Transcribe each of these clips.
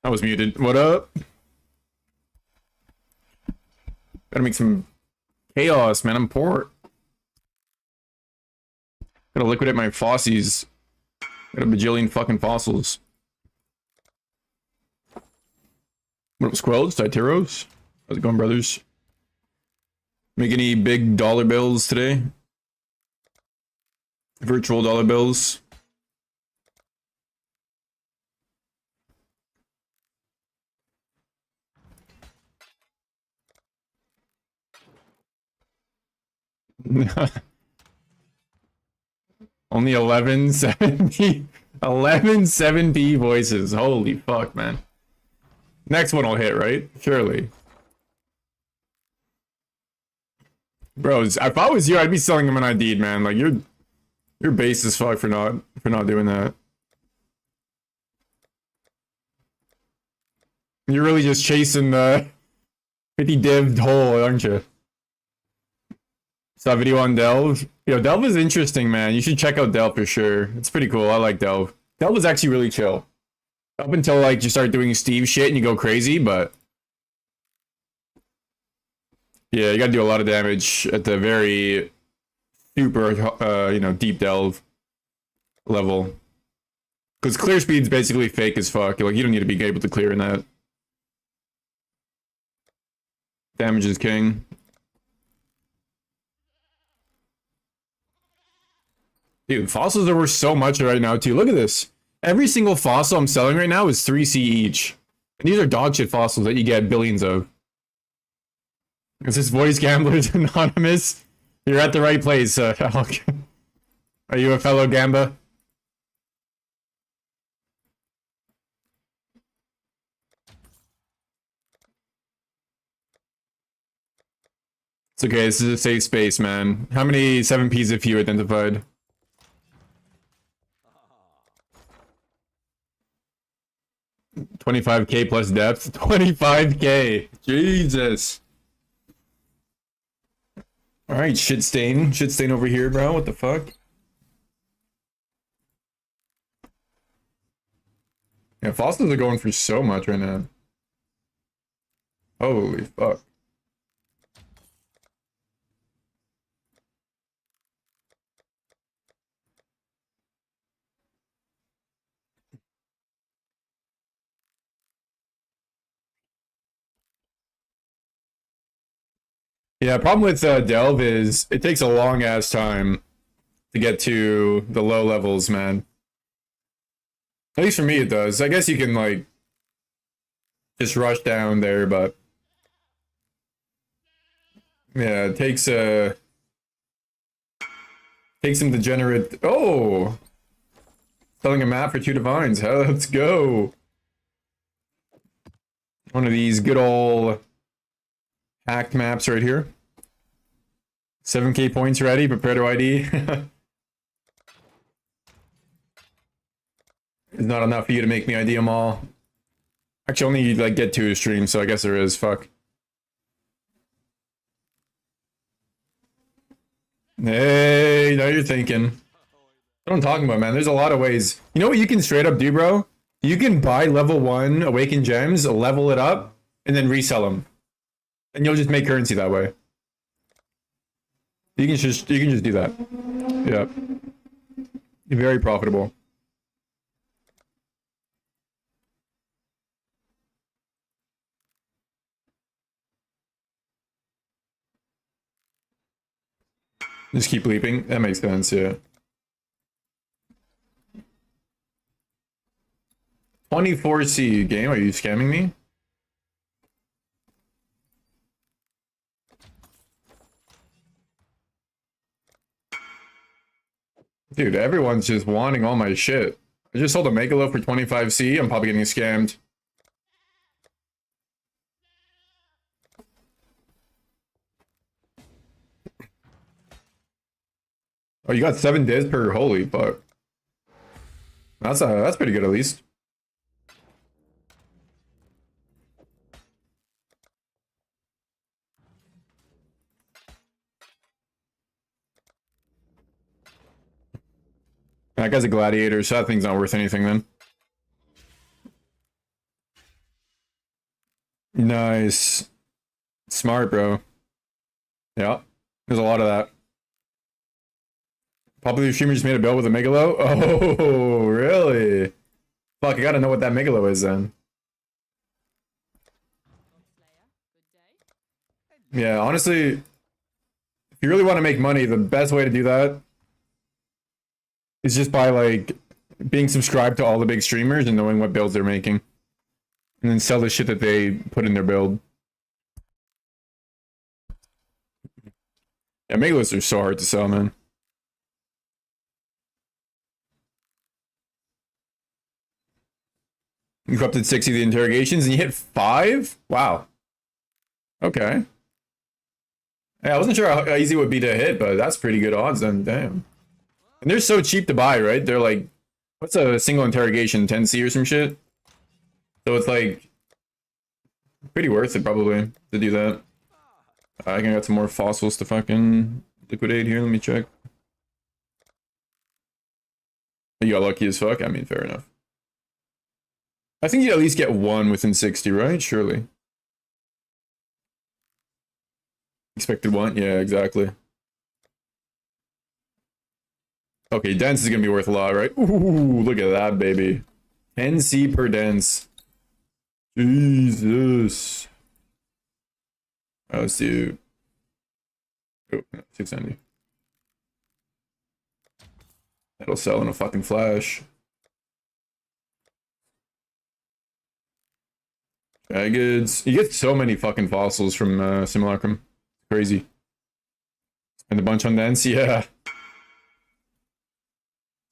I was muted. What up? Gotta make some chaos, man. I'm poor. Gotta liquidate my fossies. Got a bajillion fucking fossils. What up, Squelch? Titeros? How's it going, brothers? Make any big dollar bills today? Virtual dollar bills? Only 11 7p 11 7p voices. Holy fuck, man. Next one will hit, right? Surely. Bros, if I was you, I'd be selling him an ID, man. Like you're base as fuck for not doing that. You're really just chasing the 50 dived hole, aren't you? Saw a video on Delve. Yo, Delve is interesting, man. You should check out Delve for sure. It's pretty cool. I like Delve. Delve is actually really chill. Up until like you start doing Steve shit and you go crazy, but yeah, you gotta do a lot of damage at the very super, you know, deep Delve level. Because clear speed's basically fake as fuck. Like you don't need to be able to clear in that. Damage is king. Dude, fossils are worth so much right now too. Look at this. Every single fossil I'm selling right now is 3C each. And these are dog shit fossils that you get billions of. Is this Voice Gamblers Anonymous? You're at the right place, Alec. Are you a fellow Gamba? It's okay, this is a safe space, man. How many 7Ps have you identified? $25K plus depth? 25K! Jesus! Alright, shitstain. Shitstain over here, bro. What the fuck? Yeah, fossils are going for so much right now. Holy fuck. Yeah, problem with Delve is it takes a long ass time to get to the low levels, man. At least for me it does. I guess you can like just rush down there, but yeah, it takes some degenerate. Oh, selling a map for 2 divines. Huh? Let's go. One of these good old hacked maps right here. 7K points ready. Prepare to ID. It's not enough for you to make me ID them all. Actually, only like get 2 to stream, so I guess there is. Fuck. Hey, now you're thinking. What I'm talking about, man. There's a lot of ways. You know what you can straight up do, bro? You can buy level 1 awakened gems, level it up, and then resell them. And you'll just make currency that way. You can just do that. Yeah. Very profitable. Just keep leaping. That makes sense, yeah. 24C game, are you scamming me? Dude, everyone's just wanting all my shit. I just sold a Megalo for 25C. I'm probably getting scammed. Oh, you got 7 divs per. Holy fuck. That's pretty good at least. That guy's a gladiator, so that thing's not worth anything then. Nice. Smart, bro. Yeah. There's a lot of that. Popular streamer just made a build with a Megalo? Oh, really? Fuck, I gotta know what that Megalo is then. Yeah, honestly, if you really want to make money, the best way to do that is just by, like, being subscribed to all the big streamers and knowing what builds they're making. And then sell the shit that they put in their build. Yeah, Megalos are so hard to sell, man. You corrupted 60 of the interrogations and you hit 5? Wow. Okay. Yeah, I wasn't sure how easy it would be to hit, but that's pretty good odds then. Damn. And they're so cheap to buy, right? They're like, what's a single interrogation? 10C or some shit? So it's like pretty worth it probably to do that. I can got some more fossils to fucking liquidate here. Let me check. You got lucky as fuck? I mean, fair enough. I think you at least get one within 60, right? Surely. Expected one? Yeah, exactly. Okay, dense is gonna be worth a lot, right? Ooh, look at that, baby. 10C per dense. Jesus. Alright, let's do... Oh, no, 690. That'll sell in a fucking flash. Jaggeds. You get so many fucking fossils from Simulacrum. Crazy. Spend a bunch on dense, yeah.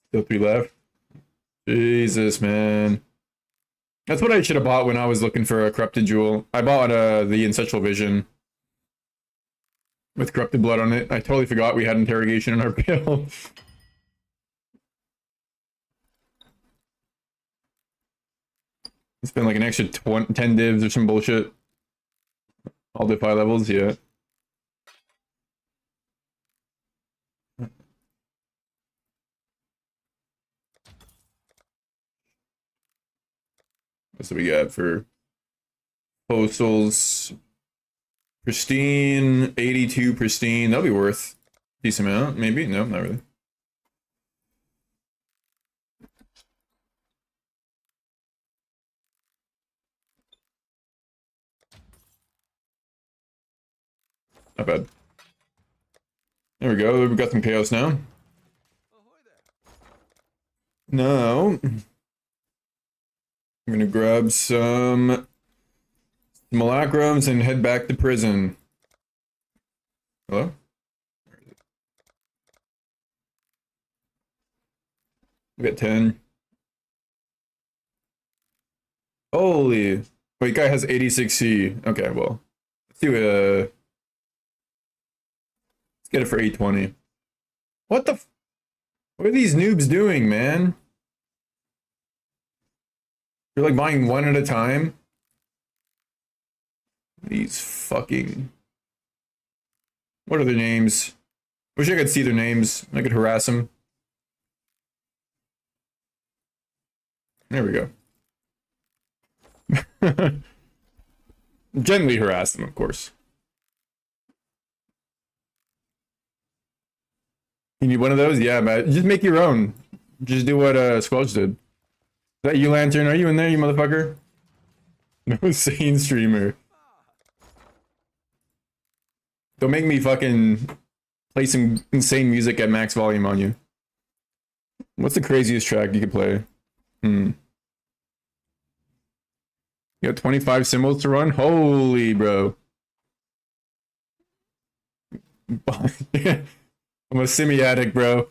Still 3 left. Jesus, man. That's what I should have bought when I was looking for a corrupted jewel. I bought the Ancestral Vision with corrupted blood on it. I totally forgot we had interrogation in our build. Spend like an extra 10 divs or some bullshit. All div 5 levels, yeah. What's we got for postals? Pristine, 82 pristine. That'll be worth a decent amount, maybe? No, not really. Not bad. There we go. We got some chaos now. Now, I'm gonna grab some Malacrums and head back to prison. Hello? We got 10. Holy. Wait, guy has 86C. Okay, well. Let's do let's get it for 820. What the what are these noobs doing, man? You're like buying one at a time? These fucking... What are their names? Wish I could see their names. I could harass them. There we go. Gently harass them, of course. You need one of those? Yeah, man. Just make your own. Just do what Squelch did. Is that you, Lantern? Are you in there, you motherfucker? No sane streamer. Don't make me fucking play some insane music at max volume on you. What's the craziest track you could play? You got 25 symbols to run? Holy, bro. I'm a simi addict, bro.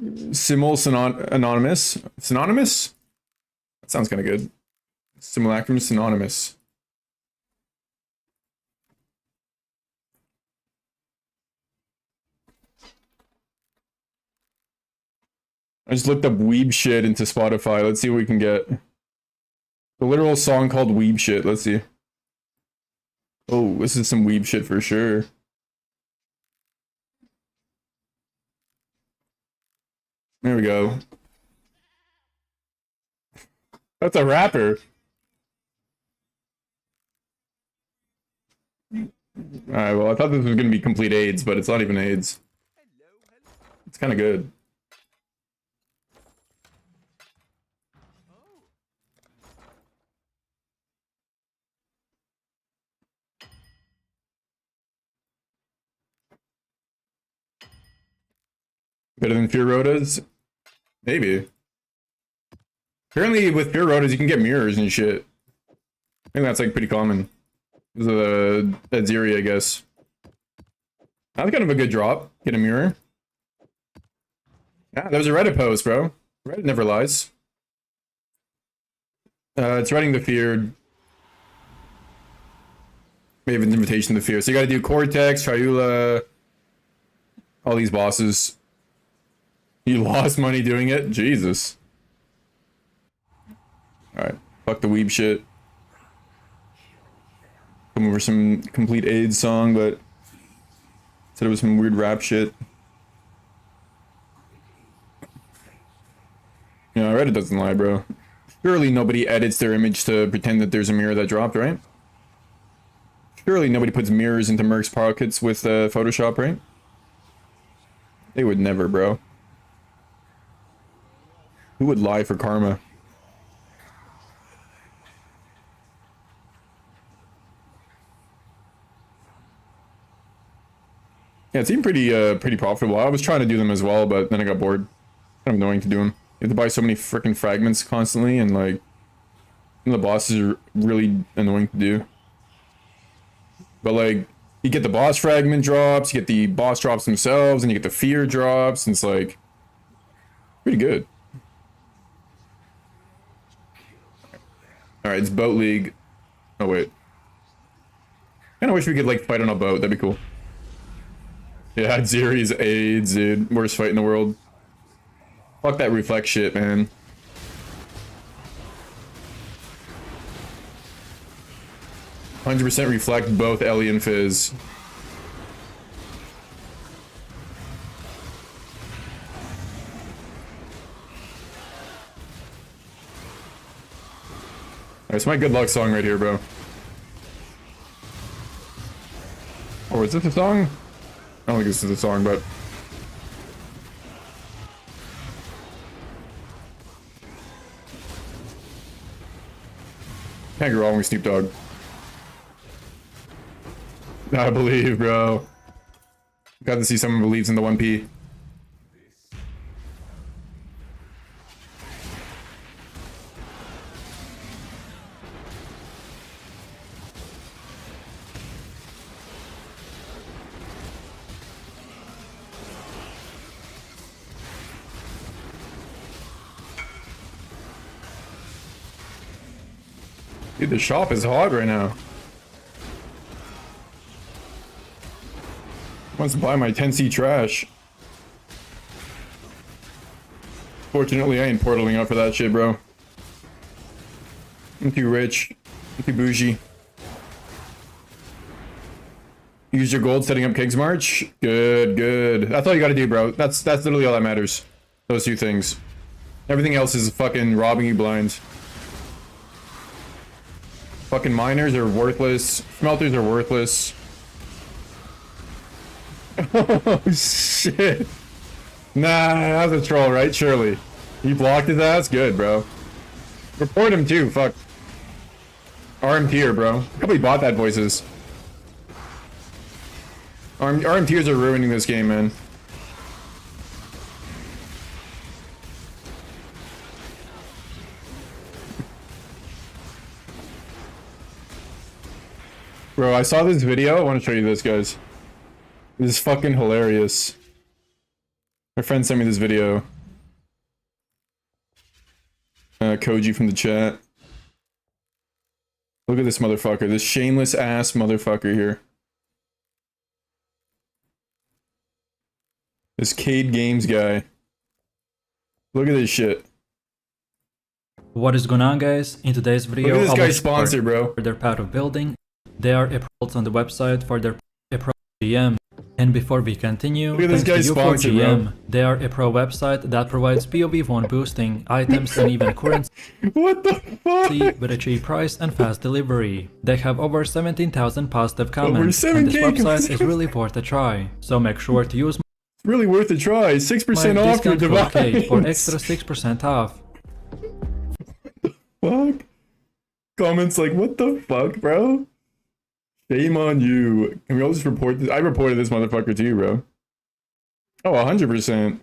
Anonymous? Synonymous? That sounds kind of good. Simulacrum synonymous. I just looked up weeb shit into Spotify. Let's see what we can get. The literal song called weeb shit. Let's see. Oh, this is some weeb shit for sure. There we go. That's a rapper. Alright, well, I thought this was gonna be complete AIDS, but it's not even AIDS. It's kind of good. Better than Fear Rotas? Maybe. Apparently, with Fear Rotas, you can get mirrors and shit. I think that's like pretty common. This is a Zeri, I guess. That's kind of a good drop. Get a mirror. Yeah, that was a Reddit post, bro. Reddit never lies. It's writing the Feared. We have an invitation to the Fear. So you gotta do Cortex, Triula, all these bosses. You lost money doing it? Jesus. Alright. Fuck the weeb shit. Come over some complete AIDS song, but said it was some weird rap shit. Yeah, Reddit doesn't lie, bro. Surely nobody edits their image to pretend that there's a mirror that dropped, right? Surely nobody puts mirrors into Merc's pockets with Photoshop, right? They would never, bro. Who would lie for karma? Yeah, it seemed pretty profitable. I was trying to do them as well, but then I got bored. Kind of annoying to do them. You have to buy so many freaking fragments constantly, and like, the bosses are really annoying to do. But like, you get the boss fragment drops, you get the boss drops themselves, and you get the fear drops, and it's like, pretty good. Alright, it's Boat League. Oh wait. Kinda wish we could like fight on a boat, that'd be cool. Yeah, Zeri's AIDS, dude. Worst fight in the world. Fuck that reflect shit, man. %% reflect both Ellie and Fizz. Alright, it's my good luck song right here, bro. Or is this a song? I don't think this is a song, but... Can't go wrong with Snoop Dogg. I believe, bro. Got to see someone believes in the 1P. Dude, the shop is hot right now. Wants to buy my 10C trash. Fortunately, I ain't portaling out for that shit, bro. I'm too rich. I'm too bougie. Use your gold setting up King's March. Good, good. That's all you gotta do, bro. That's literally all that matters. Those two things. Everything else is fucking robbing you blind. Fucking miners are worthless. Smelters are worthless. Oh shit. Nah, that was a troll, right? Surely. He blocked his ass? Good, bro. Report him too, fuck. RM tier, bro. Probably bought that voices. RM tiers are ruining this game, man. Bro, I saw this video. I want to show you this, guys. This is fucking hilarious. My friend sent me this video. Koji from the chat. Look at this motherfucker. This shameless ass motherfucker here. This Cade Games guy. Look at this shit. What is going on, guys? In today's video, look at this guy's sponsor, bro. For their path of building. They are approved on the website for their approved GM. And before we continue, Look at this thanks to guy's sponsor, U4GM. bro. They are a pro website that provides POV1 boosting, items and even currency What the fuck? with a cheap price and fast delivery. They have over 17,000 positive comments, and this 7K website is really worth a try. So make sure to use It's really worth a try. my 6% off your discount code K for device. extra 6% off. Fuck. Comments like, what the fuck, bro? Shame on you. Can we all just report this? I reported this motherfucker too, bro. Oh, 100%.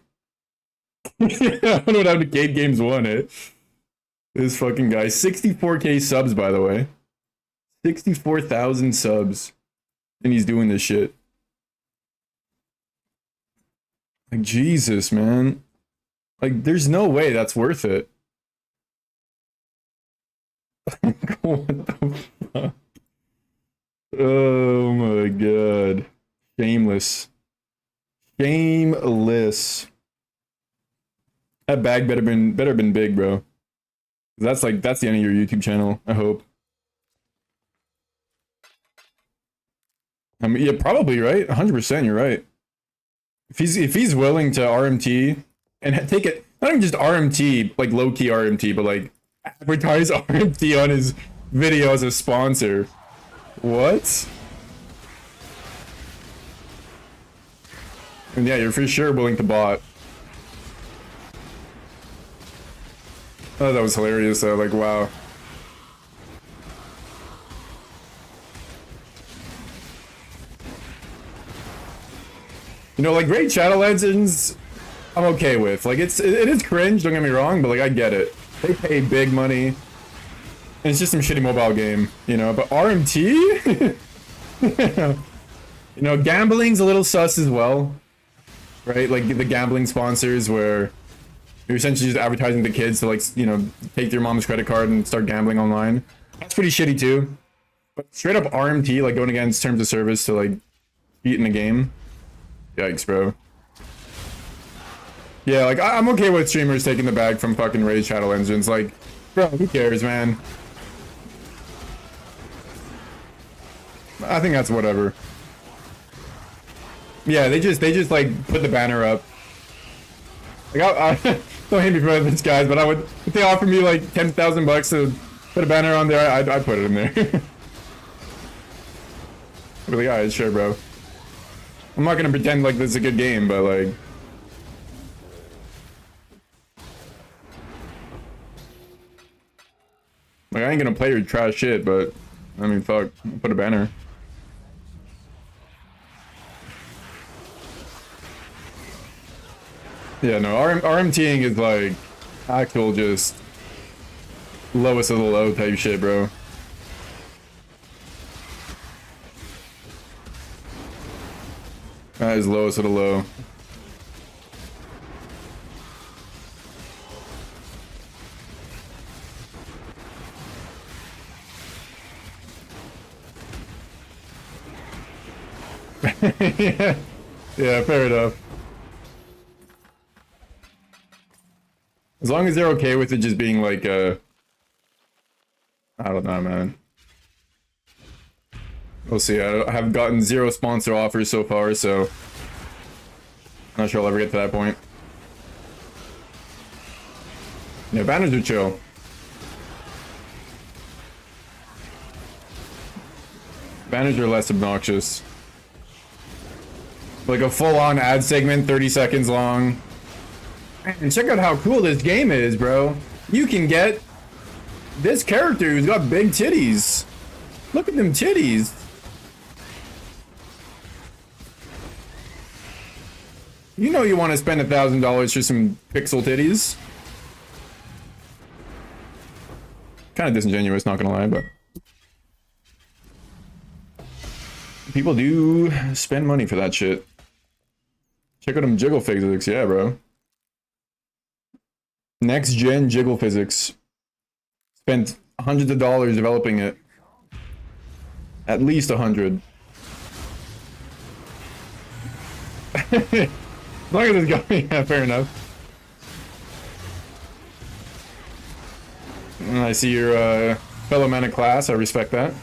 I don't know what happened to Cade Games 1, eh? This fucking guy. 64k subs, by the way. 64,000 subs. And he's doing this shit. Like, Jesus, man. Like, there's no way that's worth it. What the fuck? Oh my god. Shameless. Shameless. That bag better been big, bro. That's the end of your YouTube channel, I hope. I mean, yeah, probably, right? 100%, you're right. If he's willing to RMT and take it, not even just RMT, like low-key RMT, but like advertise RMT on his video as a sponsor. What? And yeah, you're for sure willing to bot. Oh, that was hilarious though, like wow. You know, like Raid Shadow Legends, I'm okay with. Like it is cringe, don't get me wrong, but like I get it. They pay big money. And it's just some shitty mobile game, you know, but RMT? You know, gambling's a little sus as well. Right? Like the gambling sponsors where you're essentially just advertising to kids to like, you know, take their mom's credit card and start gambling online. That's pretty shitty too. But straight up RMT, like going against terms of service to like beat in the game. Yikes, bro. Yeah, like I'm okay with streamers taking the bag from fucking Raid Shadow Legends. Like, bro, who cares, man? I think that's whatever. Yeah, they just like put the banner up. Like I don't hate me for this, guys, but I would, if they offer me like 10,000 bucks to put a banner on there, I'd put it in there. I'd be like, alright, sure, bro. I'm not gonna pretend like this is a good game, but like. Like I ain't gonna play your trash shit, but I mean, fuck, put a banner. Yeah, no, RMTing is like actual just lowest of the low type shit, bro. That is lowest of the low. Yeah. Yeah, fair enough. As long as they're okay with it just being like I don't know, man. We'll see. I have gotten 0 sponsor offers so far, so not sure I'll ever get to that point. Yeah, banners are chill. Banners are less obnoxious. Like a full-on ad segment, 30 seconds long. And check out how cool this game is, bro. You can get this character who's got big titties. Look at them titties. You know you want to spend $1,000 for some pixel titties. Kind of disingenuous, not gonna lie, but people do spend money for that shit. Check out them jiggle physics, yeah, bro. Next gen jiggle physics. Spent hundreds of dollars developing it. At least 100. As long as it's going, yeah, fair enough. I see your fellow man of class, I respect that.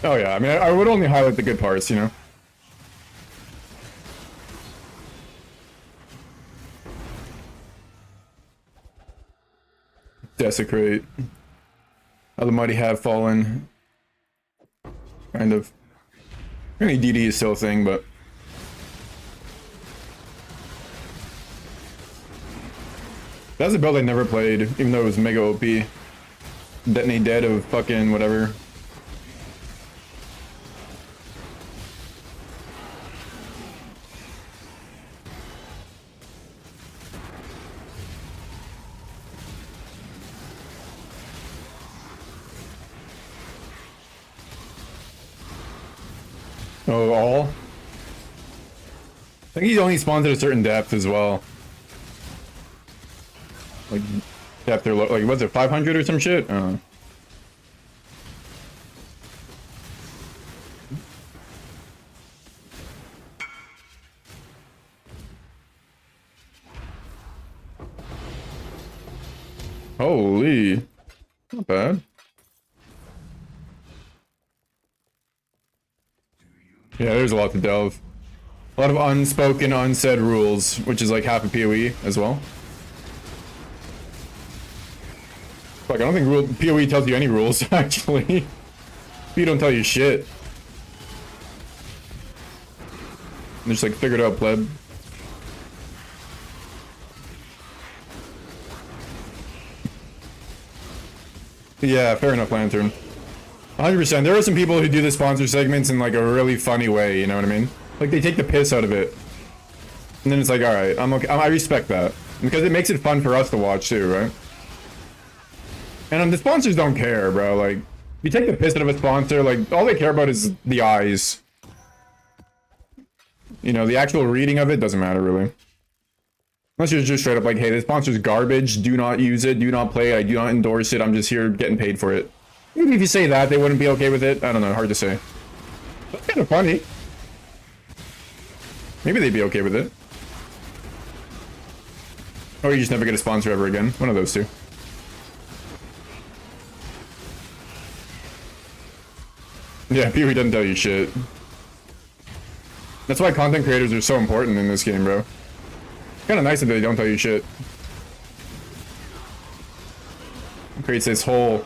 Oh yeah, I mean, I would only highlight the good parts, you know? Desecrate. How the mighty have fallen. Kind of. I mean, DD is still a thing, but... That's a build I never played, even though it was mega OP. Detonate dead of fucking whatever. Oh, all? I think he's only spawned at a certain depth as well. Like, depth or like, what's it, 500 or some shit? Holy. Not bad. Yeah, there's a lot to delve. A lot of unspoken, unsaid rules, which is like half a PoE as well. Fuck, I don't think PoE tells you any rules, actually. PoE don't tell you shit. They just like figured out pleb. Yeah, fair enough, Lantern. 100%. There are some people who do the sponsor segments in like a really funny way, you know what I mean? Like they take the piss out of it. And then it's like, alright, I'm okay. I respect that. Because it makes it fun for us to watch too, right? And the sponsors don't care, bro. Like, you take the piss out of a sponsor, like, all they care about is the eyes. You know, the actual reading of it doesn't matter, really. Unless you're just straight up like, hey, this sponsor's garbage, do not use it, do not play it, I do not endorse it, I'm just here getting paid for it. Maybe if you say that, they wouldn't be okay with it. I don't know, hard to say. That's kind of funny. Maybe they'd be okay with it. Or you just never get a sponsor ever again. One of those two. Yeah, PoE doesn't tell you shit. That's why content creators are so important in this game, bro. Kind of nice that they don't tell you shit. It creates this whole...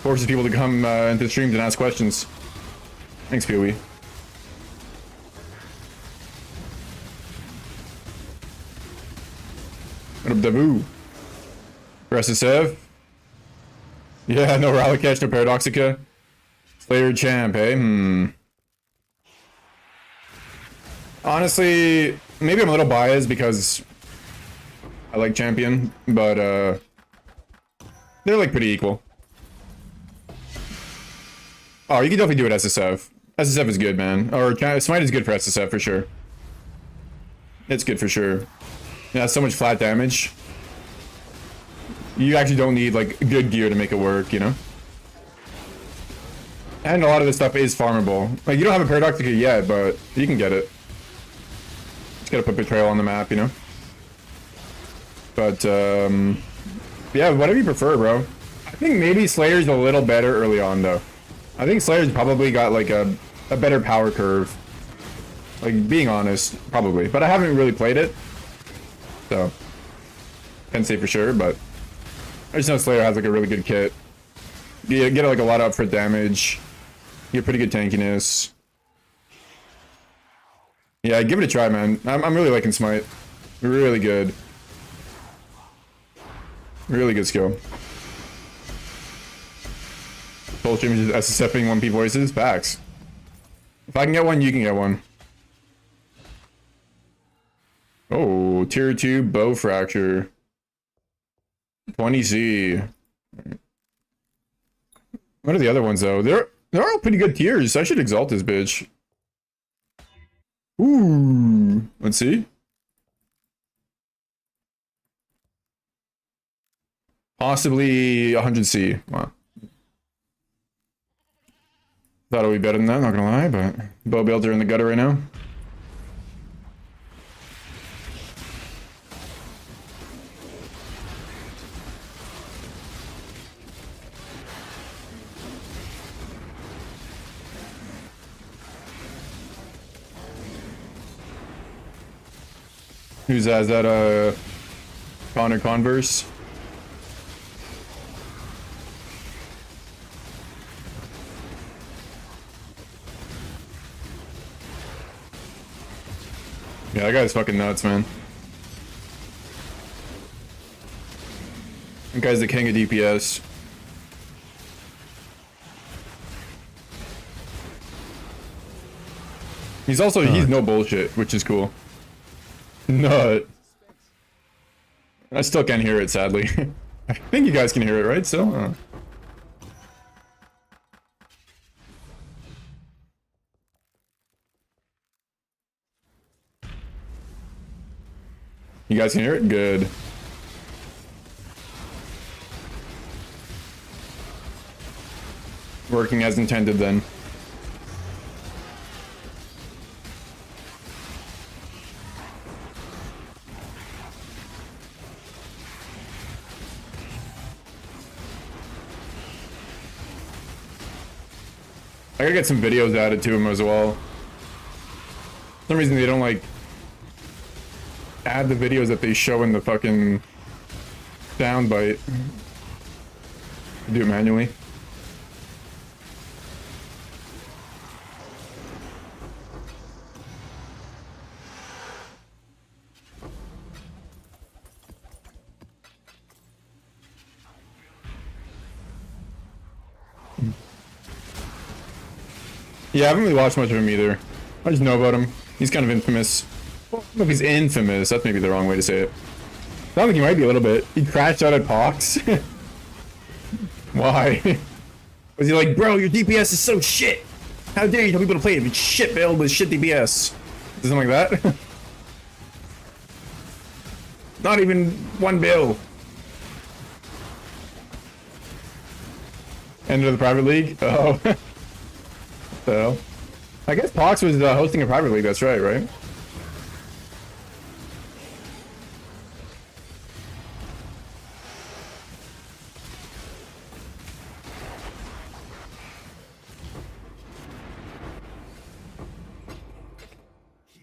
Forces people to come into the streams and ask questions. Thanks, PoE. What up, Dabu? Press SSF. Yeah, no Rallycash, no Paradoxica. Slayer Champ, eh? Honestly, maybe I'm a little biased because I like Champion, but they're like pretty equal. Oh, you can definitely do it SSF. SSF is good, man. Or Smite is good for SSF for sure. It's good for sure. Yeah, so much flat damage. You actually don't need like good gear to make it work, you know? And a lot of this stuff is farmable. Like, you don't have a Paradoxica yet, but you can get it. Just gotta put Betrayal on the map, you know? But, yeah, whatever you prefer, bro. I think maybe Slayer's a little better early on, though. I think Slayer's probably got, like, a better power curve. Like, being honest, probably. But I haven't really played it. So, can't say for sure, but... I just know Slayer has, like, a really good kit. You get, like, a lot of upfront damage. You get pretty good tankiness. Yeah, give it a try, man. I'm really liking Smite. Really good. Really good skill. Full stream is SSFing 1P voices. Facts. If I can get one, you can get one. Oh, tier 2 bow fracture. 20C. What are the other ones though? They're all pretty good tiers. I should exalt this bitch. Ooh, let's see. Possibly 100C. Wow. Thought it would be better than that, not gonna lie, but bow builds are in the gutter right now. Who's that? Is that Connor Converse? Yeah, that guy's fucking nuts, man. That guy's the king of DPS. He's also, he's no bullshit, which is cool. Nut. I still can't hear it, sadly. I think you guys can hear it, right? So, you guys can hear it? Good. Working as intended then. I gotta get some videos added to him as well. For some reason they don't like add the videos that they show in the fucking soundbite. Do it manually. Yeah, I haven't really watched much of him either. I just know about him. He's kind of infamous. Well, I don't know if he's infamous. That's maybe the wrong way to say it. I think he might be a little bit. He crashed out at Pox. Why? Was he like, bro, your DPS is so shit. How dare you tell people to play it? It's shit build with shit DPS. Something like that. Not even one bill. End of the private league? Oh. So, I guess Pox was hosting a private league, that's right?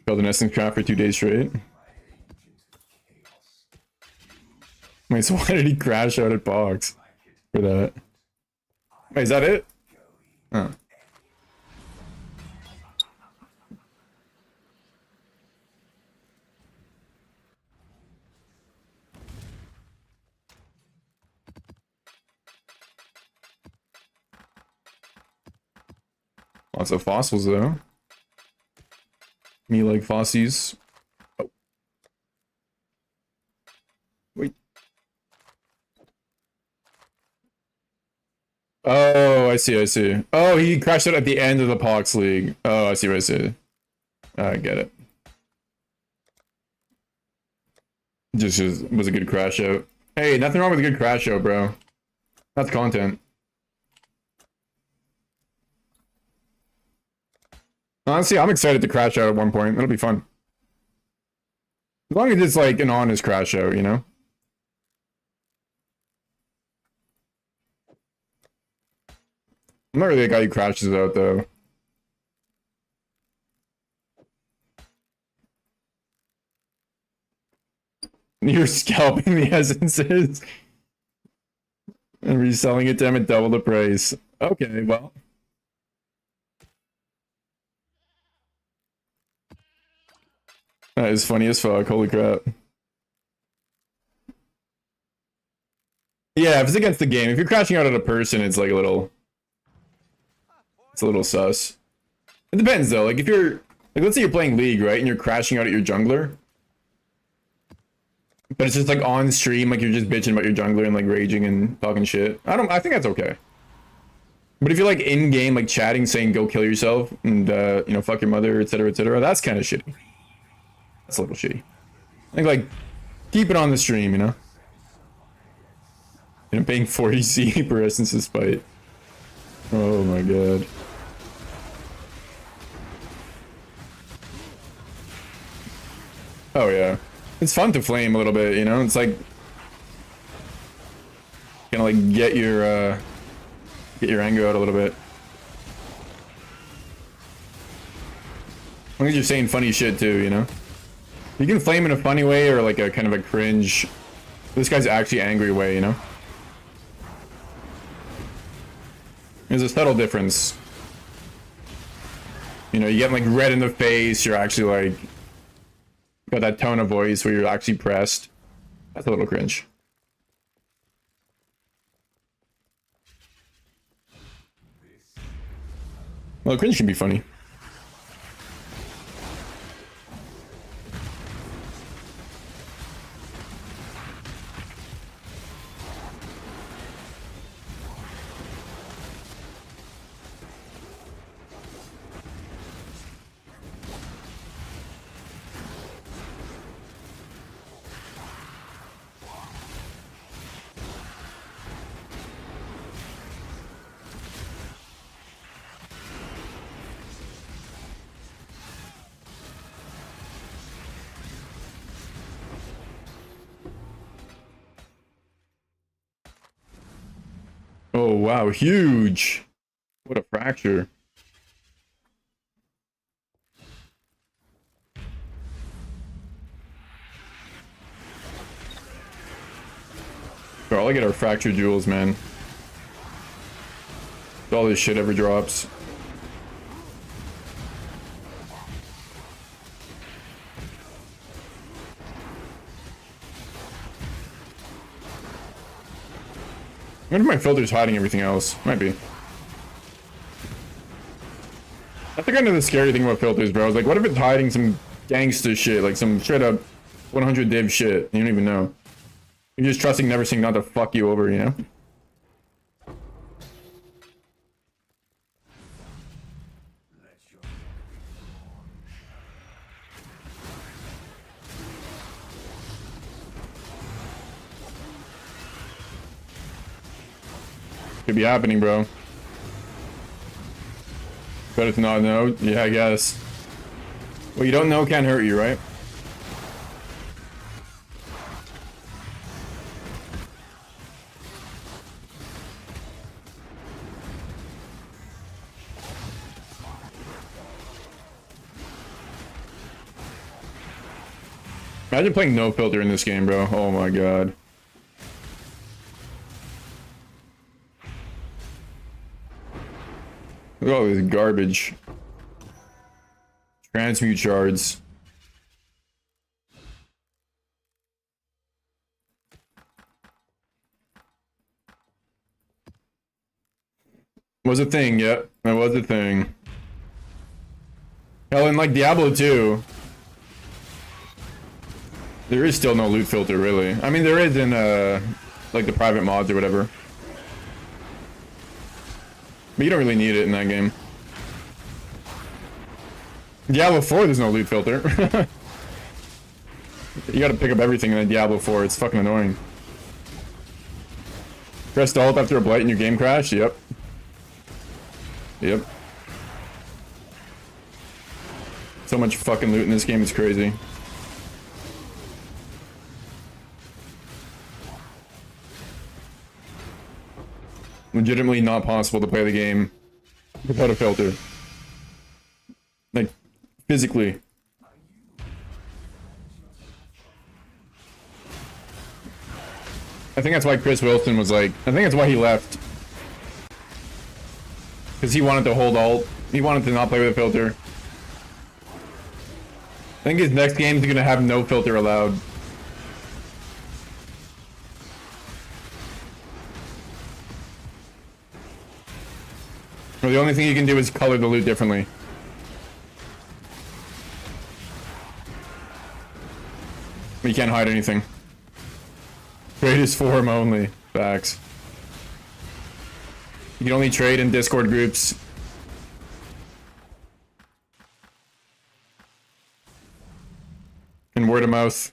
Killed an essence trap for 2 days straight. Wait, so why did he crash out at Pox for that? Wait, is that it? Oh. Lots of fossils though. Me like fossies. Oh. Wait. Oh, I see. Oh, he crashed out at the end of the Pox League. Oh, I see. I get it. Just was a good crash out. Hey, nothing wrong with a good crash out, bro. That's content. Honestly, I'm excited to crash out at one point. It'll be fun. As long as it's like an honest crash out, you know? I'm not really a guy who crashes out, though. You're scalping the essences and reselling it to them at double the price. Okay, well. That is funny as fuck, holy crap. Yeah, if it's against the game. If you're crashing out at a person, it's like a little... It's a little sus. It depends though, like if you're... Like let's say you're playing League, right? And you're crashing out at your jungler. But it's just like on stream, like you're just bitching about your jungler and like raging and talking shit. I think that's okay. But if you're like in game, like chatting, saying go kill yourself and you know, fuck your mother, etc, that's kind of shitty. That's a little shitty. I think like keep it on the stream, you know. And I'm paying 40 C per essences fight. Oh my god. Oh yeah. It's fun to flame a little bit, you know? It's like kind of like get your anger out a little bit. As long as you're saying funny shit too, you know? You can flame in a funny way or like a kind of a cringe. This guy's actually angry way, you know? There's a subtle difference. You know, you get like red in the face, you're actually like got that tone of voice where you're actually pressed. That's a little cringe. Well, cringe can be funny. Oh, wow, huge. What a fracture. Bro, all I get are fracture jewels, man. All this shit ever drops. I wonder if my filter's hiding everything else. Might be. That's the kind of the scary thing about filters, bro. It's like, what if it's hiding some gangster shit, like some straight up 100 div shit? You don't even know. You're just trusting never seeing not to fuck you over, you know? Could be happening, bro. Better to not know. Yeah, I guess. Well, you don't know can't hurt you, right? Imagine playing no filter in this game, bro. Oh my god. Look at all this garbage. Transmute shards. Was a thing, yep. That was a thing. Hell, and like Diablo 2. There is still no loot filter, really. I mean, there is in, like the private mods or whatever. But you don't really need it in that game. Diablo 4, there's no loot filter. You gotta pick up everything in Diablo 4, it's fucking annoying. Press alt after a blight and your game crashed? Yep. Yep. So much fucking loot in this game, it's crazy. Legitimately not possible to play the game without a filter. Like, physically. I think that's why Chris Wilson was like, I think that's why he left. Because he wanted to hold alt. He wanted to not play with a filter. I think his next game is going to have no filter allowed. Or the only thing you can do is color the loot differently. You can't hide anything. Trade is form only. Facts. You can only trade in Discord groups. And word of mouth.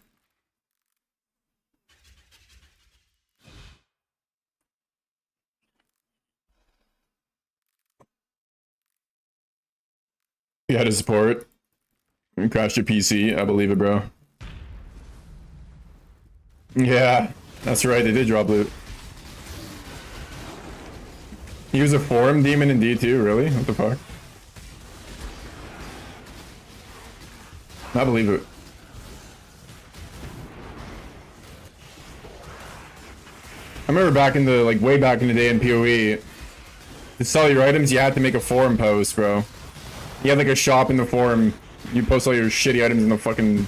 You had to support. You crashed your PC. I believe it, bro. Yeah, that's right. They did drop loot. He was a forum demon in D2, really? What the fuck? I believe it. I remember back in the, like, way back in the day in PoE, to sell your items, you had to make a forum post, bro. You had, like, a shop in the forum. You post all your shitty items in the fucking,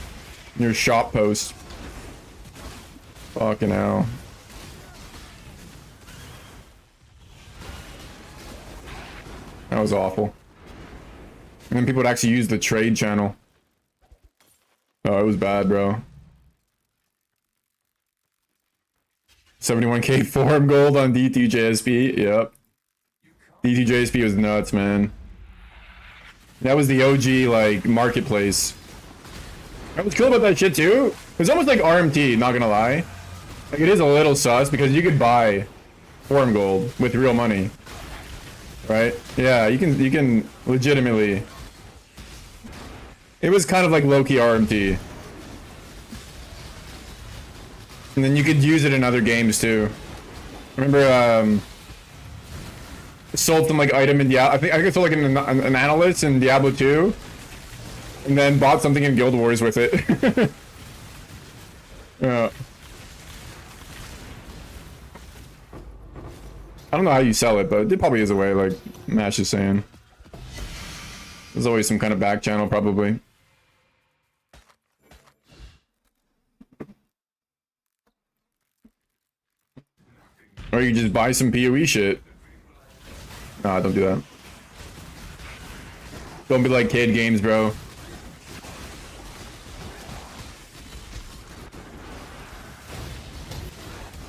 your shop post. Fucking hell. That was awful. And then people would actually use the trade channel. Oh, it was bad, bro. 71k forum gold on D2JSP. Yep. D2JSP was nuts, man. That was the OG, like, marketplace. What was cool about that shit, too? It was almost like RMT, not gonna lie. Like, it is a little sus, because you could buy forum gold with real money. Right? Yeah, you can legitimately... It was kind of like low-key RMT. And then you could use it in other games too. I remember sold some like item in Diablo. I think I sold like an analyst in Diablo 2. And then bought something in Guild Wars with it. Yeah. I don't know how you sell it, but it probably is a way, like Mash is saying. There's always some kind of back channel, probably. Or you just buy some PoE shit. Nah, don't do that. Don't be like Cade Games, bro.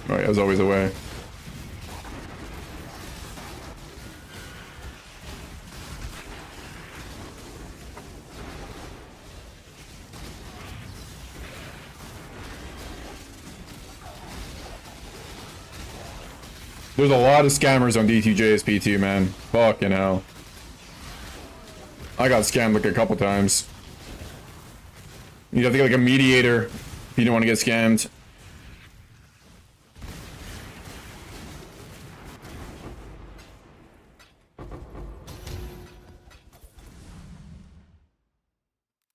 Alright, there's always a way. There's a lot of scammers on D2JSP too, man. Fucking hell. I got scammed like a couple times. You have to get like a mediator if you don't want to get scammed.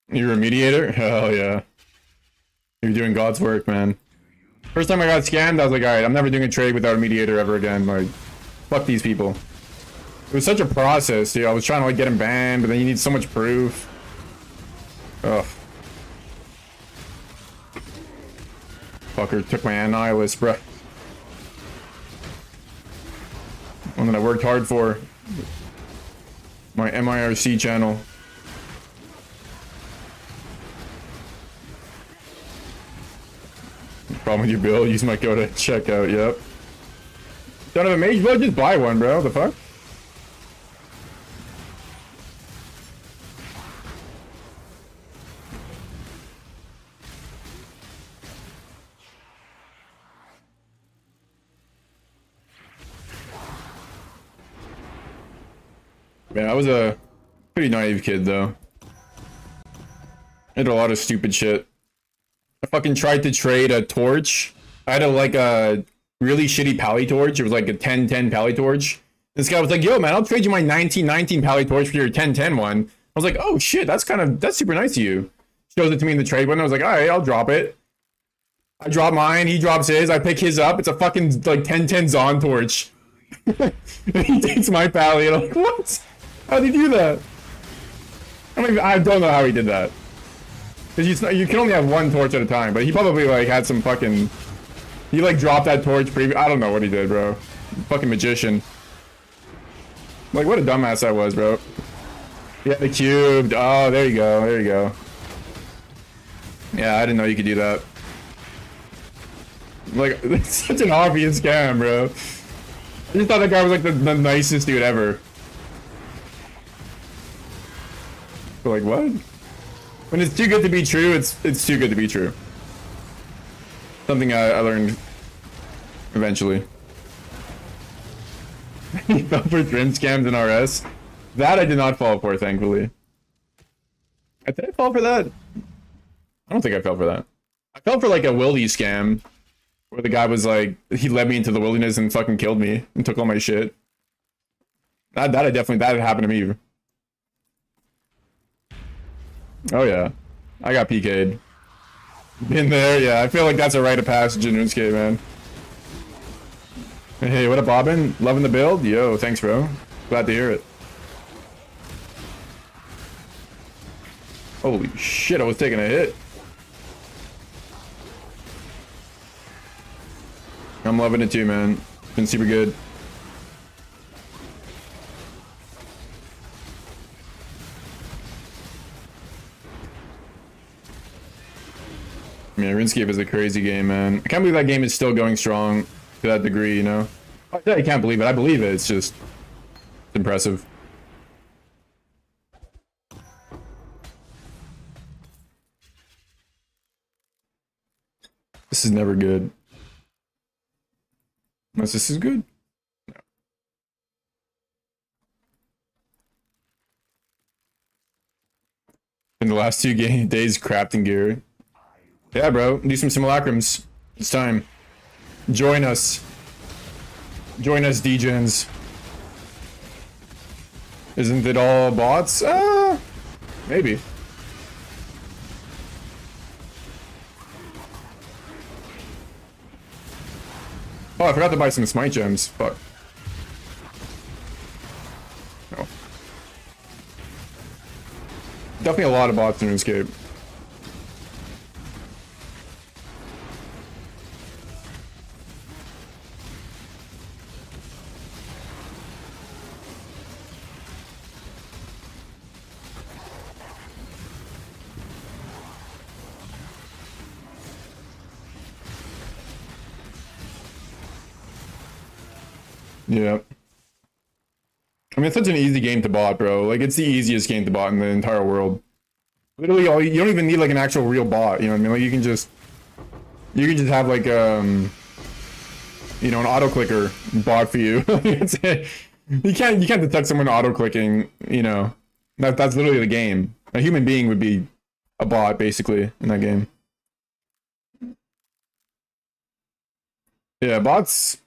You're a mediator? Hell yeah. You're doing God's work, man. First time I got scammed, I was like, alright, I'm never doing a trade without a mediator ever again. Like, fuck these people. It was such a process, dude. I was trying to like get him banned, but then you need so much proof. Ugh. Fucker took my Annihilus, bruh. One that I worked hard for. My MIRC channel. Problem with your build, use my code to check out, yep. Don't have a mage build? Just buy one, bro. The fuck? Man, I was a pretty naive kid, though. I did a lot of stupid shit. I fucking tried to trade a torch. I had like a really shitty pally torch. It was like a 10-10 pally torch. This guy was like, yo, man, I'll trade you my 19-19 pally torch for your 10-10 one. I was like, oh, shit, that's super nice of you. Shows it to me in the trade one. I was like, all right, I'll drop it. I drop mine. He drops his. I pick his up. It's a fucking like 10-10 Zon torch. And he takes my pally. And I'm like, what? How'd he do that? I don't know how he did that. Because you can only have one torch at a time, but he probably like had some fucking... He like dropped that torch I don't know what he did, bro. Fucking magician. Like, what a dumbass I was, bro. Yeah, the cubed. Oh, there you go. There you go. Yeah, I didn't know you could do that. Like, it's such an obvious scam, bro. I just thought that guy was like the nicest dude ever. But like, what? When it's too good to be true, it's too good to be true. Something I learned eventually. He fell for trim scams in RS. That I did not fall for, thankfully. Did I fall for that? I don't think I fell for that. I fell for like a wildy scam. Where the guy was like, he led me into the wilderness and fucking killed me and took all my shit. That had happened to me. Oh yeah, I got PK'd. Been there, yeah. I feel like that's a rite of passage in RuneScape, man. Hey, what up, Bobbin? Loving the build? Yo, thanks, bro. Glad to hear it. Holy shit, I was taking a hit. I'm loving it too, man. Been super good. Yeah, RuneScape is a crazy game, man. I can't believe that game is still going strong to that degree, you know? I can't believe it. I believe it. It's just impressive. This is never good. Unless this is good. No. In the last 2 days, crafting gear. Yeah, bro. Do some simulacrums. It's time. Join us. Join us, degens. Isn't it all bots? Maybe. Oh, I forgot to buy some Smite gems. Fuck. No. Definitely a lot of bots in RuneScape. Yeah. I mean, it's such an easy game to bot, bro. Like, it's the easiest game to bot in the entire world. Literally, you don't even need, like, an actual real bot, you know what I mean? Like, you can just have, like, you know, an auto-clicker bot for you. You can't detect someone auto-clicking, you know. That's literally the game. A human being would be a bot, basically, in that game. Yeah, bots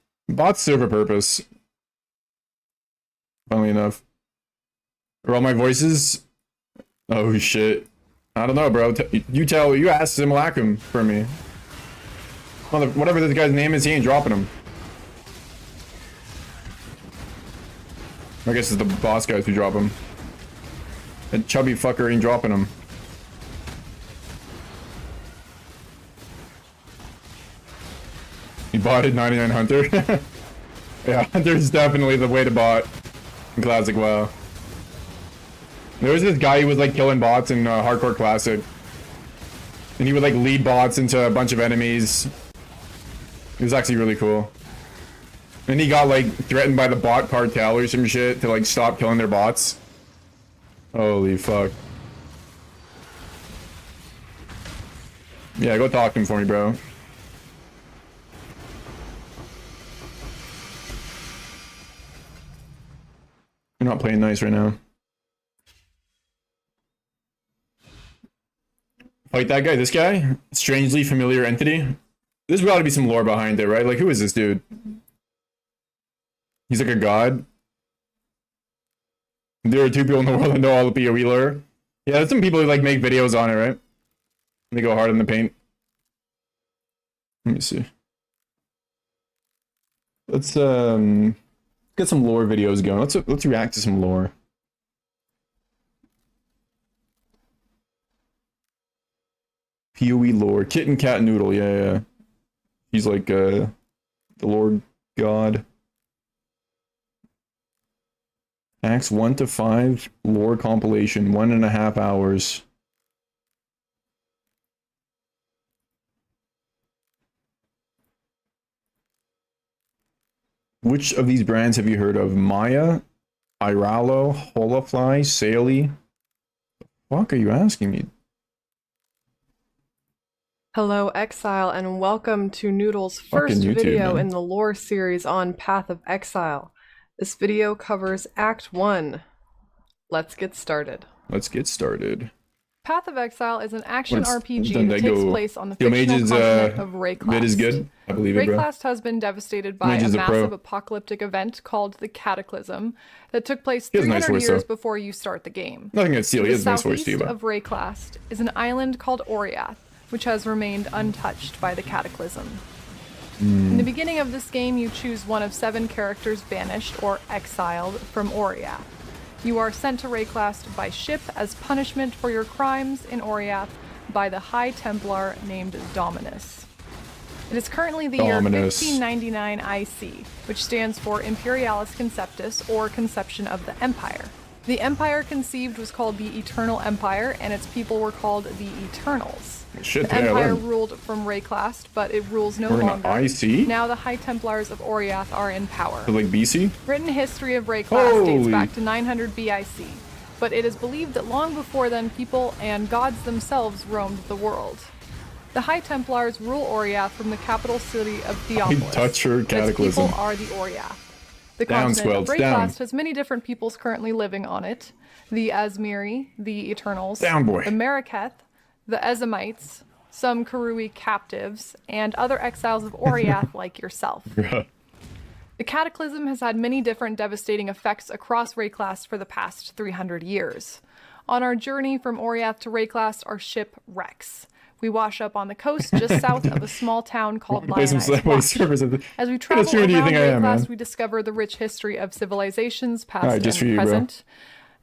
serve a purpose. Funnily enough. Are all my voices? Oh shit. I don't know, bro. You ask Simulacrum for me. Whatever this guy's name is, he ain't dropping him. I guess it's the boss guys who drop him. That chubby fucker ain't dropping him. You botted 99 Hunter? Yeah, Hunter's definitely the way to bot in Classic WoW. There was this guy who was like killing bots in Hardcore Classic. And he would like lead bots into a bunch of enemies. It was actually really cool. And he got like threatened by the bot cartel or some shit to like stop killing their bots. Holy fuck. Yeah, go talk to him for me, bro. You're not playing nice right now. Fight that guy, this guy? Strangely familiar entity? There's got to be some lore behind it, right? Like, who is this dude? He's like a god? There are 2 people in the world that know all the PoE lore. Yeah, there's some people who like make videos on it, right? They go hard in the paint. Let me see. Let's get some lore videos going. Let's react to some lore. PoE lore. Kitten Cat Noodle, yeah. He's like the Lord God. Acts 1 to 5 lore compilation, 1.5 hours. Which of these brands have you heard of? Maya, Iralo, Holafly, Saley? The fuck are you asking me? Hello, Exile, and welcome to Noodle's first YouTube, video man. in the lore series on Path of Exile. This video covers Act 1. Let's get started. Let's get started. Path of Exile is an action What's RPG done that that takes go- place on the Yo, fictional Mage's continent of Rayclast. vid is good. I believe it, bro. Rayclast has been devastated by Mage a is a pro. massive apocalyptic event called the Cataclysm that took place He has a 300 nice voice, years though. before you start the game. Nothing against Seal. He The has a nice voice southeast too, but of Rayclast is an island called Oriath, which has remained untouched by the Cataclysm. In the beginning of this game, you choose one of 7 characters banished or exiled from Oriath. You are sent to Rayclast by ship as punishment for your crimes in Oriath by the High Templar named Dominus. It is currently the year Dominus. 1599 IC, which stands for Imperialis Conceptus, or Conception of the Empire. The empire conceived was called the Eternal Empire, and its people were called the Eternals. Shit, The yeah, Empire then. ruled from Rayclast, but it rules no We're in longer. IC? Now the High Templars of Oriath are in power. So, like BC? Written history of Rayclast dates Holy. back to 900 BIC, but it is believed that long before then people and gods themselves roamed the world. The High Templars rule Oriath from the capital city of Theopolis. touch her Its cataclysm. people are the Oriath. The Down, continent of Swells, down. Rayclast has many different peoples currently living on it. The Asmiri, the Eternals, Down, boy. the Maraketh, the Ezamites, some Karui captives, and other exiles of Oriath like yourself. The Cataclysm has had many different devastating effects across Rayclast for the past 300 years. On our journey from Oriath to Rayclast, our ship wrecks. We wash up on the coast just south of a small town called Play some Lionized Subway Watch. Surfers at the- As we What travel streamer around do you think I am, Rayclast, man? we discover the rich history of civilizations, past Alright, just and for you, bro. present.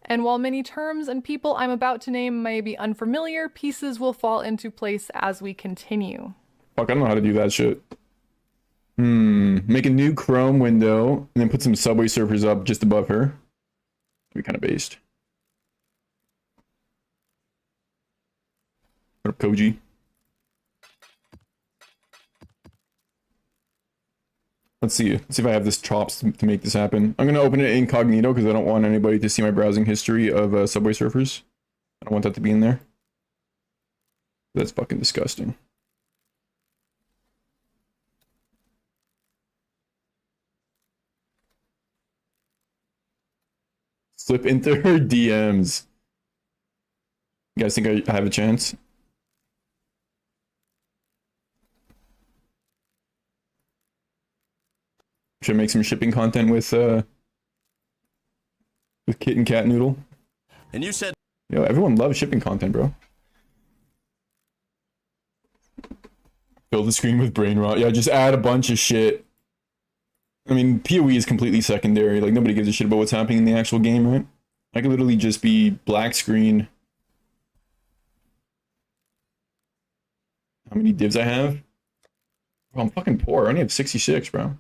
And while many terms and people I'm about to name may be unfamiliar, pieces will fall into place as we continue. Fuck, I don't know how to do that shit. Make a new Chrome window, and then put some Subway Surfers up just above her. Be kind of based. What up, Koji? Let's see. Let's see if I have this chops to make this happen. I'm gonna open it incognito because I don't want anybody to see my browsing history of Subway Surfers. I don't want that to be in there. That's fucking disgusting. Slip into her DMs. You guys think I have a chance? Should I make some shipping content with Kit and Cat Noodle? And you said Yo, everyone loves shipping content, bro. Fill the screen with brain rot. Yeah, just add a bunch of shit. I mean, PoE is completely secondary. Like, nobody gives a shit about what's happening in the actual game, right? I could literally just be black screen. How many divs I have? Bro, I'm fucking poor. I only have 66, bro.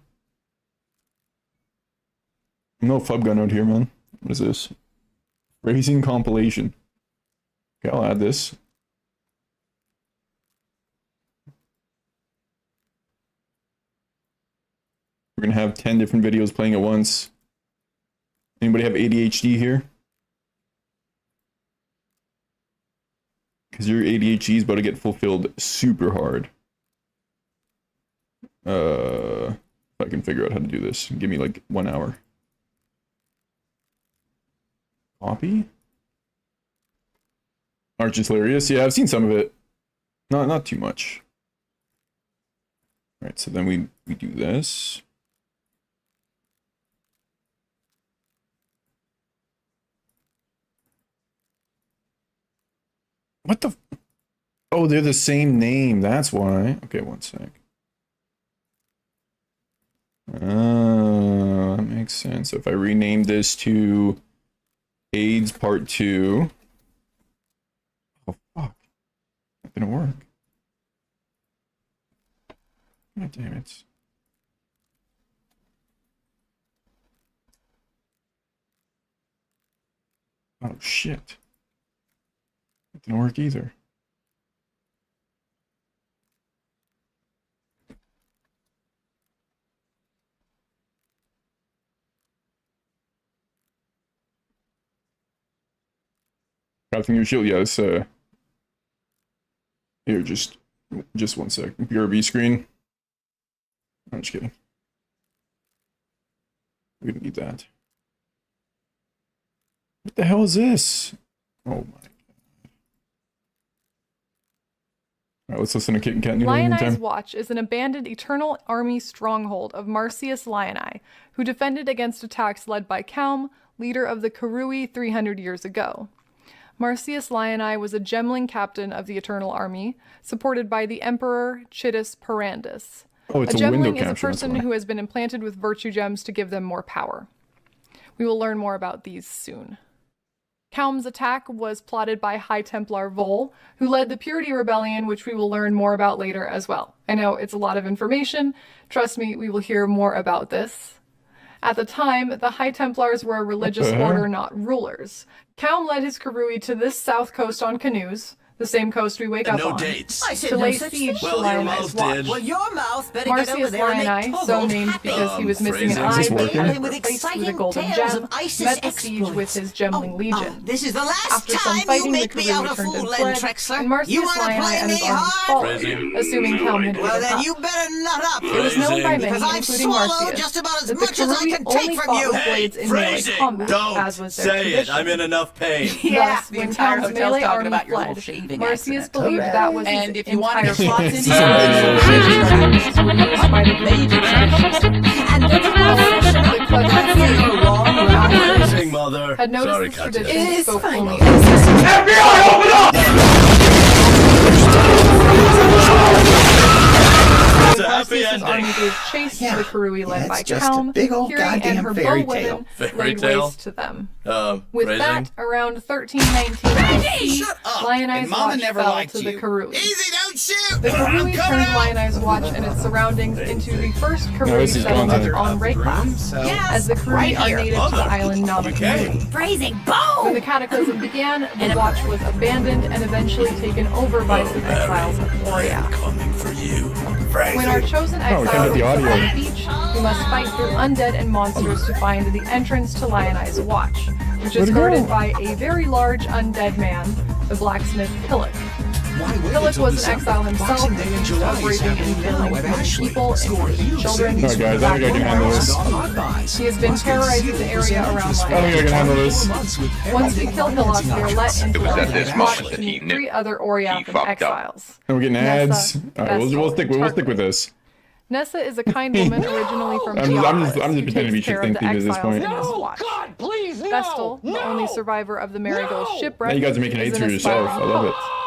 No fub gun out here, man. What is this? Raising compilation. Okay, I'll add this. We're gonna have 10 different videos playing at once. Anybody have ADHD here? Because your ADHD is about to get fulfilled super hard. If I can figure out how to do this, give me like 1 hour. Copy? Arch is hilarious. Yeah, I've seen some of it. Not too much. Alright, so then we do this. What the? Oh, they're the same name. That's why. Okay, one sec. That makes sense. So if I rename this to AIDS Part 2. Oh, fuck. That didn't work. God damn it. Oh, shit. That didn't work either. Crafting your shield, yeah, this, here, just 1 sec. BRB screen. I'm just kidding. We don't need that. What the hell is this? Oh my god. Alright, let's listen to Kit and Kat Noodle in the Lionized meantime. Watch is an abandoned Eternal Army stronghold of Marcius Lioni, who defended against attacks led by Kaum, leader of the Karui 300 years ago. Marcius Lioni was a gemling captain of the Eternal Army, supported by the Emperor Chittus Parandus. Oh, it's a a window gemling is a capture, that's person why. who has been implanted with virtue gems to give them more power. We will learn more about these soon. Kaum's attack was plotted by High Templar Vol, who led the Purity Rebellion, which we will learn more about later as well. I know it's a lot of information. Trust me, we will hear more about this. At the time, the High Templars were a religious order, not rulers. Kaum led his Karui to this south coast on canoes, the same coast we wake up no on, dates. I said to no lay such siege thing. to Well, your Lionel's mouth Watch. did. Well, your mouth better get over Marcius there and make Lionel, so Togo named happy. because he was missing an phrasing. eye Is this and working? had With replaced with a exciting golden tales gem, of ISIS met the siege with his Gemling Legion. This is the last After some time you fighting, the make me Karoo out a returned fool, and Len fled, Trexler. and Marcius You want to Lionel play and me his army hard? followed, Phrasing. assuming Kaum had Well, given then up. you better nut up. It was known by many, Because I've including swallowed Marcius, just about as that the much as I Karoo can only take from fought you. with blades in melee Phrasing. combat, Don't as was their say it. tradition. I'm in enough pain. Yeah, Thus, the when entire Kaum's hotel's melee talking army about your little fled, shaving Marcius accident. believed that was And his if you want entire your plots in fate. here, Religious were used by the major traditions. and the The clever You're wrong, Ryan. Phrasing, mother. had noticed Sorry, this Katya. tradition It is spoke fine. only It's a happy Marcius' army ending. gave chase to the Karui led by just a Kaum, big old Fury and goddamn her fairy bow tale. women Fairy laid tale? waste to them. With Phrasing. that, around 1319 BC, Shut up, Lionized and Mama Watch never fell liked to the you. Karui. Easy, don't shoot! The Karui I'm coming turned out! Lionized Watch and its surroundings into the first No, Karui this is settlement content. on Rayclass, So, as the Karui are native to the island Namakuni. Phrasing, When boom! the Cataclysm began, the Watch was abandoned and eventually taken over by some exiles of Oriath. Coming for you. When our chosen Oh, we can't exiles get the reach audio. the beach, we must fight through undead and monsters to find the entrance to Lionized Watch, which is Where'd it go? guarded by a very large undead man, the blacksmith Pillock. Pillock was an exile himself, accused of raping and killing many people, including children. Alright, guys, I think I can handle this. He has been terrorizing the area around I think I Lionized. can handle this. Once we kill Hillock, we are let into It was at this Lionized moment Watch that to he meet knew. 3 other Oriathan fucked up. exiles. And we're getting ads. Nessa, Alright, we'll Vestal, stick with this. Nessa is a kind woman originally from I'm just Theopolis, who pretending to be takes care of the thief at this exiles point. in his watch. Vestal, the only survivor of the Marigold shipwreck, Now you guys are making is aids an for yourself. aspiring I love it. poet.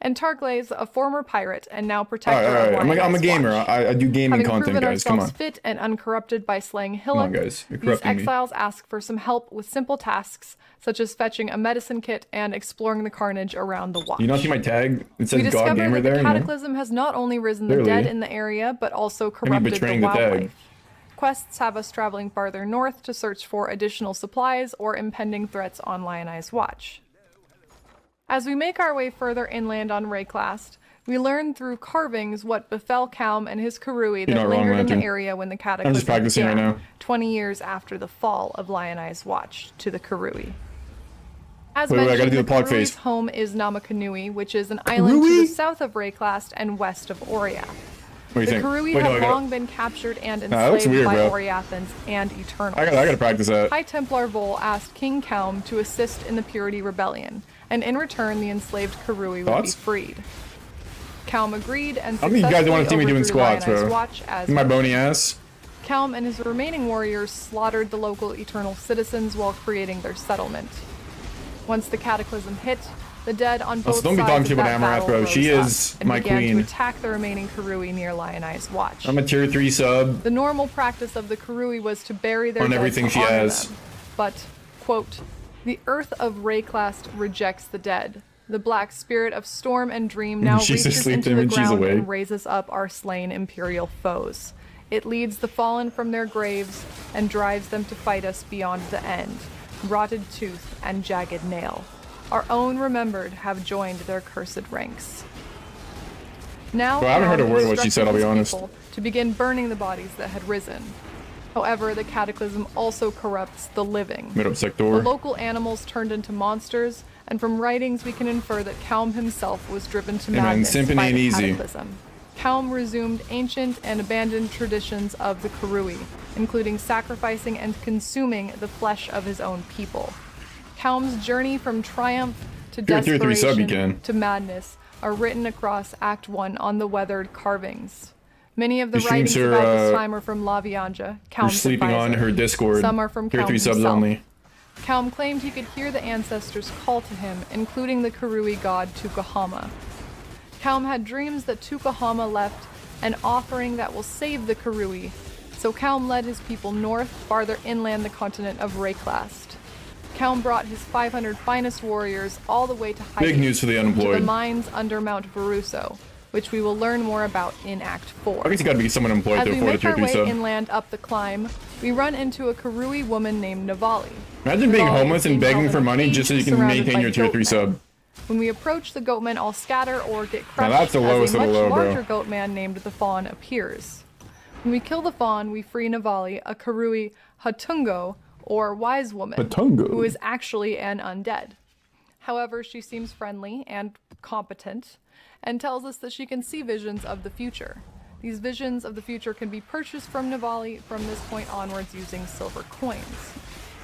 And Targlaze, a former pirate and now protector Alright, of alright. I'm a Lionized gamer. Watch. I do gaming Having content, proven guys. Come ourselves on. fit and uncorrupted by slaying on, Hillock, guys. You're these corrupting me. exiles ask for some help with simple tasks, such as fetching a medicine kit and exploring the carnage around the watch. You not see my tag? It We says God discover Gamer that there. the You know? Cataclysm has not only risen the Clearly. dead in the area, but also corrupted the betraying the tag. wildlife. Quests have us traveling farther north to search for additional supplies or impending threats on Lionized Watch. As we make our way further inland on Rayclast, we learn through carvings what befell Kaum and his Karui that not wrong, lingered in Lantern. the area when the Cataclysm practicing right began, now. 20 years after the fall of Lionized Watch to the Karui. As Wait, I mentioned, gotta do the plug Karui's face. home is Namakanui, which is an island to the south of Rayclast and west of Oriath. What do you The think? Karui Wait, no, have I gotta- long been captured and that looks enslaved weird, by bro. Oriathans and Eternals. I gotta practice that. High Templar Vol asked King Kaum to assist in the Purity Rebellion, and in return the enslaved Karui would Thoughts? be freed. Kaum agreed and How many of you guys want to see me successfully doing overthrew squats, Lionized bro? Watch as My bony ass. Kaum and his remaining warriors slaughtered the local Eternal citizens while creating their settlement. Once the Cataclysm hit, the dead on both don't be sides talking of shit about that Amaranth, battle bro. rose She up is and my began queen. to attack the remaining Karui near Lionized Watch. I'm a tier 3 sub. The normal practice of the Karui was to bury their On dead everything to she honor has. them. But, quote, the earth of Rayclast rejects the dead. The black spirit of storm and dream now She's reaches asleep into then the when she's ground awake. and raises up our slain imperial foes. It leads the fallen from their graves and drives them to fight us beyond the end. Rotted tooth and jagged nail. Our own remembered have joined their cursed ranks. Now Well, I haven't heard a Kaum word of what she instructed said, I'll be his honest. people to begin burning the bodies that had risen. However, the Cataclysm also corrupts the living. Mid up The sector. local animals turned into monsters, and from writings we can infer that Kaum himself was driven to Hey, man, madness simping by ain't the easy. Cataclysm. Kaum resumed ancient and abandoned traditions of the Karui, including sacrificing and consuming the flesh of his own people. Kaum's journey from triumph to You're a tier 3 sub, you desperation can. to madness are written across Act 1 on the weathered carvings. Many of the She streams writings her, about this time are from Lavianja, You're Kaum's sleeping on advisor. her Discord. Some are from Tier Kaum 3 subs himself. only. Kaum claimed he could hear the ancestors call to him, including the Karui god Tukahama. Kaum had dreams that Tukahama left an offering that will save the Karui. So Kaum led his people north, farther inland the continent of Rayclast. Kaum brought his 500 finest warriors all the way to hiding Big news for the to the unemployed. mines under Mount Veruso, which we will learn more about in Act 4. I guess you gotta be someone employed As to we afford a make tier our 3 way sub. inland up the climb, we run into a Karui woman named Navali. Imagine being Navali homeless is and being begging held for in a money cage just so you can surrounded maintain by your tier 3 goatmen. sub. When we approach, the goatmen all scatter or get crushed that's the lowest as a of the much low, bro. larger goatman named the Fawn appears. When we kill the Fawn, we free Navali, a Karui Hatungo, or wise woman, Hatungo. who is actually an undead. However, she seems friendly and competent, and tells us that she can see visions of the future. These visions of the future can be purchased from Navali from this point onwards using silver coins.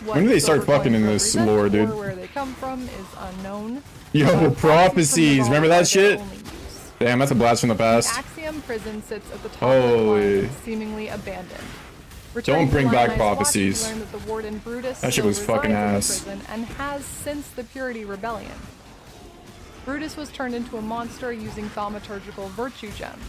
What When do they start silver fucking in coins this represent lore, dude? Or where they come from is unknown. Yo, But prophecies. from Navali Remember are that their shit? only use. Damn, that's a blast from the The past. Axiom prison sits at the top of the Holy. climb, seemingly abandoned. Returning to bring back Lionized Watch, prophecies. we learn that the warden Brutus That shit still was fucking resides ass. in the prison and has since the Purity Rebellion. Brutus was turned into a monster using thaumaturgical virtue gems.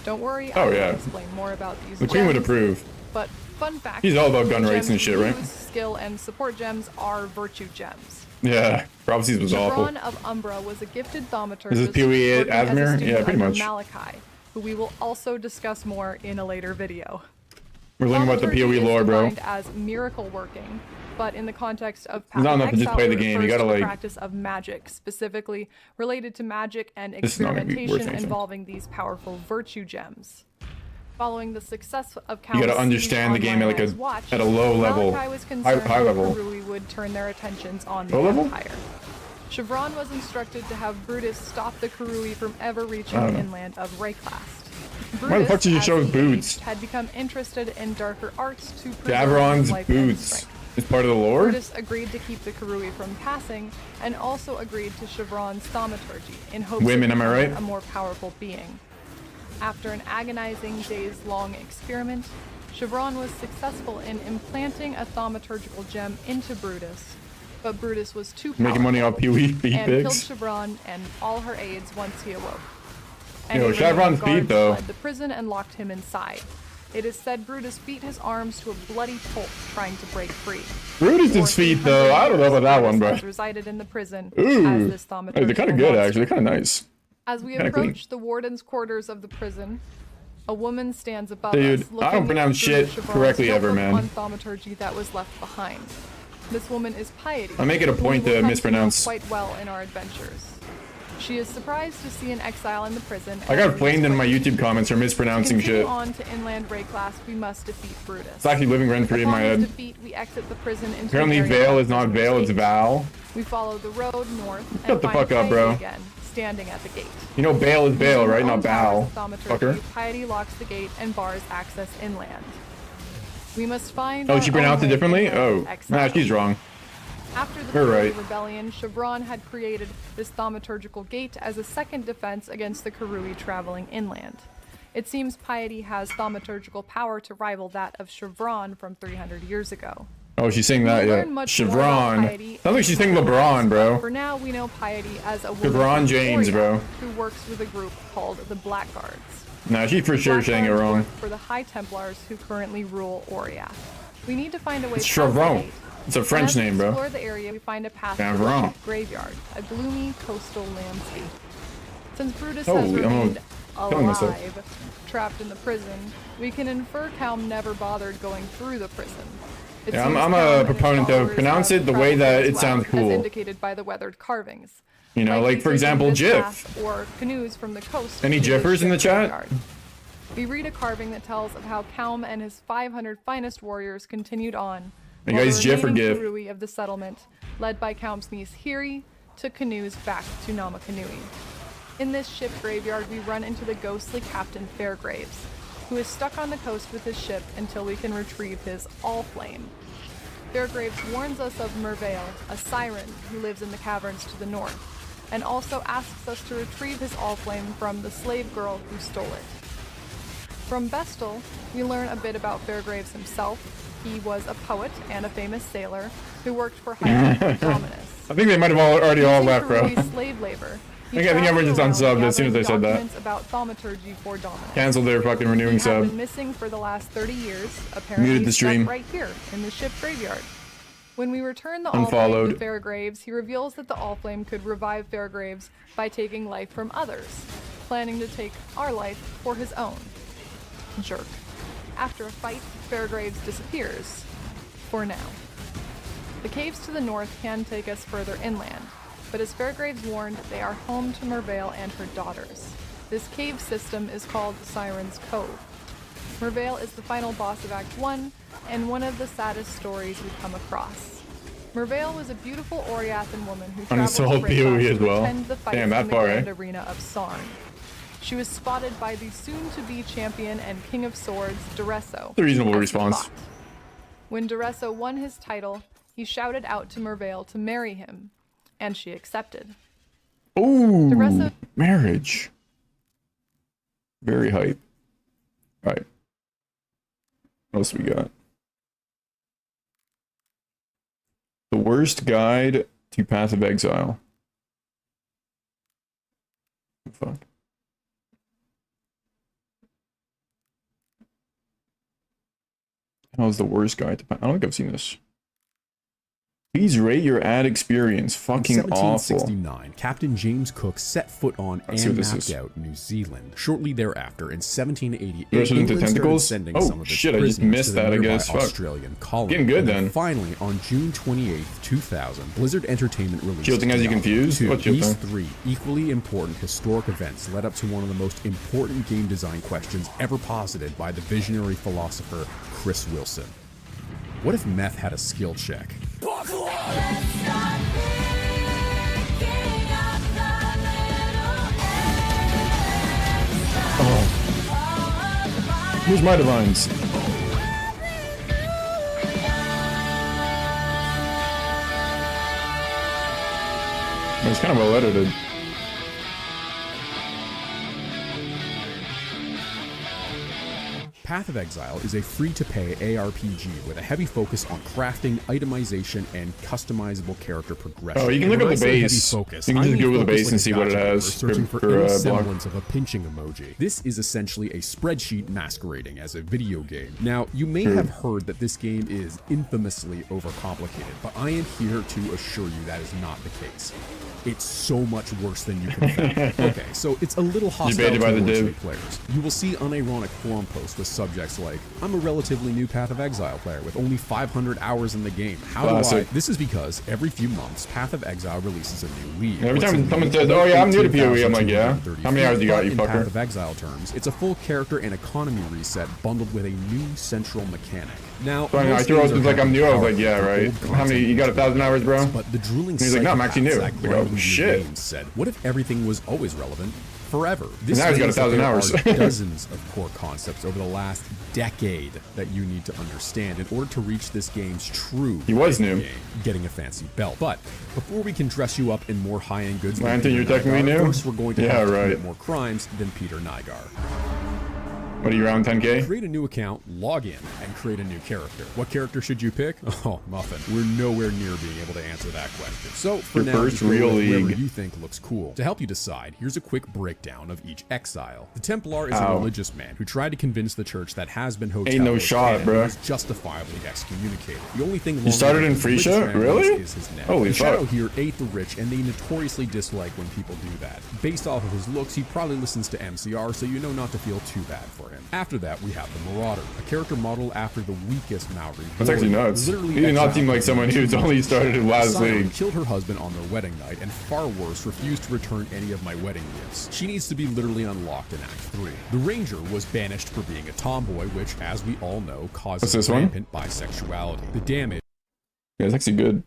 Don't worry, I Oh, will yeah. explain more about these The gems. queen would approve. But fun fact, He's all about gun the rights and gems shit, we right? use, skill and support gems are virtue gems. Yeah, prophecies was awful. Ron of Umbra was a gifted thaumaturgist. Is this PoE working as a Asmir? student Yeah, pretty under much. Malachi, who we will also discuss more in a later video. We're learning about the Thaumaturgy PoE is lore, bro. defined as miracle working, but in the context of It's not enough to just Exile, play the it game, you refers gotta, to the like- practice of magic, specifically related to magic and This is not gonna be worth experimentation anything. involving these powerful virtue gems. Following the success of You gotta Kaum's understand the siege game on at, like, Lionized Watch, at a low level. Malachi was High concerned that level. Karui would turn their attentions on the Low level? Empire. Chevron was instructed to have Brutus stop the Karui from ever reaching I the don't know. inland of Rayclast. Why the fuck did you as show his he boots? aged, had become interested in darker arts to preserve his Davron's life and boots. strength. Is part of the lore? Brutus agreed to keep the Karui from passing, and also agreed to Chevron's thaumaturgy in hopes Women, of am I becoming right? a more powerful being. After an agonizing days-long experiment, Chevron was successful in implanting a thaumaturgical gem into Brutus, but Brutus was too powerful Making money off PoE beat and killed pigs. Chevron and all her aides once he awoke. Yo, Any remaining Chevron's guards beat, though. fled the prison and locked him inside. It is said Brutus beat his arms to a bloody pulp trying to break free. Brutus's For feet, though. I don't know about that one, Brutus bro. has resided in the prison Ooh. as this Hey, they're thaumaturgical kind of good, monster. actually. They're kind of nice. As we Kinda clean. approach the warden's quarters of the prison, a woman stands above Dude, us, I looking don't pronounce through shit Chevron's correctly ever, notebook man. on thaumaturgy that was left behind. This woman is Piety. I make it a who point we will to come mispronounce. know quite well in our adventures. She is surprised to see an exile in the prison. I got flamed in my YouTube comments for mispronouncing Continue shit. on to inland Rayclast, we must defeat Brutus. It's actually living rent-free in my Upon his head. defeat, we exit the prison into Apparently an area Vale where is not prisoners Vale, it's wait. Val. We follow the road north Shut and the find fuck up, Piety bro. again, standing at the gate. You know Bale is Bale, right? Not Bow. Bow. Fucker. Piety locks the gate and bars access inland. We must find. Oh, our she own pronounced it way differently? inland Oh, exile. nah, she's wrong. After the You're Purity right. Rebellion, Chevron had created this thaumaturgical gate as a second defense against the Karui traveling inland. It seems Piety has thaumaturgical power to rival that of Chevron from 300 years ago. Oh, she's saying that, We yeah. learn much more about Chevron. Piety Sounds like she's saying LeBron, bro. For now, we know Piety as a woman LeBron from James, Orion bro. who works with a group called the Blackguards. Nah, she's for sure saying it Blackguards wrong. work for the High Templars who currently rule Oriath. We need to find a way It's past the Chevron. gate. It's a And French as we name, bro. explore the area, we find a path to the Chevron. ship graveyard, a gloomy coastal landscape. Since Brutus Holy, has I'm remained killing myself. alive, trapped in the prison, we can infer Kaum never bothered going through the prison. It Yeah, seems I'm a Kaum and his proponent of followers pronounce have it the way traveled that as it sounds as cool. indicated by the weathered carvings. You know, Likely like, for taking example, this Jif. path Or canoes from the coast. Any to the Jiffers in the ship's chat? graveyard. We read a carving that tells of how Kaum and his 500 finest warriors continued on. You while guys the Jiff or remaining Gif? Karui of the settlement, led by Kaum's niece Hiri, took canoes back to Namakanui. In this ship graveyard, we run into the ghostly Captain Fairgraves, who is stuck on the coast with his ship until we can retrieve his All-Flame. Fairgraves warns us of Mervale, a siren who lives in the caverns to the north, and also asks us to retrieve his All-Flame from the slave girl who stole it. From Bestel, we learn a bit about Fairgraves himself. He was a poet and a famous sailor who worked for High Dominus. I think they might have already all Using left, bro. Karui's slave labor, He I think everyone just traveled around unsubbed as soon as I said gathering that. documents about thaumaturgy for dominance. Canceled their fucking renewing He had sub. been missing for the last 30 years, apparently Muted the stuck stream. right here in the ship graveyard. When we return the Unfollowed. Allflame to Fairgraves, he reveals that the Allflame could revive Fairgraves by taking life from others, planning to take our life for his own. Jerk. After a fight, Fairgraves disappears. For now. The caves to the north can take us further inland, but as Fairgraves warned, they are home to Mervale and her daughters. This cave system is called Siren's Cove. Mervale is the final boss of Act 1, and one of the saddest stories we come across. Mervale was a beautiful Oriathan woman who traveled to Unsolved PoE Brittas as to well. attend the fights Damn, in that the far, grand eh? arena of Sarn. She was spotted by the soon-to-be champion and king of swords, Duresso. A reasonable as he response. fought. When Duresso won his title, he shouted out to Mervale to marry him, and she accepted. Ooh, Duresso- marriage. Very hype. Alright. What else we got? The worst guide to passive exile. Fuck. How's the worst guide to I don't think I've seen this. Please rate your ad experience. Fucking In awful. 1769, Captain James Cook set foot on Let's see what and this mapped is. out New Zealand. Shortly thereafter, in 1788, Russian into England started tentacles? sending Oh, some of its shit, I just prisoners missed to the that, I nearby guess. Fuck. Australian colony. Getting good, And then. Finally, on June 28, 2000, Blizzard Entertainment released Shielding has you Diablo confused? 2. What shielding? These three equally important historic events led up to one of the most important game design questions ever posited by the visionary philosopher Chris Wilson. What if meth had a skill check? Where's my divines? It's kind of well edited. Path of Exile is a free-to-pay ARPG with a heavy focus on crafting, itemization, and customizable character progression. Oh, you can look When up I the say base. heavy focus, You can I just mean Google the focus base like and a see what it gotcha has gamer searching for for, any block. semblance of a pinching emoji. This is essentially a spreadsheet masquerading as a video game. Now, you may have heard that this game is infamously overcomplicated, but I am here to assure you that is not the case. It's so much worse than you can fathom. Okay, so it's a little hostile Debated by the towards div. new players. You will see unironic forum posts with subjects like, I'm a relatively new Path of Exile player with only 500 hours in the game. How do I? Classic. This is because every few months, Path of Exile releases a new league. Every What's time a someone league? says, "Oh yeah, I'm new to PoE," I'm like, "Yeah." 18,230 How many hours you got, but you in fucker? Path of Exile terms, it's a full character and economy reset bundled with a new central mechanic. Now, So I most threw out games was are like, "I'm new." I was like, powerful "Yeah, for right." old How many? You got 1,000 hours, bro? but the drooling He's like, "No, I'm actually new." psychopaths Like, that oh, grind video shit. games said, what if everything was always relevant? Forever. This Now he's got means that 1,000 there hours. are dozens of core concepts over the last decade that you need to understand in order to reach this game's true He was end new. game, getting a fancy belt. But before we can dress you up in more high-end goods, than Lantern, Peter you're technically Nygaard, new? First, we're going to Yeah, have to right. commit more crimes than Peter Nygaard. What are you around 10k? Create a new account, log in, and create a new character. What character should you pick? Oh, Muffin. We're nowhere near being able to answer that question. So, for Your now, first just go real with whoever league. you think looks cool. To help you decide, here's a quick breakdown of each exile. The Templar is a Ow. religious man who tried to convince the church that has-been hotel Ain't no was shot, canon bruh. and was justifiably excommunicated. The only thing wrong started with in the Frisia? religious man Really? is his neck. Holy the Shadow fuck. here ate the rich, and they notoriously dislike when people do that. Based off of his looks, he probably listens to MCR, so you know not to feel too bad for him. After that, we have the Marauder, a character modeled after the weakest Maori. That's actually warrior, nuts. literally He did not exiled seem like from someone the who's only started in last Scion league. killed her husband on their wedding night, and far worse, refused to return any of my wedding gifts. She needs to be literally unlocked in Act 3. The Ranger was banished for being a tomboy, which, as we all know, What's causes this one? rampant bisexuality. The damage Yeah, it's actually good.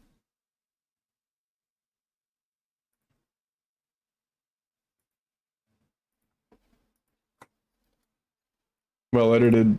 Well edited.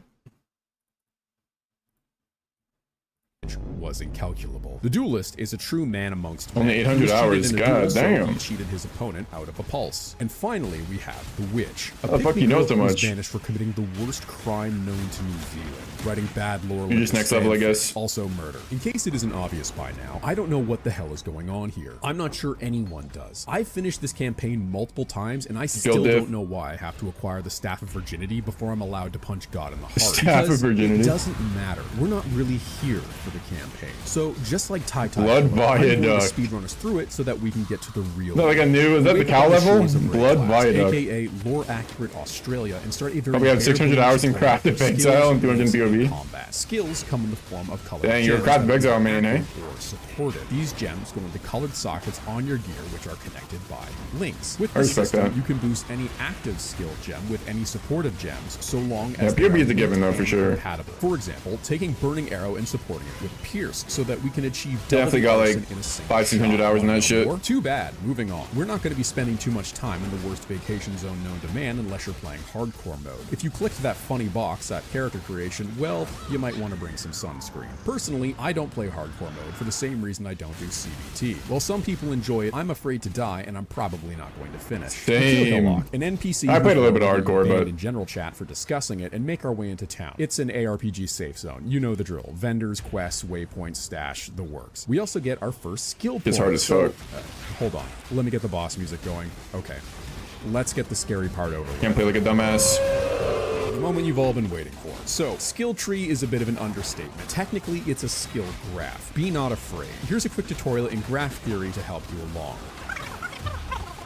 was incalculable. The duelist is a true man amongst Only men. 800 He was cheated hours, in a god duel, so damn. he cheated his opponent out of a pulse. And finally, we have the witch. A How the fuck pygmy you know girl so who was much? banished for committing the worst crime known to New Zealand, writing bad lore. You're just like next level, I fanfic, guess. Also murder. In case it isn't obvious by now, I don't know what the hell is going on here. I'm not sure anyone does. I've finished this campaign multiple times, and I still diff. don't know why I have to acquire the Staff of Virginity before I'm allowed to punch God in the heart. Staff of Because Virginity. It doesn't matter. We're not really here for the campaign. So just like Tai Tai, Blood I'm going to Viaduct. speedrun us through it so that we can get to the real. No, like a new, is that the Wake up cow on the level? shores of Red Blood Class, Viaduct. aka lore accurate Australia, and start a very Probably have 600 bare-bones hours in tutorial Craft of for Exile skills, and 200 in moves, and POV. combat. Skills come in the form of colored Dang, you're a gems Craft of that Exile can be main, eh? active or supported. These gems go into colored sockets on your gear, which are connected by links. With I this respect system, that. you can boost any active skill gem with any supportive gems, so long Yeah, as they POV are is a given, though, for linked and sure. compatible. For example, taking Burning Arrow and supporting it with Pierce, so that we can achieve double Definitely the got, arson like, in a single 500-600 shot. hours in that Want to know shit. more? Too bad. Moving on. We're not going to be spending too much time in the worst vacation zone known to man unless you're playing hardcore mode. If you clicked that funny box at character creation, well, you might want to bring some sunscreen. Personally, I don't play hardcore mode for the same reason I don't do CBT. While some people enjoy it, I'm afraid to die, and I'm probably not going to finish. Same. Hillock, an NPC I played a little who's bit of been hardcore, banned but- in general chat for discussing it, and make our way into town. It's an ARPG safe zone. You know the drill. Vendors, quests, waypoints, stash, the works. We also get our first skill point. It's hard as fuck. Hold on. Let me get the boss music going. Okay. Let's get the scary part over with. Can't play like a dumbass. The moment you've all been waiting for. So, skill tree is a bit of an understatement. Technically, it's a skill graph. Be not afraid. Here's a quick tutorial in graph theory to help you along.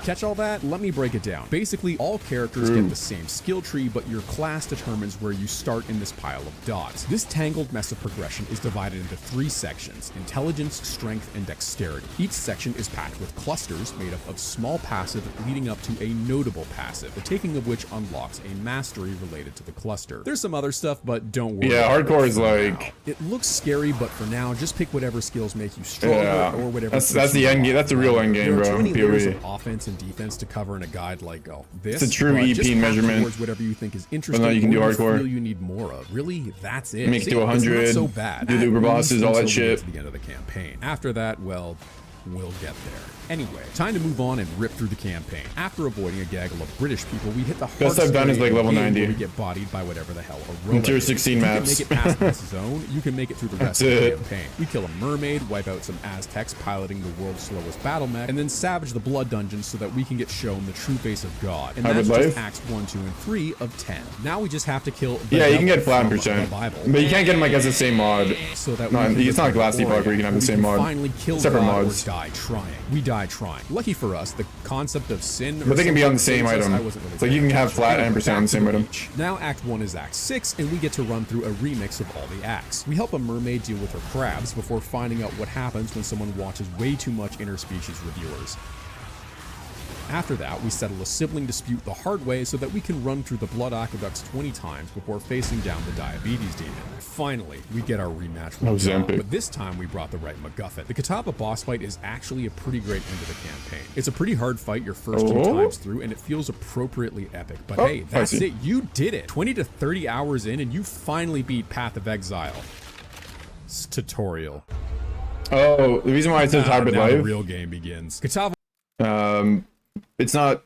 Catch all that? Let me break it down. Basically, all characters get the same skill tree, but your class determines where you start in this pile of dots. This tangled mess of progression is divided into 3 sections: intelligence, strength, and dexterity. Each section is packed with clusters made up of small passive leading up to a notable passive, the taking of which unlocks a mastery related to the cluster. There's some other stuff, but don't worry. Yeah, about hardcore it is for like- now. It looks scary, but for now, just pick whatever skills make you stronger Yeah, or whatever. that's keeps the you end game. alive. That's the real end game, There are bro. too many layers POV. of offense and defense to cover in a guide like this. It's a true but EP just hack measurement. towards whatever you think is interesting. Whether or not you can do or hardcore. feel you need more of. Really, that's it. Make it to See, it's 100, not so bad. do the At uber bosses, least all that until we get shit. to the end of the campaign. After that, well, we'll get there. Anyway, time to move on and rip through the campaign. After avoiding a gaggle of British people, we hit the hardest I've done is, like, area level in the game 90. where we get bodied by whatever the hell a robot Tier is. 16 If maps. You can make it past this zone, you can make it through the rest That's of the it. campaign. We kill a mermaid, wipe out some Aztecs piloting the world's slowest battle mech, and then savage the blood dungeons so that we can get shown the true face of God. And Hybrid that's just life? acts 1, 2, and 3 of 10. Now we just have to kill the Yeah, you can devil get flat from percent, the Bible. but you can't get them like as the same mod. So that No, we can it's not like return Last to Epoch where Oregon, you can have the we same mod. Finally kill Separate God mods. or die trying. We die trying. Lucky for us, the concept of sin. But they can be on the something same says item. I wasn't really It's like you can paying have attention. flat Anyway, and percent on back the to same item. beach. Now Act 1 is Act 6, and we get to run through a remix of all the acts. We help a mermaid deal with her crabs before finding out what happens when someone watches way too much interspecies reviewers. After that, we settle a sibling dispute the hard way so that we can run through the blood aqueducts 20 times before facing down the diabetes demon. Finally, we get our rematch with God, Ozempic. but this time we brought the right MacGuffin. The Katapa boss fight is actually a pretty great end to the campaign. It's a pretty hard fight your first 2 Oh. times through, and it feels appropriately epic. But Oh, hey, that's I see. it. You did it. 20 to 30 hours in, and you finally beat Path of Exile. It's tutorial. Oh, the reason why it says hybrid now the life, real game begins. Katapa it's not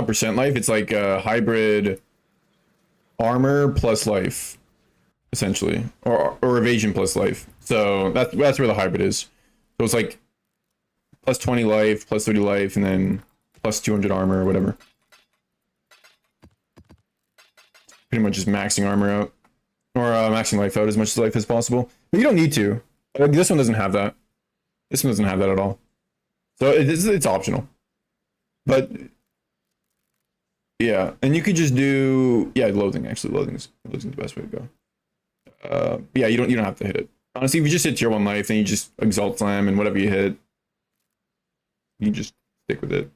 percent life. It's like a hybrid armor plus life, essentially, or evasion plus life. So that's where the hybrid is. So it's like plus 20 life, plus 30 life, and then plus 200 armor or whatever. Pretty much just maxing armor out, or maxing life out as much life as possible. But you don't need to. Like, this one doesn't have that. This one doesn't have that at all. So it's optional. But yeah, and you could just do loathing. Actually, loathing's the best way to go. Yeah, you don't have to hit it. Honestly, if you just hit tier 1 life, then you just exalt slam and whatever you hit, you just stick with it.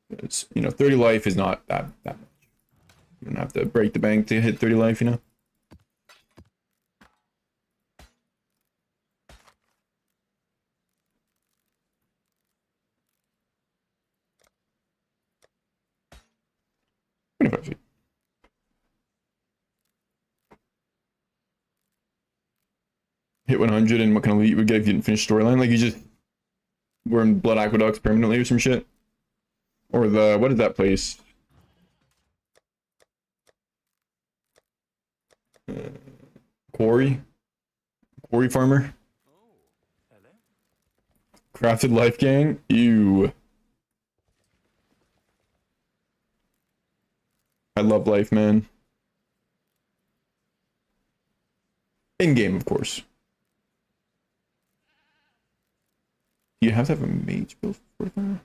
It's 30 life is not that much. You don't have to break the bank to hit 30 life, $25. hit 100 and what kind of loot you would get if you didn't finish storyline. Like you just were in Blood Aqueducts permanently or some shit. Or the, what is that place? Quarry Farmer. Crafted Life Gang. Ew. I love life, man. In game, of course. You have to have a mage build for that.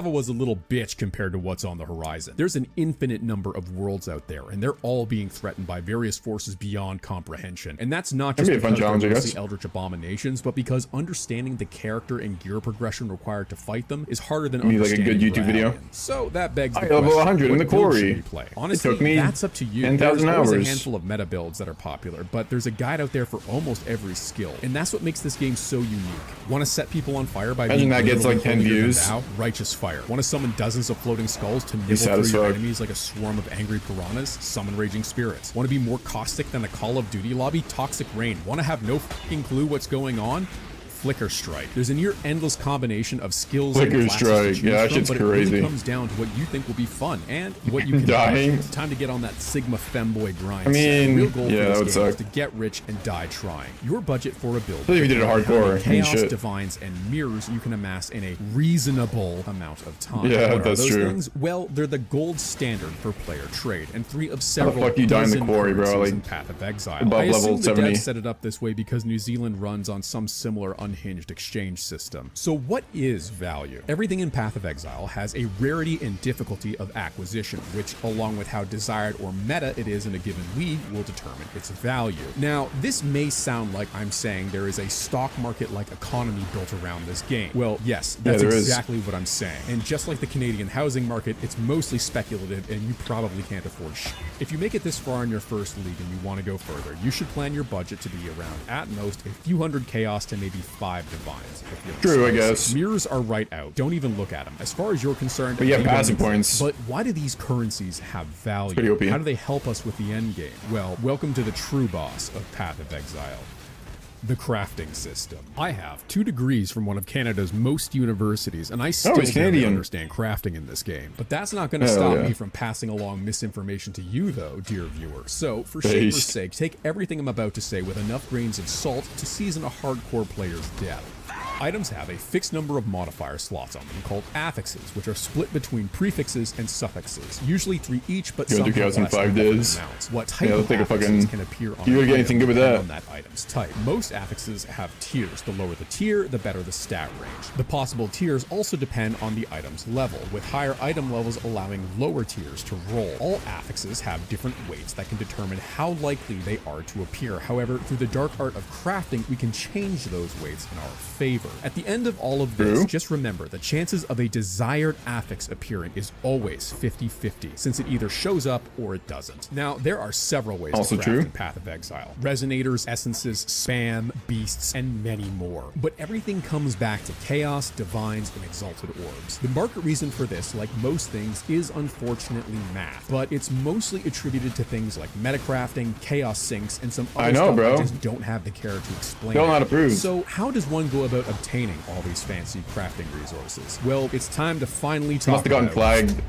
Lava was a little bitch compared to what's on the horizon. There's an infinite number of worlds out there, and they're all being threatened by various forces beyond comprehension. And that's not just That'd be a fun because challenge, I they're guess. mostly eldritch abominations, but because understanding the character and gear progression required to fight them is harder than Maybe like a understanding good YouTube video. Dragons. So that begs the I level question, 100 in what the build should quarry. we play? Honestly, took me that's up to you. 10,000 There's always hours. a handful of meta builds that are popular, but there's a guide out there for almost every skill, and that's what makes this game so unique. Want to set people on fire by Imagine being that gets, literally like, 10 holier than views. thou? Righteous fire. Want to summon dozens of floating skulls to nibble sad through as your fuck. enemies like a swarm of angry piranhas? Summon raging spirits. Want to be more caustic than a Call of Duty lobby? Toxic rain. Want to have no fucking clue what's going on? Flicker Strike. There's a near endless combination of skills Flicker and classes to Strike. choose Yeah, that from, shit's but crazy. it really comes down to what you think will be fun and what you can Dying. budget. It's time to get on that Sigma femboy grind. I mean, The real goal yeah, that for would this game is suck. to get rich and die trying. Your budget for a build. Especially if you did it depends on how hardcore. many I mean, chaos, shit. divines, and mirrors you can amass in a reasonable amount of time. Yeah, What are that's those true. things? Well, they're the gold standard for player trade, and 3 of several fuck you die in the dozen quarry, bro? currencies Like, in Path of Exile. above I assume level the 70. devs set it up this way because New Zealand runs on some similar unhinged exchange system. So what is value? Everything in Path of Exile has a rarity and difficulty of acquisition, which along with how desired or meta it is in a given league will determine its value. Now, this may sound like I'm saying there is a stock market-like economy built around this game. Well, yes, that's there is. exactly what I'm saying. And just like the Canadian housing market, it's mostly speculative and you probably can't afford shit. If you make it this far in your first league and you want to go further, you should plan your budget to be around at most a few hundred chaos to maybe 5 divines. If you're True, I expensive. guess. Mirrors are right out. Don't even look at them. As far as you're concerned, But you have they don't passive exist. points. But why do these currencies have value? pretty OP. How do they help us with the end game? Well, welcome to the true boss of Path of Exile. The crafting system. I have 2 degrees from one of Canada's most universities, and I still he's barely Canadian. understand crafting in this game. But that's not going to Hell stop yeah. me from passing along misinformation to you, though, dear viewer. So, for shaper's Based. sake, take everything I'm about to say with enough grains of salt to season a hardcore player's depth. Items have a fixed number of modifier slots on them called affixes, which are split between prefixes and suffixes, usually 3 each, but You some wanna do have chaos in less 5 than divs? amounts. What type Yeah, let's of take a affixes fucking- can appear on You would an get item anything good with depend that. on that item's type. Most affixes have tiers. The lower the tier, the better the stat range. The possible tiers also depend on the item's level, with higher item levels allowing lower tiers to roll. All affixes have different weights that can determine how likely they are to appear. However, through the dark art of crafting, we can change those weights in our favor. At the end of all of this, True. just remember the chances of a desired affix appearing is always 50-50, since it either shows up or it doesn't. Now, there are several ways Also to craft true. in Path of Exile. Resonators, essences, spam, beasts, and many more. But everything comes back to chaos, divines, and exalted orbs. The market reason for this, like most things, is unfortunately math, but it's mostly attributed to things like metacrafting, chaos sinks, and some other I know, stuff bro. I just don't have the care to explain. Still not approved. So how does one go about obtaining all these fancy crafting resources? Well, it's time to finally Must talk have gotten about... flagged.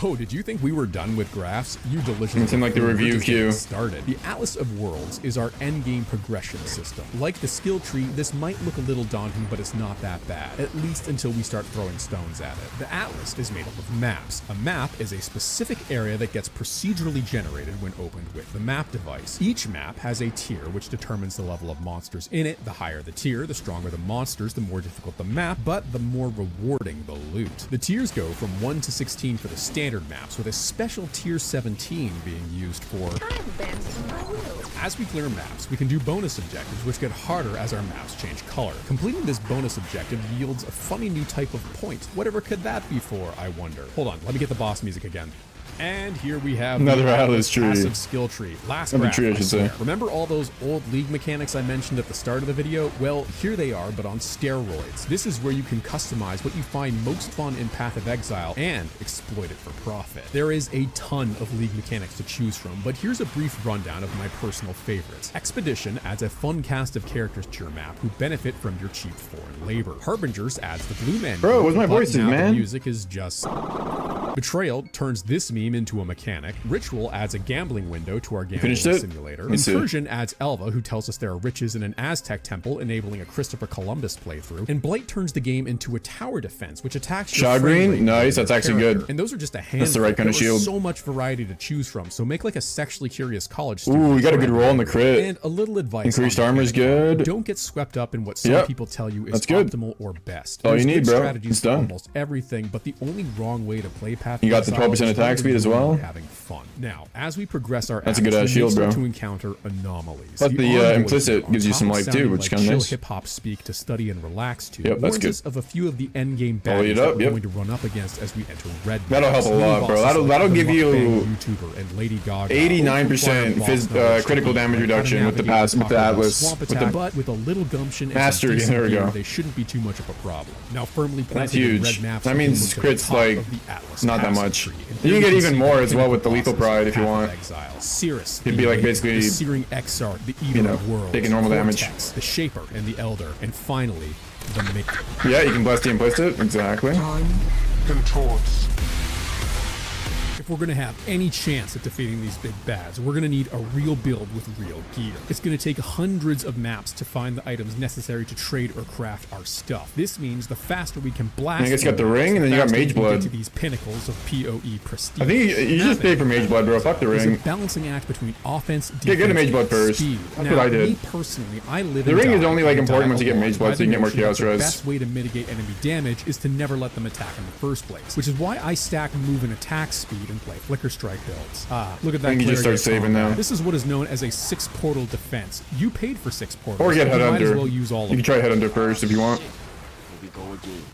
Oh, did you think we were done with graphs? You delicious. It's in, like, the We're review just getting queue. Started. The Atlas of Worlds is our endgame progression system. Like the skill tree, this might look a little daunting, but it's not that bad. At least until we start throwing stones at it. The Atlas is made up of maps. A map is a specific area that gets procedurally generated when opened with the map device. Each map has a tier which determines the level of monsters in it. The higher the tier, the stronger the monsters, the more difficult the map, but the more rewarding the loot. The tiers go from 1 to 16 for the standard maps, with a special tier 17 being used for... As we clear maps, we can do bonus objectives which get harder as our maps change color. Completing this bonus objective yields a funny new type of point. Whatever could that be for, I wonder? Hold on, let me get the boss music again. And here we have Another the Atlas tree. passive skill tree. Last Another graph, tree, I should say. swear. Remember all those old League mechanics I mentioned at the start of the video? Well, here they are, but on steroids. This is where you can customize what you find most fun in Path of Exile and exploit it for profit. There is a ton of League mechanics to choose from, but here's a brief rundown of my personal favorites. Expedition adds a fun cast of characters to your map who benefit from your cheap foreign labor. Harbingers adds the blue man. Bro, where's my but voices, now man? The music is just... Betrayal turns this meme into a mechanic. Ritual adds a gambling window to our gambling Finished it? simulator. Let's see. Incursion adds Elva, who tells us there are riches in an Aztec temple, enabling a Christopher Columbus playthrough. And Blight turns the game into a tower defense, which attacks your Shot frame green? rate Nice, of your that's actually character. good. And those are just a handful. the right kind of There was shield. so much variety to choose from, so make like a sexually curious college student. Ooh, we got a good roll on the crit. And a little advice. Increased on armor is gameplay. good. Don't get swept up in what some Yep. people tell you is That's good. optimal or best. All you There's need, good bro. strategies It's for done. almost everything, but the only wrong way to play Path You got the of Exile 12% is attack speed as really well? having fun. Now, as we progress our That's a good acts, ass we may shield, start bro. to encounter anomalies. But the, envoy implicit on gives you top some of life too, sounding which is like kinda chill nice. hip-hop speak to study and relax to. Yep, that's warns good. us of a few of the endgame Follow baddies it that up, we're yep. going to run up against as we enter Red. That'll help a Mini lot, bro. bosses That'll- like that'll the give you mukbang YouTuber and Lady Gaga. 89% Boss knowledge critical to damage how to reduction with the navigate pass- with the Taco Bell Atlas, swamp with the attack, but with a little gumption and Mastery, some decent there we gear, go. they shouldn't be too much of a problem. Now firmly That's planted in huge. red maps, That we means move to the crit's top like of the Atlas not that passive much. tree. And You here can get see even the more as well with the pinnacle lethal pride if you bosses of want. Exile. Cirrus, It'd be like basically, the Searing Exarch, the Eater you know, of Worlds, taking normal damage. Vortex, the Shaper, and the Elder, and finally the Maker. Yeah, you can bless the implicit. Exactly. If we're going to have any chance at defeating these big bads, we're going to need a real build with real gear. It's going to take hundreds of maps to find the items necessary to trade or craft our stuff. This means the faster we can blast. I guess you got the enemies, ring, and then you got faster we Mage can get Blood. to these pinnacles of PoE prestige. I think you just pay for Mage Blood, bro. Fuck the There's ring. a balancing act between offense, defense, Get a Mage Blood and first. speed. That's Now, what I did. Me personally, I live The and ring is die only, like, and important die once you get along Mage Blood, by so you can the get more notion that Chaos the Res. best way to mitigate enemy damage is to never let them attack in the first place, which is why I stack move and attack speed and play Flicker Strike builds. Look at that. I think you just player start get saving combat. now. This is what is known as a 6-portal defense. You paid for 6 portals. Or get so you might as Headhunter. well use all of You can them. try Headhunter first if you want.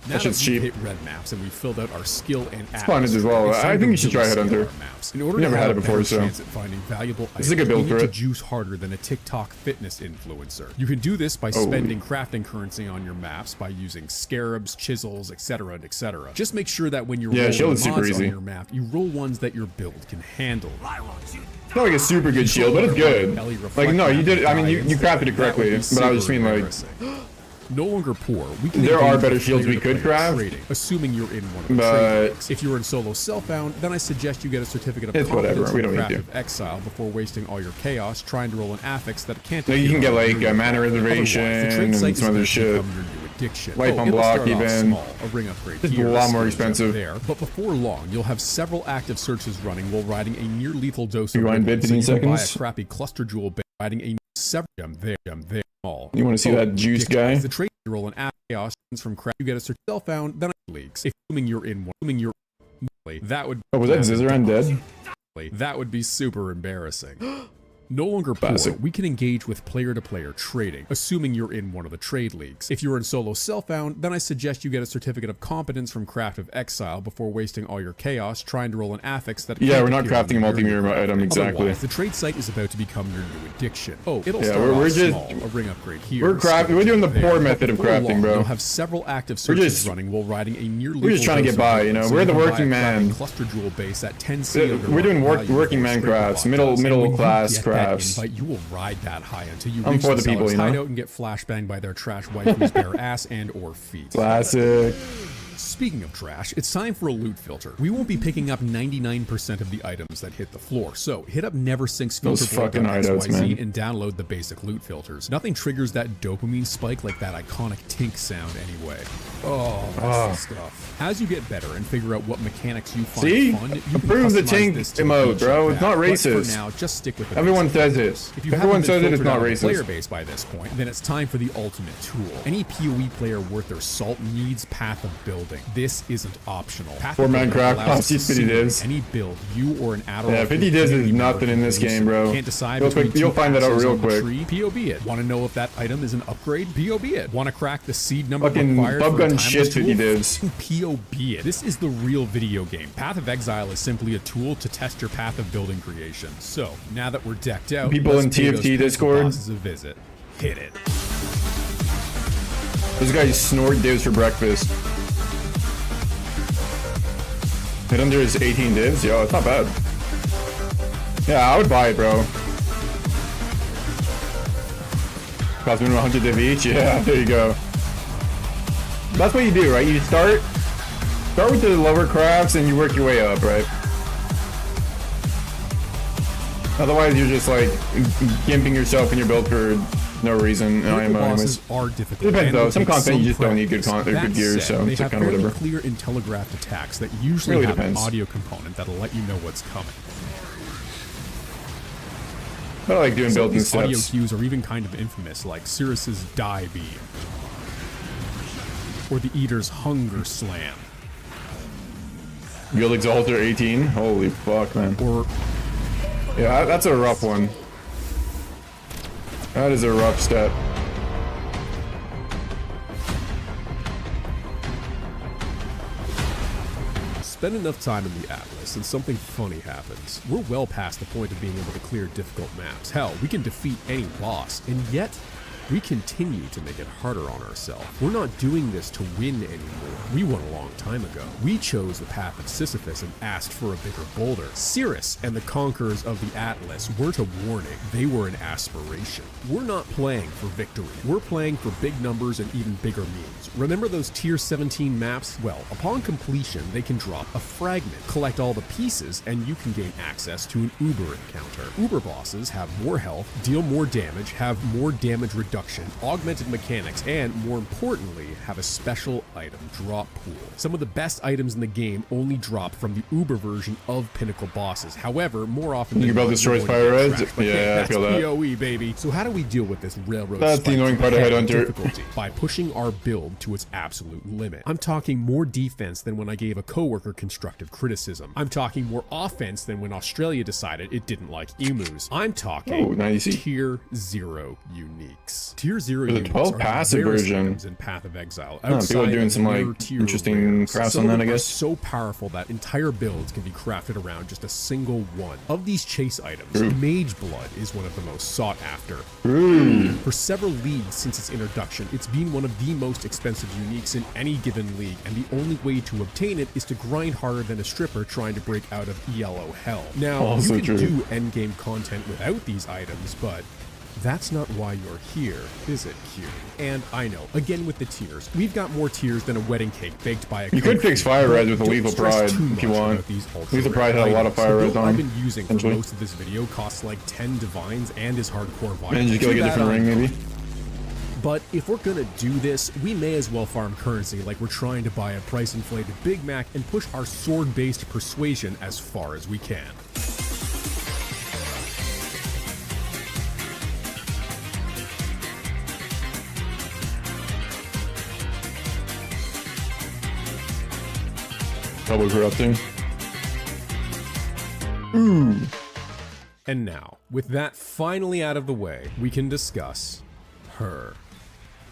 Now shit's that we've cheap. hit red maps and we filled out our skill and fun as well. it's time I to think you should try really scale Headhunter. our maps. In order We never to had have it before, a better so chance at finding valuable this is a good items, build you for need it. to juice harder than a TikTok fitness influencer. You can do this by Oh. spending crafting currency on your maps by using scarabs, chisels, etc., etc. Just make sure that when you're Yeah, rolling shield is super mods easy. on your map, you roll ones that your build can handle. It's not like a super good shield, but it's good. Like, no, you did. I mean, you crafted it correctly, but I was just mean like. No longer poor. We can There are engage better with shields we player-to-player could craft, trading, assuming you're in one of the but- trade leagues. If you're in solo self-bound, then I suggest you get a certificate of It's whatever, competence we in don't need Craft to. of Exile before wasting all your chaos trying to roll an affix that can't. No, you can get like mana reservation and some other shit. Addiction. Life on it'll block start off even. small, a ring upgrade It's a here, lot more skills up expensive. there. But before long, you'll have several active searches running while riding a near lethal dose of Rewind bit, Ribbon, so 15 you can buy a seconds. crappy cluster jewel bit, riding a several there, all. You wanna see that juice guy? The trade roll an chaos from craft. You get a search self-found, then leaks. Assuming you're in one, assuming you're that would. Oh, was that Zizaran dead? That would be super embarrassing. No longer poor, Classic. we can engage with player-to-player trading, assuming you're in one of the trade leagues. If you're in solo self-bound, then I suggest you get a certificate of competence from Craft of Exile before wasting all your chaos trying to roll an affix that. Yeah, can't we're not appear on crafting a your multi-mirror unit. item, exactly. Otherwise, the trade site is about to become your new addiction. Oh, it'll Yeah, start we're off just- small, a ring upgrade here. We're doing the poor method of Before crafting, long, bro. You'll have several active searches just- running while riding a near. we're just trying to get by, you know? We're the working man. Cluster jewel base at 10 We're doing working man crafts, middle class crafts. But you will ride that high until you I'm reach for the the people, seller's you know? hideout and get flashbanged by their trash wife's bare ass and or feet. Classic. Speaking of trash, it's time for a loot filter. We won't be picking up 99% of the items that hit the floor, so hit up NeverSync's Those fucking hideouts, man. and download the basic loot filters. Nothing triggers that dopamine spike like that iconic tink sound anyway. Oh, that's the stuff. As you get better and figure out what mechanics you find See? fun, you can Approve the customize tink this to emote, feature bro. It's that. not But racist. For now, just stick with the Everyone basics. says it. If you Everyone haven't been says it, it's filtered not out of the player racist. base by this point, then it's time for the ultimate tool. Any PoE player worth their salt needs Path of Build building. This isn't optional. Path Poor of Building Minecraft allows costs you us to 50 simulate divs. any build you or an adult. Yeah, 50 divs is nothing in this game, bro. Can't decide Real between quick, you'll two find that out axes real on the quick. tree? POB it. Want to know if that item is an upgrade? POB it. Want to crack the seed number Fucking required for a bubgun timeless shit 50 tool? divs. POB it. This is the real video game. Path of Exile is simply a tool to test your path of building creation. So, now that we're decked out, People let's in pay those TFT pinnacle Discord. bosses a visit. Hit it. Those guys snort divs for breakfast. Hit under his 18 divs? Yo, it's not bad. Yeah, I would buy it, bro. Cost me 100 div each? Yeah, there you go. That's what you do, right? You start with the lower crafts and you work your way up, right? Otherwise, you're just like gimping yourself in your build for no reason. No, Pinnacle anyways. bosses are difficult. It depends, and though. will Some take content you just don't need practice. good That gear, said, so they it's have kind of fairly whatever. clear and telegraphed attacks that usually Really have depends. an audio component that'll let you know what's coming. But I like doing Some of builds in these audio steps. cues are even kind of infamous, like Cirrus's Die Beam, or the Eater's Hunger Slam, Guild Exalter 18. Holy fuck, man. or Yeah, that's a rough one. That is a rough step. spend enough time in the Atlas and something funny happens. We're well past the point of being able to clear difficult maps. Hell, we can defeat any boss, and yet we continue to make it harder on ourselves. We're not doing this to win anymore. We won a long time ago. We chose the path of Sisyphus and asked for a bigger boulder. Cirrus and the conquerors of the Atlas weren't a warning, they were an aspiration. We're not playing for victory. We're playing for big numbers and even bigger means. Remember those tier 17 maps? Well, upon completion, they can drop a fragment. Collect all the pieces, and you can gain access to an Uber encounter. Uber bosses have more health, deal more damage, have more damage reduction, augmented mechanics, and more importantly, have a special item drop pool. Some of the best items in the game only drop from the Uber version of Pinnacle bosses. However, more often You than can build not, destroys you're going to fire get reds? trashed. But Yeah, hey, I that's feel that. PoE, baby. So how do we deal with this railroad That's the spike annoying to part of heavy Headhunter. difficulty? By pushing our build to its absolute limit. I'm talking more defense than when I gave a coworker constructive criticism. I'm talking more offense than when Australia decided it didn't like emus. I'm talking Oh, nice. tier 0 uniques. Tier 0 There's a uniques 12 are passive the rarest version. items in Path of Exile. people are outside doing of some, like, lower tier interesting rares. crafts Some on of that, them I are guess. so powerful that entire builds can be crafted around just a single one. Of these chase items, Mage Blood is one of the most sought after. For several leagues since its introduction, it's been one of the most expensive uniques in any given league, and the only way to obtain it is to grind harder than a stripper trying to break out of ELO hell. Now, Also you can true. do endgame content without these items, but that's not why you're here, is it, Q? And I know, again with the tiers, we've got more tiers than a wedding cake baked by a You could cook. fix fire res with a Don't Lethal stress Pride too if you much want. about these ultra Lethal Pride rare had a lot of items. fire The res build on, I've been using for essentially. most of this video costs like 10 divines and is hardcore viable. And just get like Too a bad different I'm ring, maybe. But if we're gonna do this, we may as well farm currency like we're trying to buy a price-inflated Big Mac and push our sword-based persuasion as far as we can. Double corrupting. And now, with that finally out of the way, we can discuss her.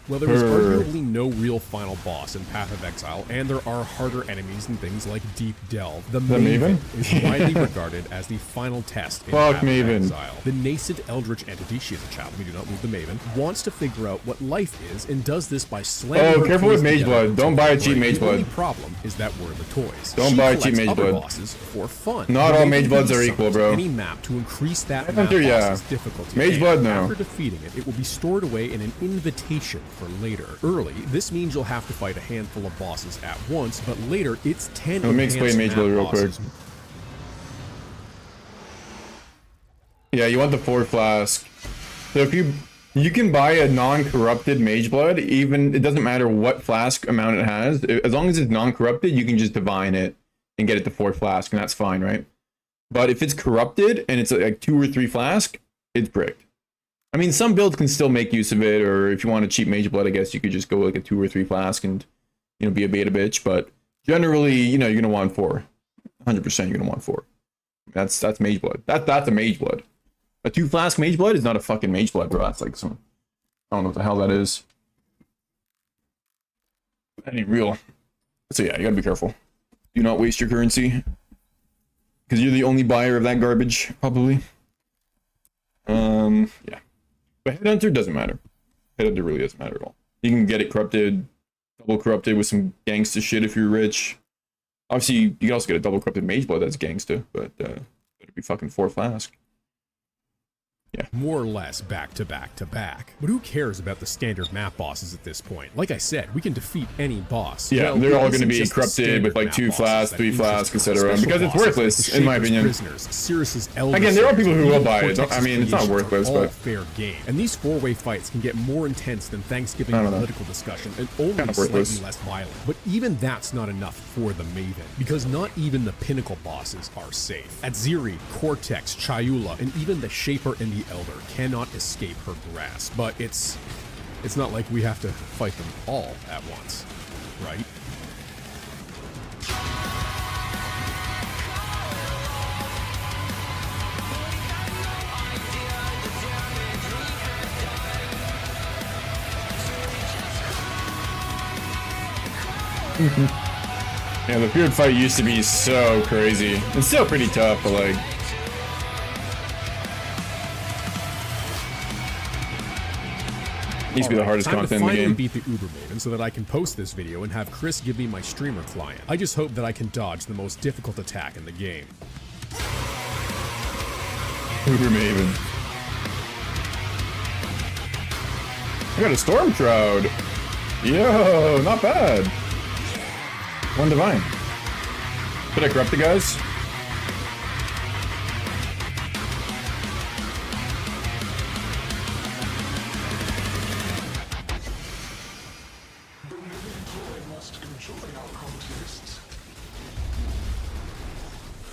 Well, there is Her. arguably no real final boss in Path of Exile, and there are harder enemies in things like Deep Delve. The Maven is widely regarded as the final test in Fuck Path of Maven. Exile. The nascent eldritch entity, she is a child, we do not move the Maven, wants to figure out what life is, and does this by slamming Oh, her careful with keys Mage together Blood. until Don't buy a they cheap break. Mage The only Blood. problem is that we're the toys. Don't She buy a cheap collects Mage other Blood. bosses for fun. Not The all Maven Mage can Bloods be are equal, summoned bro. to any map to increase that Headhunter, map yeah. boss's difficulty. Mage And Blood, no. After defeating it, it will be stored away in an invitation for later. Early, this means you'll have to fight a handful of bosses at once, but later it's 10 Let me explain enhanced Mage map Blood real quick. bosses. Yeah, you want the 4 flask. So if you can buy a non-corrupted Mage Blood, even it doesn't matter what flask amount it has. As long as it's non-corrupted, you can just divine it and get it to 4 flask, and that's fine, right? But if it's corrupted and it's like 2 or 3 flask, it's bricked. I mean, some builds can still make use of it, or if you want a cheap Mage Blood, I guess you could just go like a 2 or 3 flask and you know, be a beta bitch, but generally, you know, you're gonna want 4. 100% you're gonna want 4. That's mage blood. That's a mage blood. A 2 flask mage blood is not a fucking mage blood, bro. That's like some, I don't know what the hell that is. That ain't real. So yeah, you gotta be careful. Do not waste your currency, because you're the only buyer of that garbage, probably. Yeah. But Headhunter doesn't matter. Headhunter really doesn't matter at all. You can get it corrupted, double corrupted with some gangsta shit if you're rich. Obviously, you can also get a double corrupted mage blood that's gangsta, but it'd be fucking 4 flask. Yeah. More or less back to back to back. But who cares about the standard map bosses at this point? Like I said, we can defeat any boss. Yeah, Well, they're it all going to isn't be just the corrupted standard with like map 2 bosses flasks, that 3 interest flasks, us. etc. Special Because it's bosses worthless, like the in my Shaper's opinion. Prisoners, Sirius's Elder Again, there are people who Servant, will buy it. Cortex's I mean, it's not creations worthless, are all but fair game. And these 4-way fights can get more intense than Thanksgiving I don't know. political discussion and only Kinda slightly worthless. less violent. But even that's not enough for the Maven, because not even the pinnacle bosses are safe. Atziri, Cortex, Chayula, and even the Shaper and the Elder cannot escape her grasp. But it's not like we have to fight them all at once, right? Yeah, the Feared fight used to be so crazy. It's still pretty tough, but like... Needs to be the hardest Time to content in the finally game. beat the Uber Maven so that I can post this video and have Chris give me my streamer client. I just hope that I can dodge the most difficult attack in the game. Uber Maven. I got a Storm Shroud. Yo, not bad. 1 divine. Did I corrupt the guys?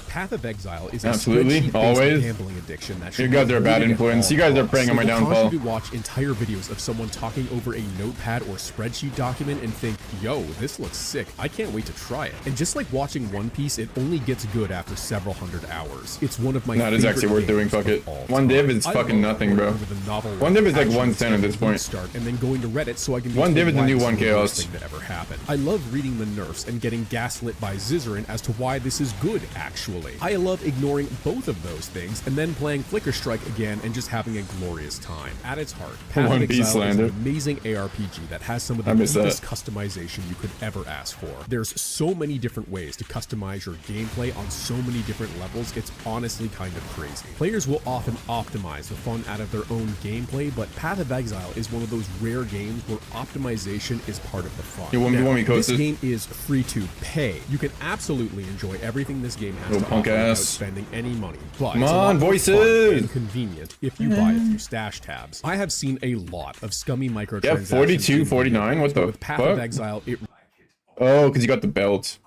Path of Exile is a Absolutely, spreadsheet-based always. gambling addiction that You should guys be are a bad avoided at influence. all You guys are costs. preying on my It will cause downfall. you to watch entire videos of someone talking over a notepad or spreadsheet document and think, yo, this looks sick. I can't wait to try it. And just like watching One Piece, it only gets good after several hundred hours. It's one of my That is actually worth doing, fuck it. 1 div is fucking nothing, bro. 1 div is like 1 cent at this point. Start and then going to Reddit so I can 1 div is the new 1 chaos chaos. thing that ever happened. I love reading the nerfs and getting gaslit by Zizarin as to why this is good, actually. I love ignoring both of those things and then playing Flicker Strike again and just having a glorious time. At its heart, Path One of Piece Exile is slander. an amazing ARPG that has some of the I miss deepest that. customization you could ever ask for. There's so many different ways to customize your gameplay on so many different levels, it's honestly kind of crazy. Players will often optimize the fun out of their own gameplay, but Path of Exile is one of those rare games where optimization is part of the fun. You want me to This coast it? game is free to pay. You can absolutely enjoy everything this game has Little to punk offer without ass. spending any money. But Come it's a lot on, more fun voices! and convenient if you buy a few stash tabs. I have seen a lot of scummy microtransactions. 42, in 49, videos, what but the with Path of fuck? Exile, it Oh, because you got the belt.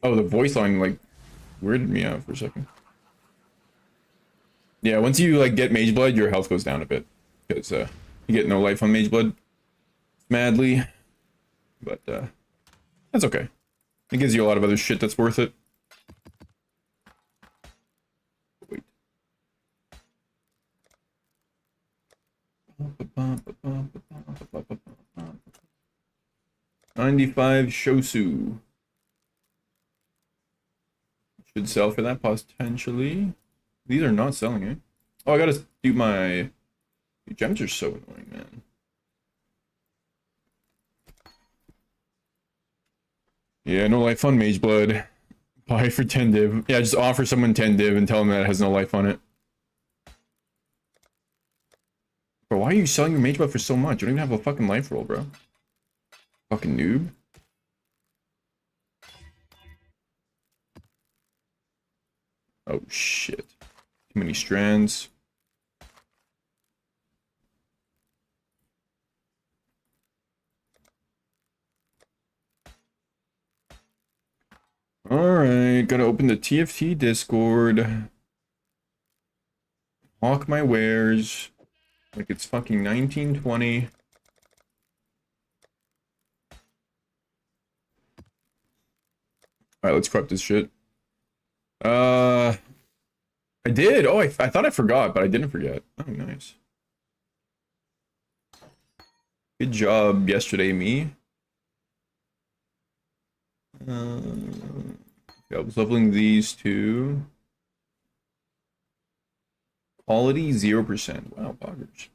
Oh, the voice line, like, weirded me out for a second. Yeah, once you, like, get Mage Blood, your health goes down a bit. Because, you get no life on Mage Blood. Madly. But, that's okay. It gives you a lot of other shit that's worth it. Wait. 95 Shosu. Should sell for that potentially. These are not selling, eh? Oh, I gotta do my... Your gems are so annoying, man. Yeah, no life on Mage Blood. Buy for 10 div. Yeah, just offer someone 10 div and tell them that it has no life on it. Bro, why are you selling your Mage Blood for so much? You don't even have a fucking life roll, bro. Fucking noob. Oh shit. Too many strands. Alright, gotta open the TFT Discord. Hawk my wares. Like it's fucking 1920. Alright, let's corrupt this shit. I did. Oh, I thought I forgot, but I didn't forget. Oh, nice. Good job yesterday, me. Yeah, I was leveling these two. Quality 0%. Wow, poggers.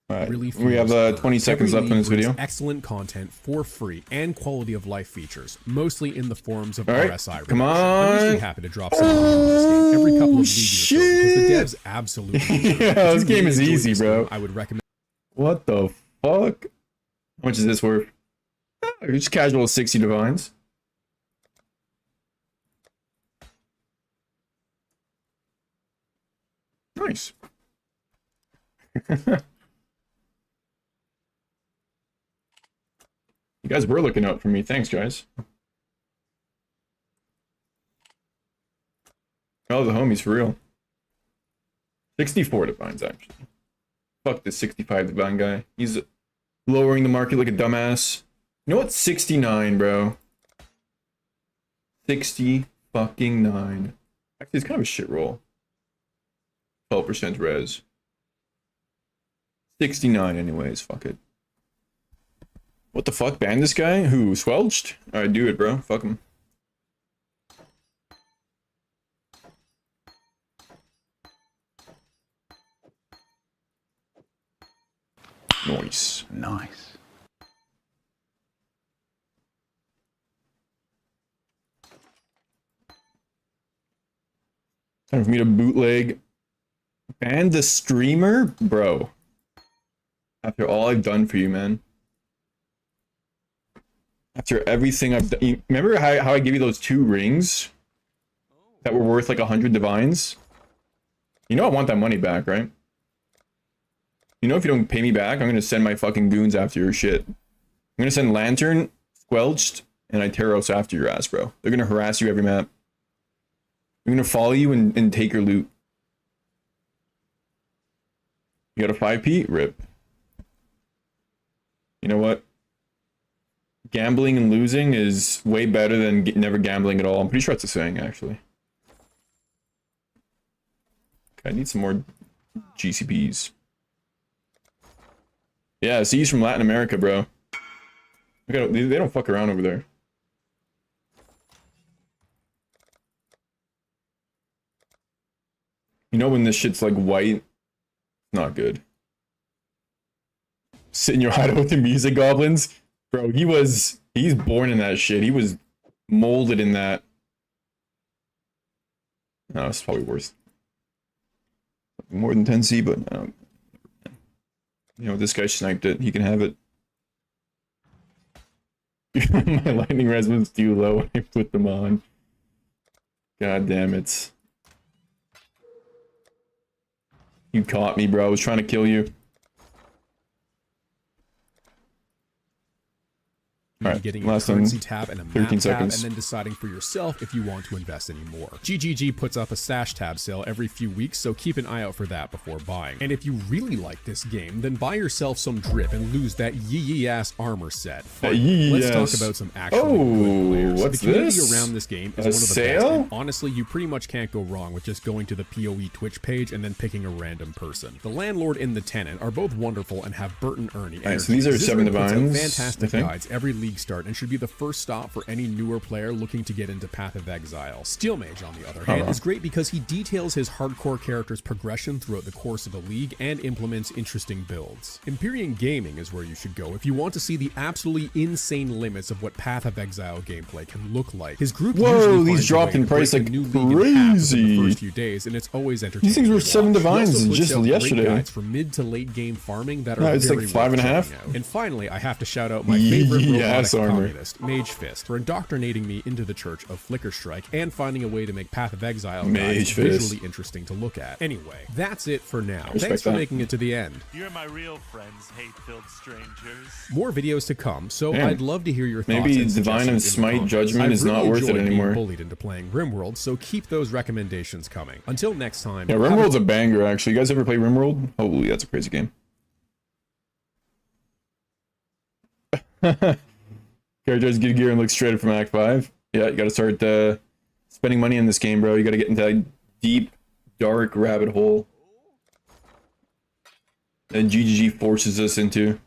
Alright, Really we have feels 20 earned. seconds Every left in league this video. brings excellent content for free and quality of life features, mostly in the forms of All right, RSI. come reduction. I'm usually on. happy to drop some on this game every couple of leagues shit. because the devs absolutely deserve it. Yeah, If this you game really is enjoy easy, this bro. game, I would recommend. What the fuck? How much is this worth? Just casual 60 divines. Nice. You guys were looking out for me. Thanks, guys. Oh, the homies for real. 64 divines, actually. Fuck this 65 divine guy. He's lowering the market like a dumbass. You know what? 69, bro. 60 fucking 9. Actually, it's kind of a shit roll. 12% res. 69 anyways, fuck it. What the fuck? Ban this guy? Who? Swelched? Alright, do it, bro. Fuck him. Nice. Nice. Time for me to bootleg. Ban the streamer? Bro. After all I've done for you, man. After everything I've done. Remember how I gave you those 2 rings? That were worth like 100 divines? You know I want that money back, right? You know if you don't pay me back, I'm gonna send my fucking goons after your shit. I'm gonna send Lantern, Squelched, and Iteros after your ass, bro. They're gonna harass you every map. They're gonna follow you and take your loot. You got a 5p? Rip. You know what? Gambling and losing is way better than never gambling at all. I'm pretty sure that's a saying, actually. Okay, I need some more GCPs. Yeah, see, he's from Latin America, bro. They don't fuck around over there. You know when this shit's like white? Not good. Sit in your hideout with the music goblins? Bro, he's born in that shit. He was molded in that. No, it's probably worth more than 10C, but you know, this guy sniped it. He can have it. My lightning res was too low when I put them on. God damn it. You caught me, bro. I was trying to kill you. Alright, getting a last currency one. tab and a map 13 tab, seconds. and then deciding for yourself if you want to invest any more. GGG puts up a stash tab sale every few weeks, so keep an eye out for that before buying. And if you really like this game, then buy yourself some drip and lose that yee ass armor set. Let's talk about some actual good players. What's The community this? around this game is A one of the sale? best, and honestly, you pretty much can't go wrong with just going to the PoE Twitch page and then picking a random person. The landlord and the tenant are both wonderful and have Burton Ernie energy. So these are 7 Zizman puts out divines, fantastic I think. guides every league start and should be the first stop for any newer player looking to get into Path of Exile. Steel Mage, on the other hand, is great because he details his hardcore character's progression throughout the course of the league and implements interesting builds. Empyrean Gaming is where you should go if you want to see the absolutely insane limits of what Path of Exile gameplay can look like. His group Whoa, usually these finds a dropped way in to break price the like new league in half within crazy. the first few days, and it's always entertaining. These things were to 7 watch. He divines also puts just out great yesterday. guides for mid to late game farming that are No, it's like very 5.5. worth checking out. And finally, I have to shout out my favorite Yes, robotic armor. communist, Mage Fist, for indoctrinating me into the Church of Flicker Strike and finding a way to make Path of Exile Mage guides Fist. visually interesting to look at. Anyway, that's it for now. Respect Thanks for that. making it to the end. You're my real friends, hate-filled strangers. More videos to come, so Damn. I'd love to hear your thoughts. Maybe and Divine and suggestions in the Smite comments. Judgment I've is not really worth it enjoyed being anymore. bullied into playing RimWorld, so keep those recommendations coming. Until next time. Yeah, have a RimWorld's a banger, actually. You guys ever play RimWorld? Holy, that's a crazy game. Characters get gear and look straight up from Act 5. Yeah, you gotta start spending money in this game, bro. You gotta get into that deep, dark rabbit hole that GGG forces us into.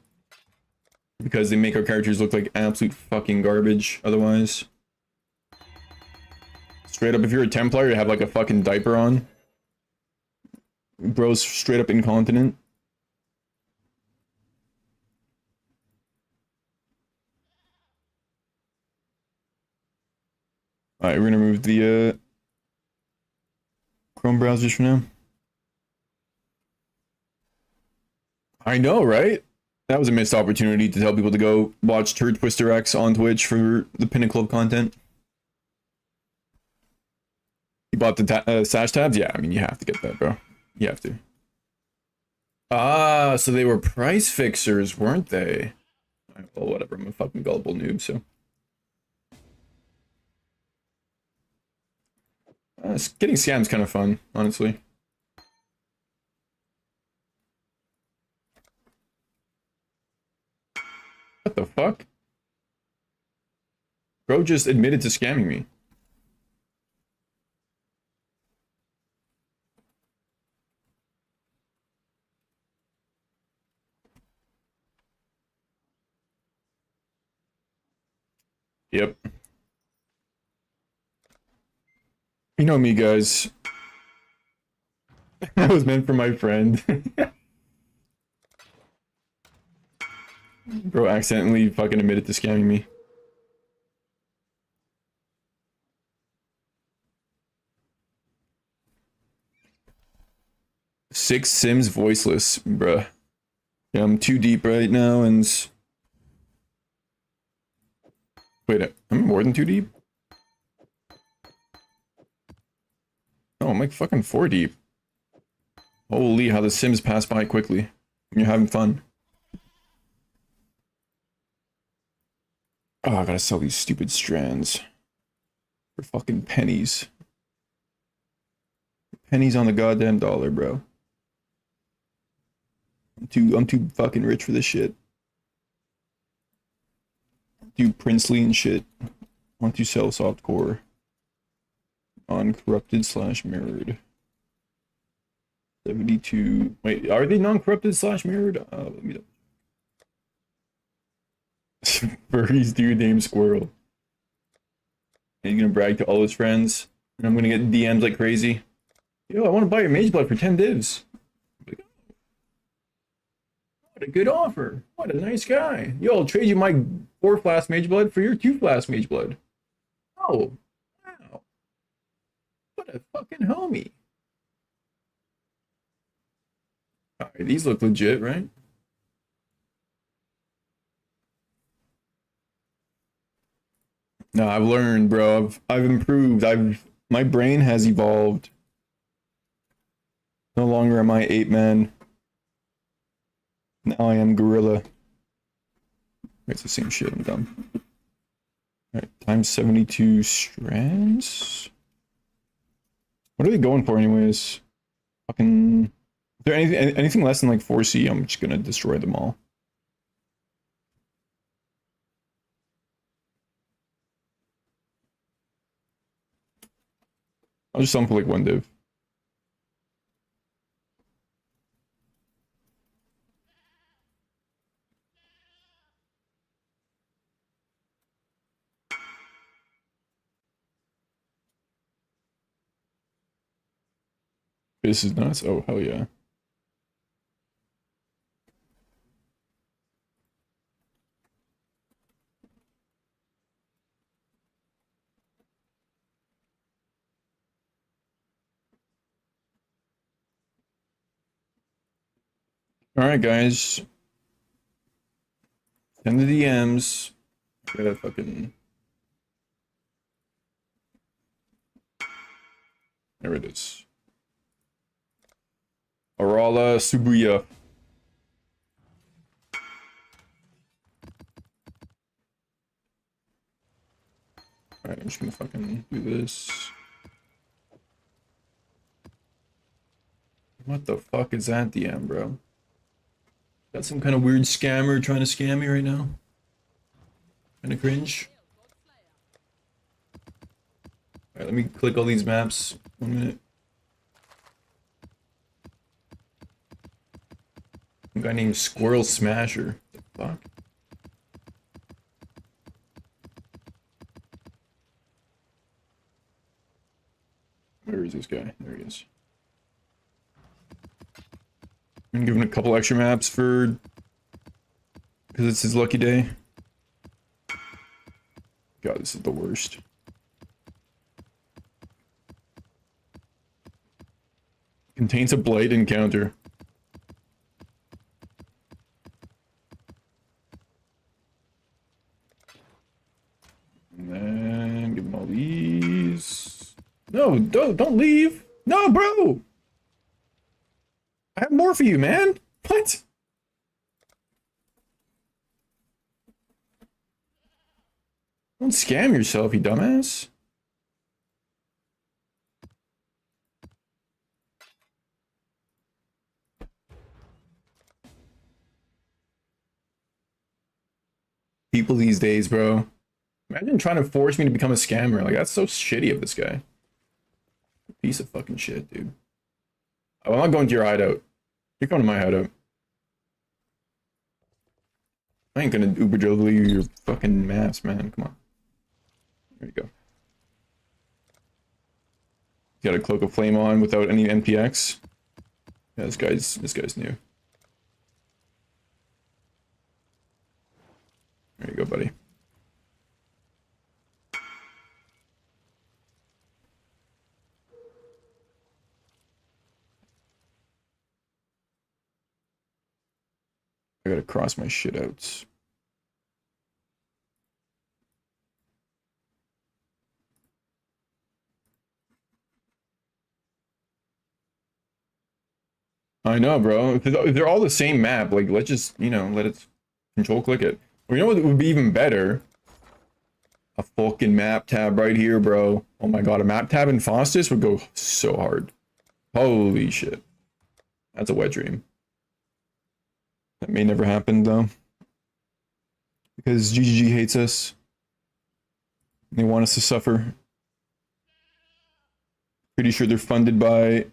Because they make our characters look like absolute fucking garbage otherwise. Straight up, if you're a Templar, you have like a fucking diaper on. Bro's straight up incontinent. Alright, we're gonna remove the Chrome browsers for now. I know, right? That was a missed opportunity to tell people to go watch Turd Twister X on Twitch for the pinnacle of content. You bought the Sash tabs? Yeah, I mean, you have to get that, bro. You have to. Ah, so they were price fixers, weren't they? Well, whatever. I'm a fucking gullible noob, so. Getting scam's kind of fun, honestly. What the fuck? Bro just admitted to scamming me. Yep. You know me, guys. That was meant for my friend. Bro accidentally fucking admitted to scamming me. Six Sims voiceless, bruh. Yeah, I'm too deep right now and... Wait, I'm more than 2 deep? Oh, I'm like fucking 4 deep. Holy, how the Sims pass by quickly when you're having fun. Oh, I gotta sell these stupid strands. For fucking pennies. Pennies on the goddamn dollar, bro. I'm too fucking rich for this shit. Do princely and shit. Want to sell softcore. Non-corrupted / mirrored. 72. Wait, are they non-corrupted / mirrored? Let me know. Furries dude named Squirrel. And he's gonna brag to all his friends. And I'm gonna get DMs like crazy. Yo, I want to buy your mage blood for 10 divs. Like, what a good offer. What a nice guy. Yo, I'll trade you my 4 flask mage blood for your 2 flask mage blood. Oh, wow. What a fucking homie. Alright, these look legit, right? No, I've learned, bro. I've improved. My brain has evolved. No longer am I 8-man. Now I am gorilla. It's the same shit. I'm dumb. Alright, times 72 strands. What are they going for, anyways? Fucking. Is there anything less than like 4C? I'm just gonna destroy them all. I'll just sell them for like 1 div. This is nuts. Oh, hell yeah. Alright, guys. Send the DMs. I gotta fucking... There it is. Arala Subuya. Alright, I'm just gonna fucking do this. What the fuck is that DM, bro? Got some kind of weird scammer trying to scam me right now? Kinda cringe. Alright, let me click all these maps. 1 minute. A guy named Squirrel Smasher. What the fuck? Where is this guy? There he is. I'm gonna give him a couple extra maps for... because it's his lucky day. God, this is the worst. Contains a blight encounter. And then give him all these. No, don't leave. No, bro. I have more for you, man. What? Don't scam yourself, you dumbass. People these days, bro. Imagine trying to force me to become a scammer. Like, that's so shitty of this guy. Piece of fucking shit, dude. Oh, I'm not going to your hideout. You're going to my hideout. I ain't gonna Uber deliver you your fucking maps, man. Come on. There you go. Got a cloak of flame on without any NPX. Yeah, this guy's new. There you go, buddy. I gotta cross my shit outs. I know, bro. If they're all the same map, like, let's just, you know, let it control click it. Or you know what would be even better? A fucking map tab right here, bro. Oh my god, a map tab in Faustus would go so hard. Holy shit. That's a wet dream. That may never happen, though. Because GGG hates us. They want us to suffer. Pretty sure they're funded by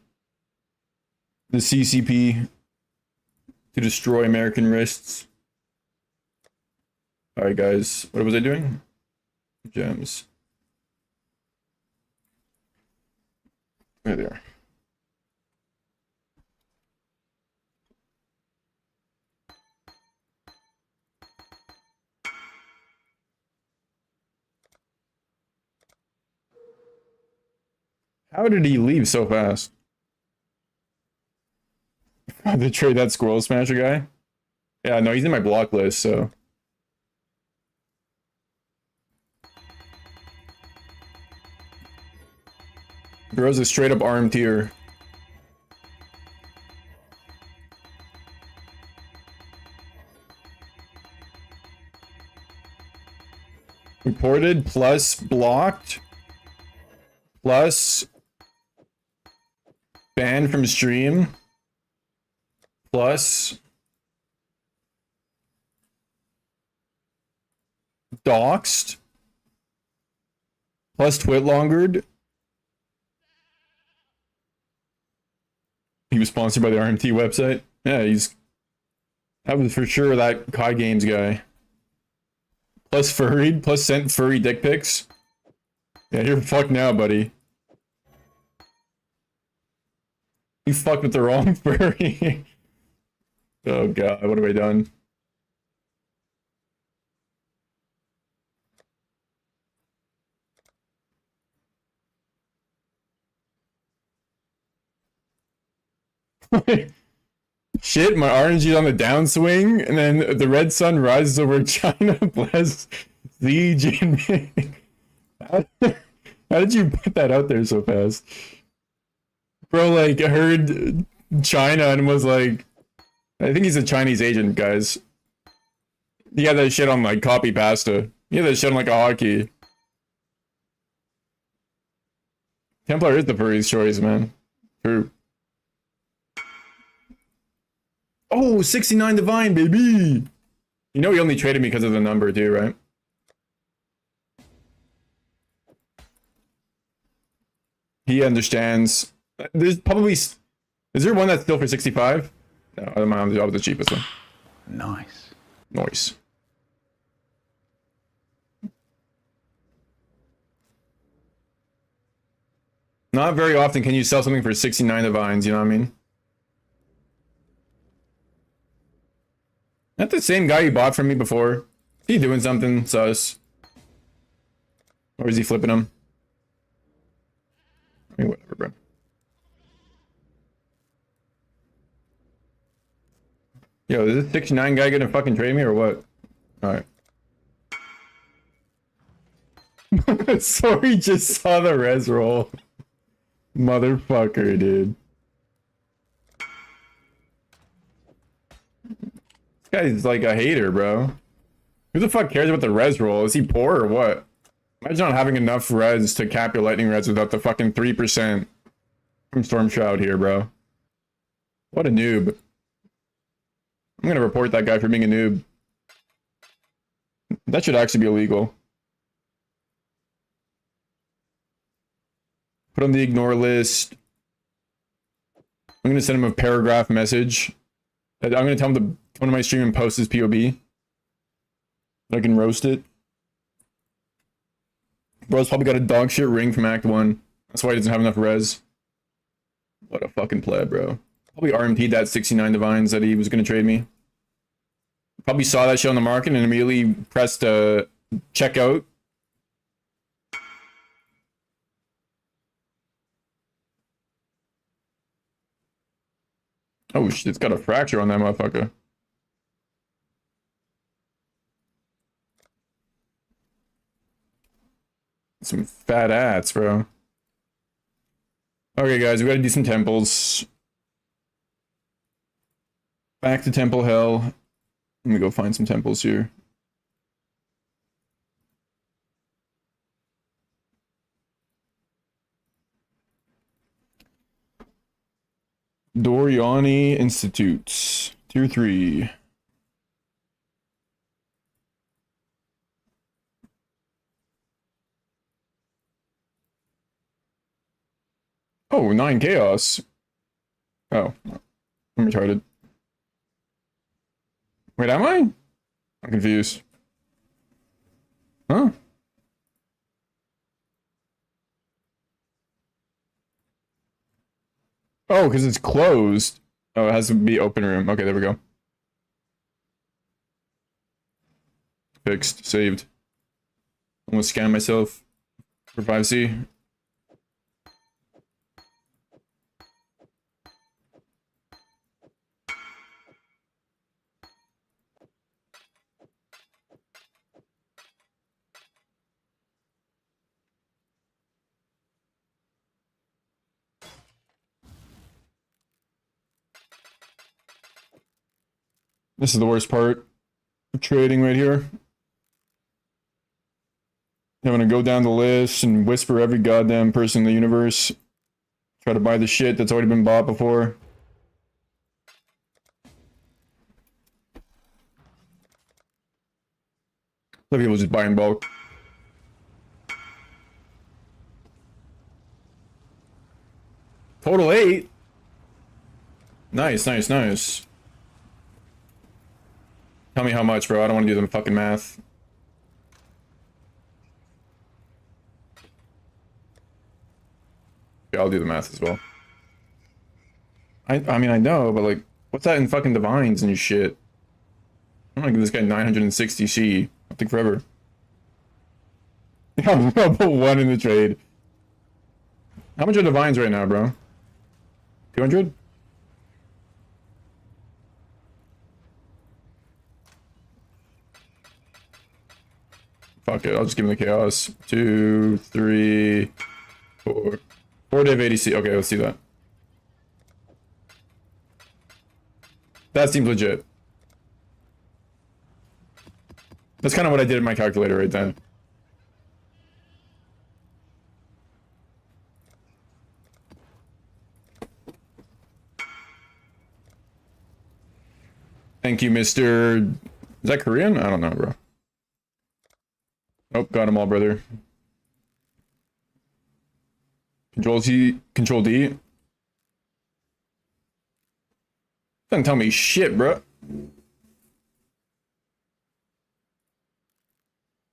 the CCP to destroy American wrists. Alright, guys. What was I doing? Gems. There they are. How did he leave so fast? They trade that Squirrel Smasher guy? Yeah, no, he's in my block list, so... Bro's a straight up arm tier. Reported plus blocked plus banned from stream plus doxed plus twit-longered. He was sponsored by the RMT website. Yeah, that was for sure that Kai Games guy. Plus furried, plus sent furry dick pics. Yeah, you're fucked now, buddy. You fucked with the wrong furry. Oh god, what have I done? Shit, my RNG is on the downswing, and then the red sun rises over China. Bless Xi Jinping. How did you put that out there so fast? Bro, like, heard China and was like, I think he's a Chinese agent, guys. He had that shit on, like, copy pasta. He had that shit on, like, a hotkey. Templar is the furry's choice, man. True. Oh, 69 Divine, baby! You know he only traded me because of the number, too, right? He understands. There's probably... Is there one that's still for 65? No, my mom's job was the cheapest one. Nice. Nice. Not very often can you sell something for 69 divines, you know what I mean? Not the same guy you bought from me before. Is he doing something sus? Or is he flipping them? I mean, whatever, bro. Yo, is this 69 guy gonna fucking trade me or what? Alright. So he just saw the res roll. Motherfucker, dude. This guy's like a hater, bro. Who the fuck cares about the res roll? Is he poor or what? Imagine not having enough res to cap your lightning res without the fucking 3% from Storm Shroud here, bro. What a noob. I'm gonna report that guy for being a noob. That should actually be illegal. Put on the ignore list. I'm gonna send him a paragraph message. I'm gonna tell him to come to my stream and post his POB. I can roast it. Bro's probably got a dog shit ring from Act 1. That's why he doesn't have enough res. What a fucking pleb, bro. Probably RMP'd that 69 divines that he was gonna trade me. Probably saw that shit on the market and immediately pressed checkout. Oh shit, it's got a fracture on that motherfucker. Some fat ass, bro. Okay, guys, we gotta do some temples. Back to Temple Hell. Let me go find some temples here. Doriani Institutes. Tier 3. Oh, 9 chaos. Oh, I'm retarded. Wait, am I? I'm confused. Huh? Oh, because it's closed. Oh, it has to be open room. Okay, there we go. Fixed. Saved. Almost scanned myself for 5C. This is the worst part of trading right here. Having to go down the list and whisper every goddamn person in the universe. Try to buy the shit that's already been bought before. Some people just buy in bulk. Total 8. Nice, nice, nice. Tell me how much, bro. I don't want to do the fucking math. Yeah, I'll do the math as well. I mean, I know, but like, what's that in fucking divines and shit? I'm gonna give this guy 960 C. I'll take forever. Yeah, I'll put 1 in the trade. How much are divines right now, bro? 200? Fuck it, I'll just give him the chaos. 2, 3, 4. 4 div 80C. Okay, let's do that. That seems legit. That's kind of what I did in my calculator right then. Thank you, Mr. Is that Korean? I don't know, bro. Nope, got them all, brother. Control C, Control D. Doesn't tell me shit, bro.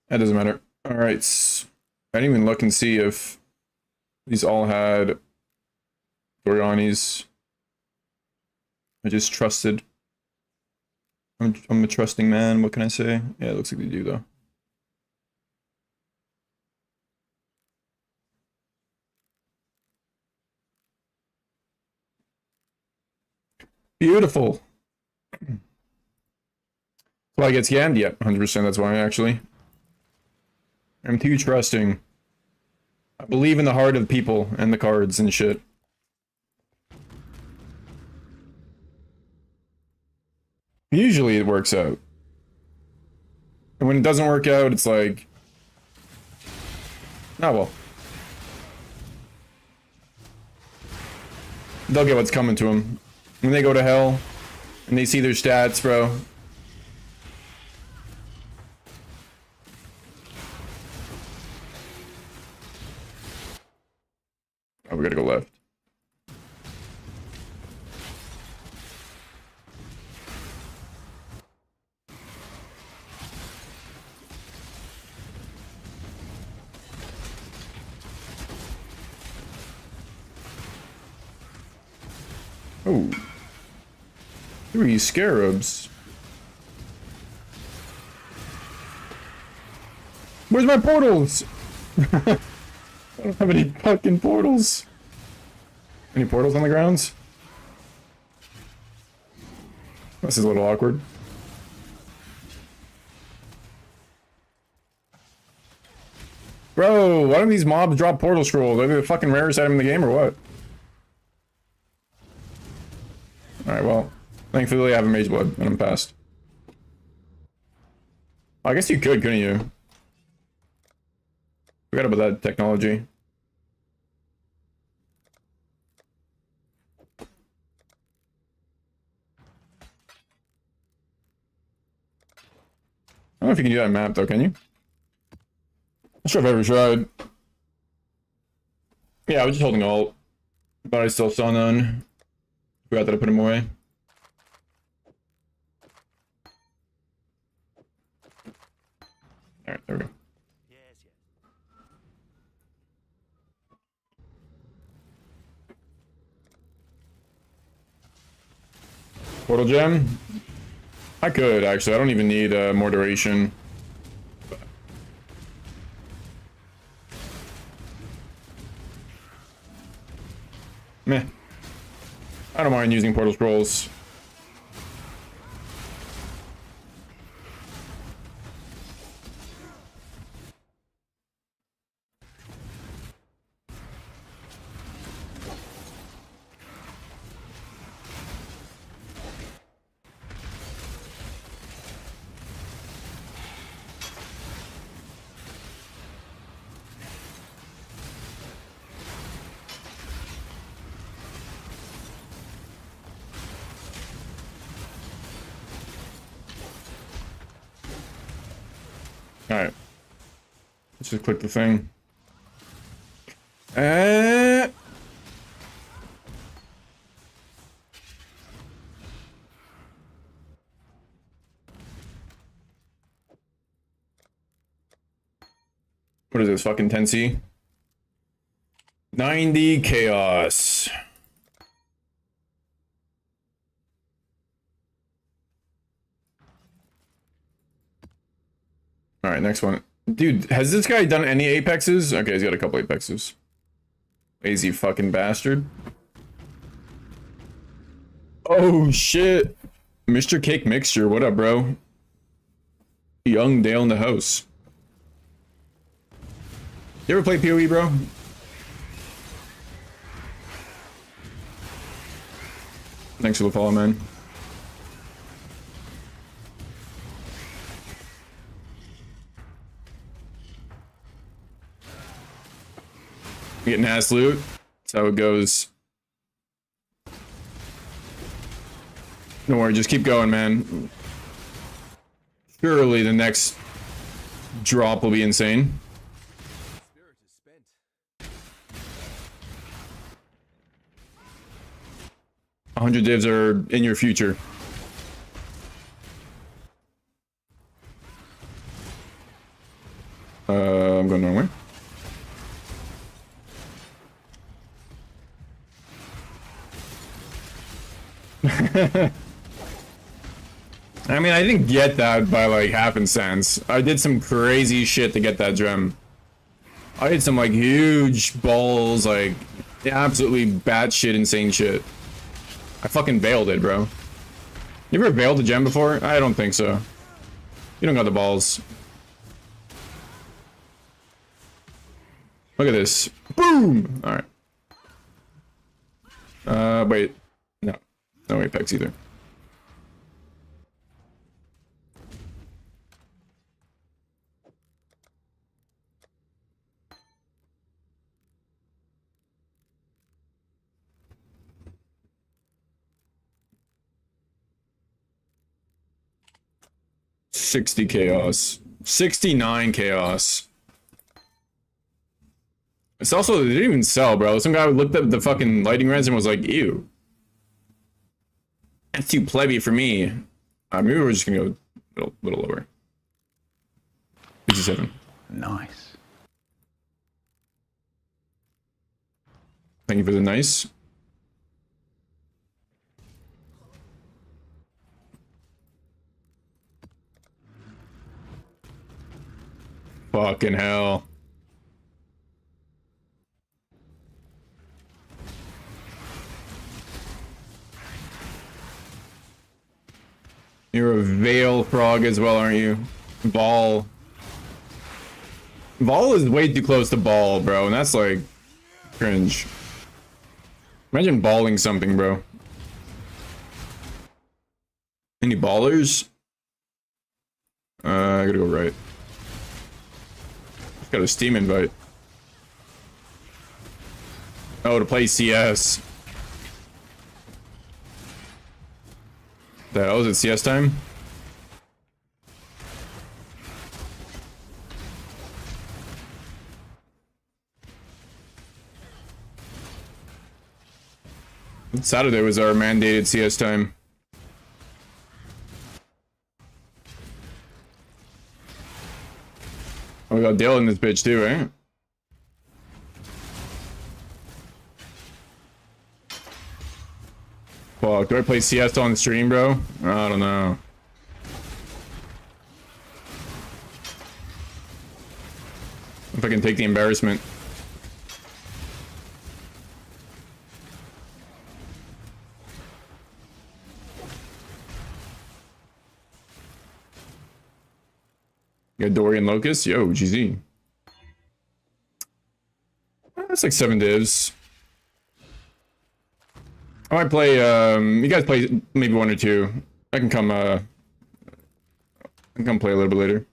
That doesn't matter. All right. I didn't even look and see if these all had Doriani's. I just trusted. I'm a trusting man. What can I say? Yeah, it looks like they do though. Beautiful. Well, I get scammed? Yep, 100%. That's why, actually. I'm too trusting. I believe in the heart of people and the cards and shit. Usually it works out. And when it doesn't work out, it's like... oh well. They'll get what's coming to them. When they go to hell, and they see their stats, bro. Oh, we gotta go left. Oh. 3 scarabs. Where's my portals? I don't have any fucking portals. Any portals on the grounds? This is a little awkward. Bro, why don't these mobs drop portal scrolls? Are they the fucking rarest item in the game or what? Alright, well, thankfully I have a mage blood and I'm past. I guess you could, couldn't you? Forgot about that technology. I don't know if you can do that map though, can you? Not sure if I ever tried. Yeah, I was just holding alt, but I still saw none. Forgot that I put him away. Alright, there we go. Portal gem? I could, actually. I don't even need more duration. Meh. I don't mind using portal scrolls. Alright. Let's just click the thing. What is this, fucking 10C? 90 chaos. Alright, next one. Dude, has this guy done any apexes? Okay, he's got a couple apexes. Lazy fucking bastard. Oh shit. Mr. Cake Mixture, what up, bro? Young Dale in the house. You ever play PoE, bro? Thanks for the follow, man. Getting ass loot. That's how it goes. Don't worry, just keep going, man. Surely the next drop will be insane. 100 divs are in your future. I'm going the wrong way. I mean, I didn't get that by like happenstance. I did some crazy shit to get that gem. I did some like huge balls, like absolutely batshit insane shit. I fucking bailed it, bro. You ever bailed a gem before? I don't think so. You don't got the balls. Look at this. Boom! Alright. Wait. No. No Apex either. $60 chaos. 69 chaos. It's also, they didn't even sell, bro. Some guy looked at the fucking lighting res and was like, ew. That's too plebby for me. Maybe we're just gonna go a little lower. 57. Nice. Thank you for the nice. Fucking hell. You're a Veil frog as well, aren't you? Ball. Ball is way too close to ball, bro, and that's like cringe. Imagine balling something, bro. Any ballers? I gotta go right. Got a Steam invite. Oh, to play CS. The hell is it CS time? Saturday was our mandated CS time. Oh, we got Dale in this bitch too, eh? Fuck, do I play CS on the stream, bro? I don't know. If I can take the embarrassment. Got Dorian Locust? Yo, GZ. That's like 7 divs. I might play, you guys play maybe 1 or 2. I can come play a little bit later.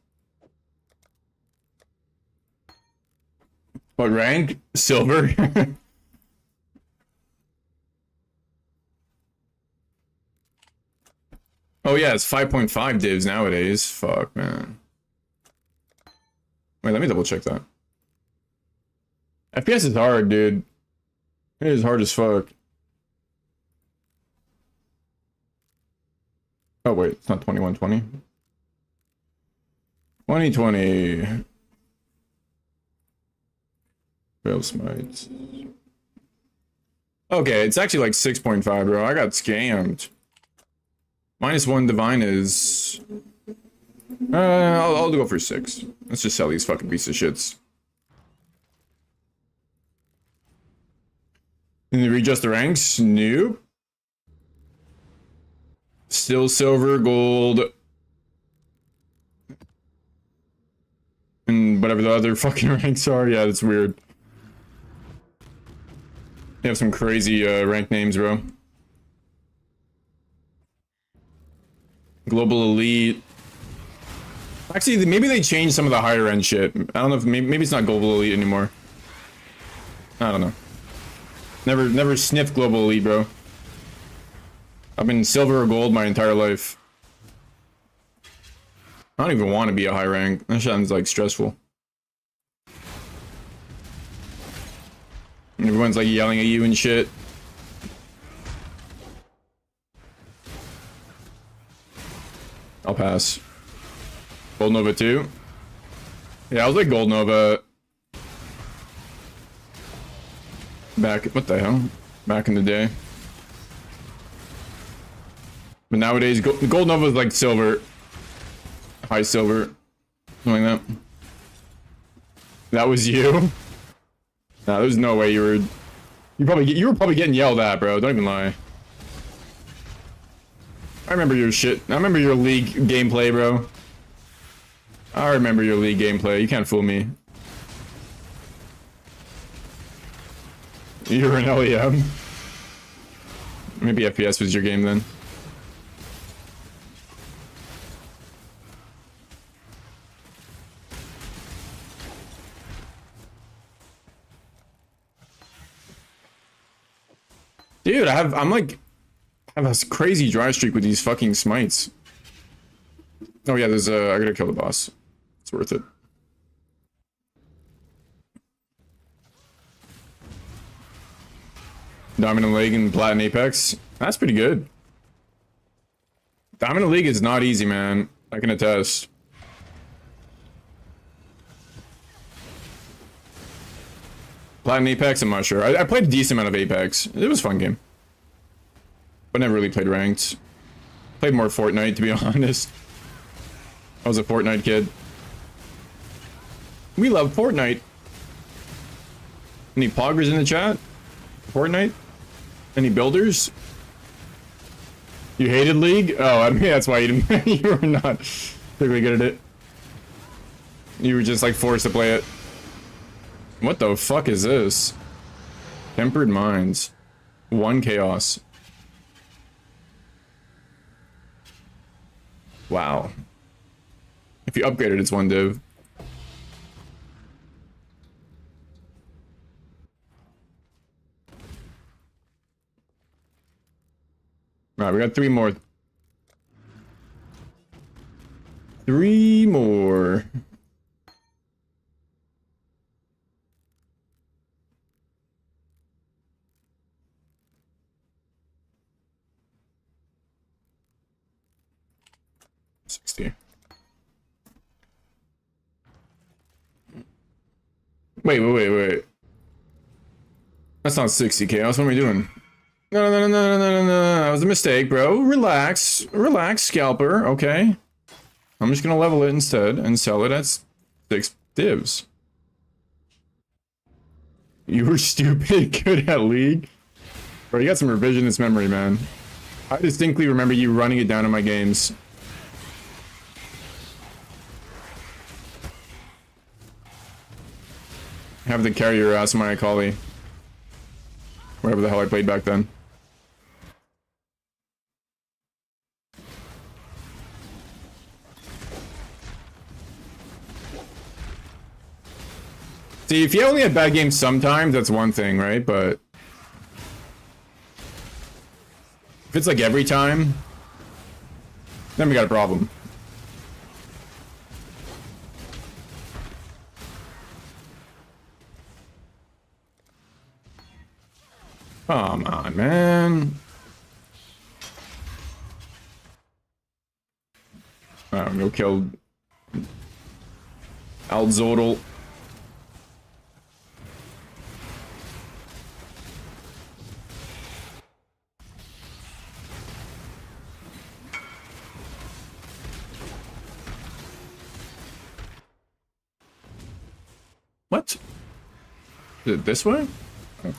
What rank? Silver? Oh yeah, it's 5.5 divs nowadays. Fuck, man. Wait, let me double check that. FPS is hard, dude. It is hard as fuck. Oh wait, it's not 2120. 2020. Fail Smite. Okay, it's actually like 6.5, bro. I got scammed. -1 divine is... I'll go for 6. Let's just sell these fucking pieces of shits. Can you readjust the ranks? Nope. Still silver, gold, and whatever the other fucking ranks are. Yeah, that's weird. You have some crazy rank names, bro. Global Elite. Actually, maybe they changed some of the higher end shit. I don't know if maybe it's not Global Elite anymore. I don't know. Never sniffed Global Elite, bro. I've been silver or gold my entire life. I don't even want to be a high rank. That sounds like stressful. And everyone's like yelling at you and shit. I'll pass. Gold Nova 2. Yeah, I was like Gold Nova. Back, what the hell? Back in the day. But nowadays, Gold Nova is like silver. High silver. Something like that. That was you? Nah, there's no way you were... You were probably getting yelled at, bro. Don't even lie. I remember your shit. I remember your league gameplay, bro. I remember your league gameplay. You can't fool me. You're an LEM. Maybe FPS was your game then. Dude, I'm like, I have a crazy dry streak with these fucking smites. Oh yeah, there's I gotta kill the boss. It's worth it. Dominant League and Platinum Apex. That's pretty good. Dominant League is not easy, man. I can attest. Platinum Apex, I'm not sure. I played a decent amount of Apex. It was a fun game. But never really played ranked. Played more Fortnite, to be honest. I was a Fortnite kid. We love Fortnite. Any poggers in the chat? Fortnite? Any builders? You hated League? Oh, I mean, that's why you didn't. You were not particularly good at it. You were just like forced to play it. What the fuck is this? Tempered Minds. 1 chaos. Wow. If you upgrade it, it's 1 div. Alright, we got 3 more. 3 more. Wait. That's not 60 chaos. What am I doing? No. That was a mistake, bro. Relax, scalper. Okay. I'm just gonna level it instead and sell it at 6 divs. You were stupid good at League. Bro, you got some revisionist memory, man. I distinctly remember you running it down in my games. Have to carry your ass, my collie. Whatever the hell I played back then. See, if you only have bad games sometimes, that's one thing, right? But if it's like every time, then we got a problem. Come on, man. I'm gonna go kill Alzodal. What? Is it this way? Oh.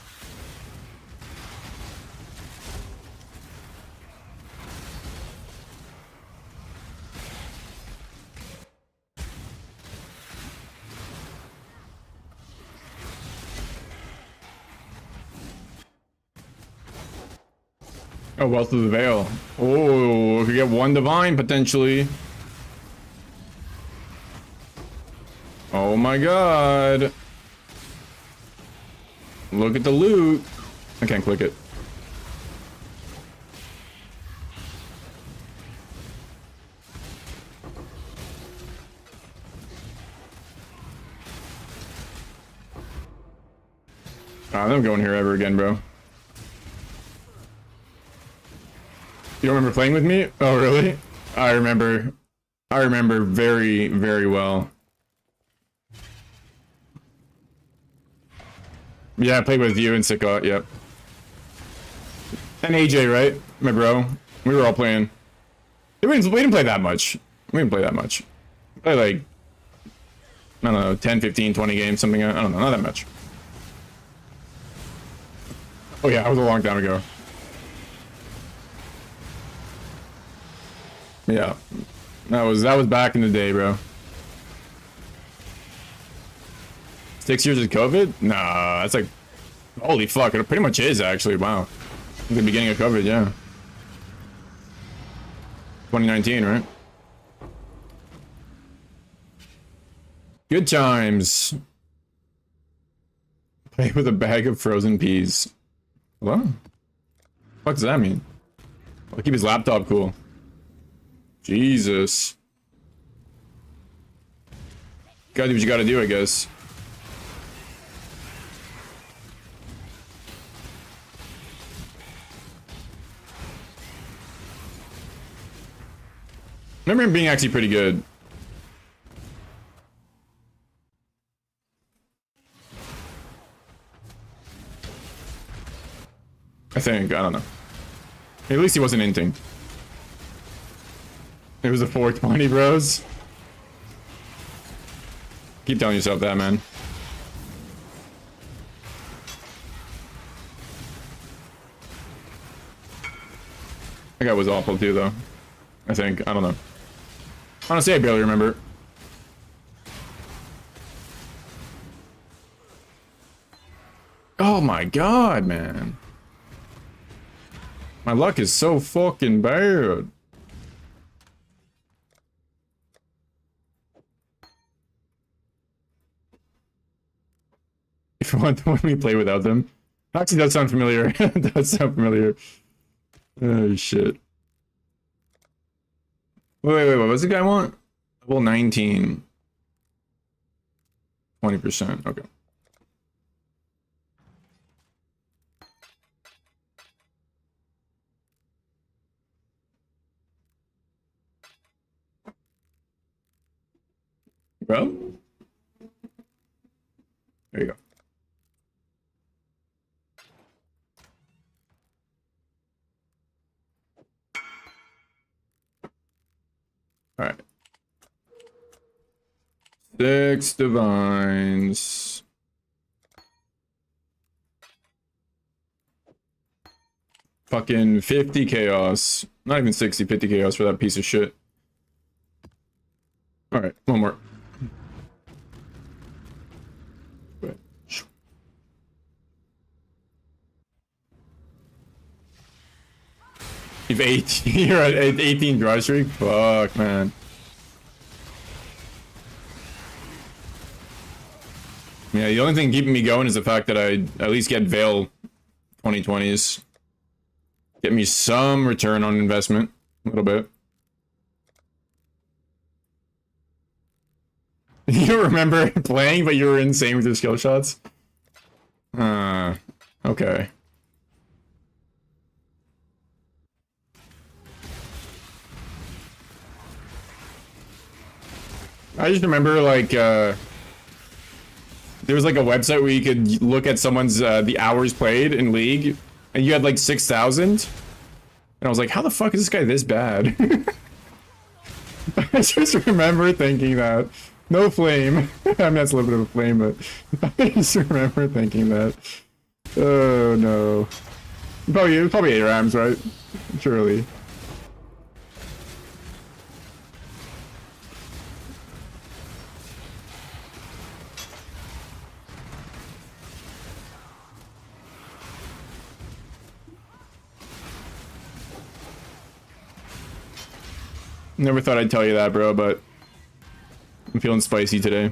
Oh, Wealth of the Veil. Oh, we could get 1 divine potentially. Oh my god. Look at the loot. I can't click it. I'm never going here ever again, bro. You don't remember playing with me? Oh, really? I remember very, very well. Yeah, I played with you and Sicko, yep. And AJ, right? My bro. We were all playing. We didn't play that much. We didn't play that much. We played like, I don't know, 10, 15, 20 games, something. I don't know, not that much. Oh yeah, that was a long time ago. Yeah. That was back in the day, bro. 6 years of COVID? Nah, that's like, holy fuck, it pretty much is actually, wow. The beginning of COVID, yeah. 2019, right? Good times. Play with a bag of frozen peas. What? What does that mean? I'll keep his laptop cool. Jesus. Gotta do what you gotta do, I guess. Remember him being actually pretty good. I think, I don't know. At least he wasn't inting. It was a 420, bros. Keep telling yourself that, man. That guy was awful too, though. I think, I don't know. Honestly, I barely remember. Oh my god, man. My luck is so fucking bad. If you want to let me play without them. Actually, that sounds familiar. That sounds familiar. Oh, shit. Wait, what does the guy want? Level 19. 20%, okay. Well, there you go. All right. 6 divines. Fucking 50 chaos. Not even 60, 50 chaos for that piece of shit. All right, one more. Wait. You've 18, you're at 18 dry streak? Fuck, man. Yeah, the only thing keeping me going is the fact that I at least get Veil 2020s. Get me some return on investment. A little bit. You don't remember playing, but you were insane with your skill shots? Okay. I just remember, like, there was, like, a website where you could look at someone's, the hours played in League, and you had, like, 6,000. And I was like, how the fuck is this guy this bad? I just remember thinking that. No flame. I mean, that's a little bit of a flame, but I just remember thinking that. Oh, no. It was probably 8 rams, right? Surely. Never thought I'd tell you that, bro, but I'm feeling spicy today.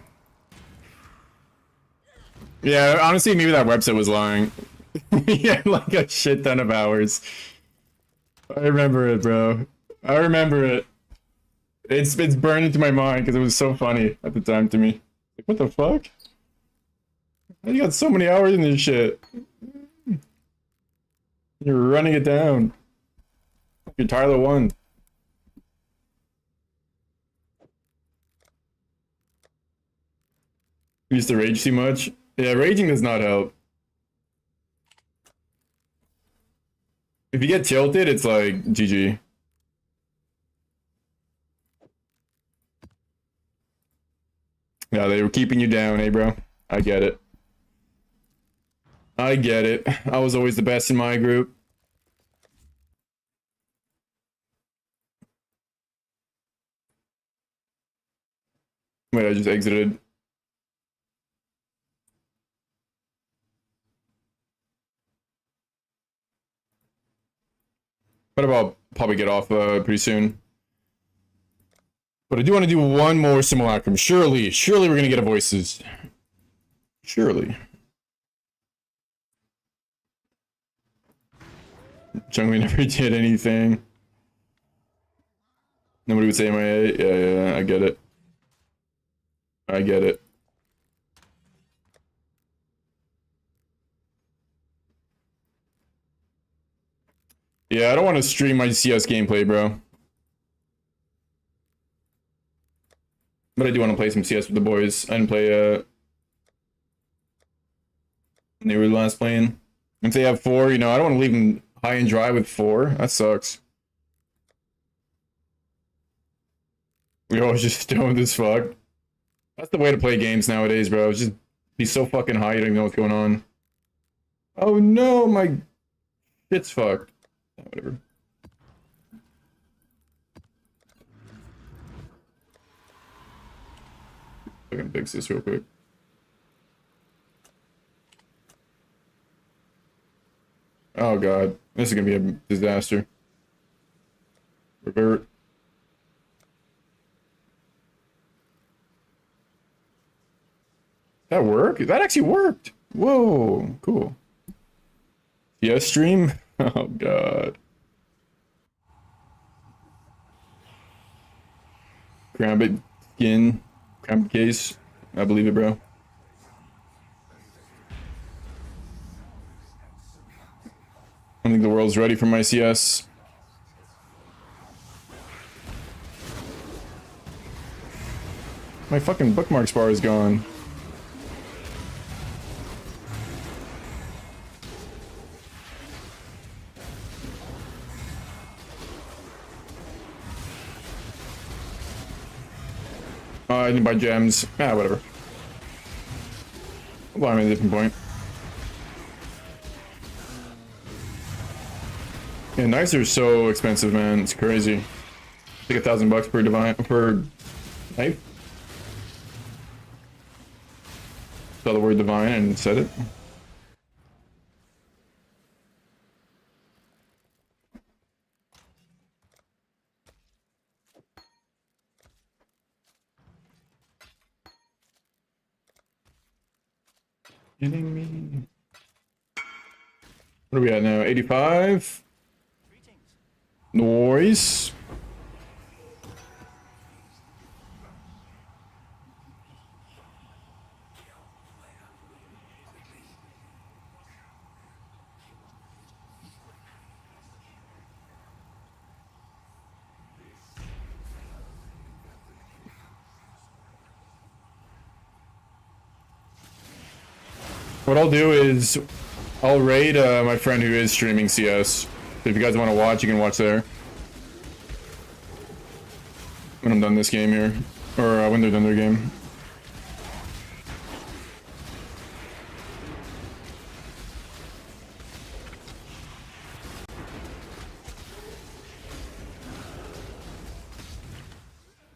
Yeah, honestly, maybe that website was lying. Yeah, like a shit ton of hours. I remember it, bro. I remember it. It's burned into my mind because it was so funny at the time to me. Like, what the fuck? You got so many hours in this shit. You're running it down. You're Tyler 1. Used to rage too much. Yeah, raging does not help. If you get tilted, it's like GG. Yeah, they were keeping you down, eh, bro? I get it. I get it. I was always the best in my group. Wait, I just exited. But I'll probably get off pretty soon. But I do want to do one more simulacrum. Surely we're gonna get a voices. Surely. Jungly never did anything. Nobody would say MIA. Yeah, I get it. I get it. Yeah, I don't want to stream my CS gameplay, bro. But I do want to play some CS with the boys. I didn't play, they were the last playing. If they have 4, you know, I don't want to leave them high and dry with 4. That sucks. We're always just stoned as fuck. That's the way to play games nowadays, bro. Just be so fucking high, you don't even know what's going on. Oh no, my shit's fucked. Whatever. I can fix this real quick. Oh god, this is gonna be a disaster. Revert. That worked? That actually worked. Whoa, cool. Yes, stream. Oh god. Crambit skin. Crambit case. I believe it, bro. I don't think the world's ready for my CS. My fucking bookmarks bar is gone. I didn't buy gems. Ah, whatever. Well, I'm at a different point. Yeah, knives are so expensive, man. It's crazy. Like $1,000 per divine per knife. Saw the word divine and said it. Kidding me? What are we at now? 85? Noise. What I'll do is I'll raid my friend who is streaming CS. So if you guys want to watch, you can watch there. When I'm done this game here. Or when they're done their game.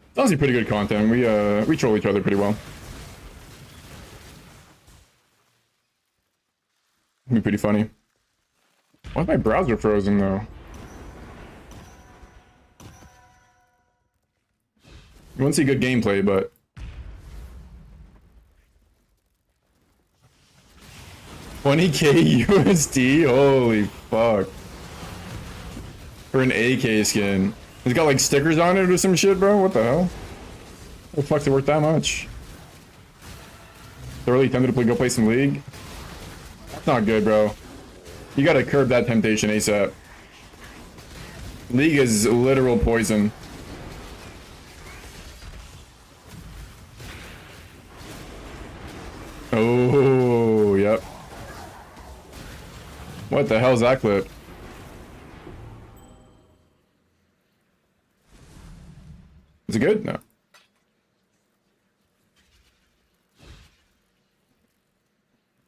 It's honestly pretty good content. We troll each other pretty well. It'd be pretty funny. Why is my browser frozen though? You want to see good gameplay, but 20k USD? Holy fuck. For an AK skin. It's got like stickers on it or some shit, bro? What the hell? What the fuck's it worth that much? Thoroughly tempted to go play some League? That's not good, bro. You gotta curb that temptation ASAP. League is literal poison. Oh, yep. What the hell's that clip? Is it good? No.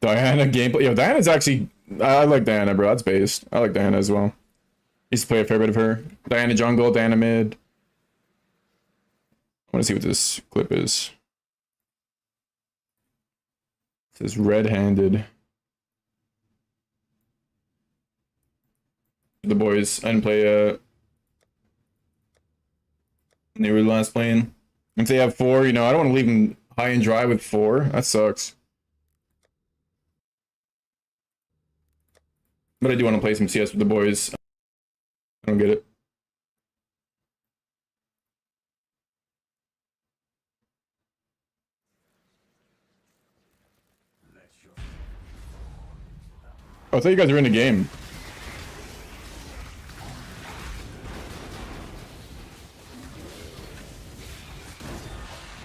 Diana gameplay. Yo, Diana's actually... I like Diana, bro. That's based. I like Diana as well. Used to play a fair bit of her. Diana jungle, Diana mid. I want to see what this clip is. It says red-handed. The boys. I didn't play they were the last playing. If they have 4, you know, I don't want to leave them high and dry with 4. That sucks. But I do want to play some CS with the boys. I don't get it. Oh, I thought you guys were in the game.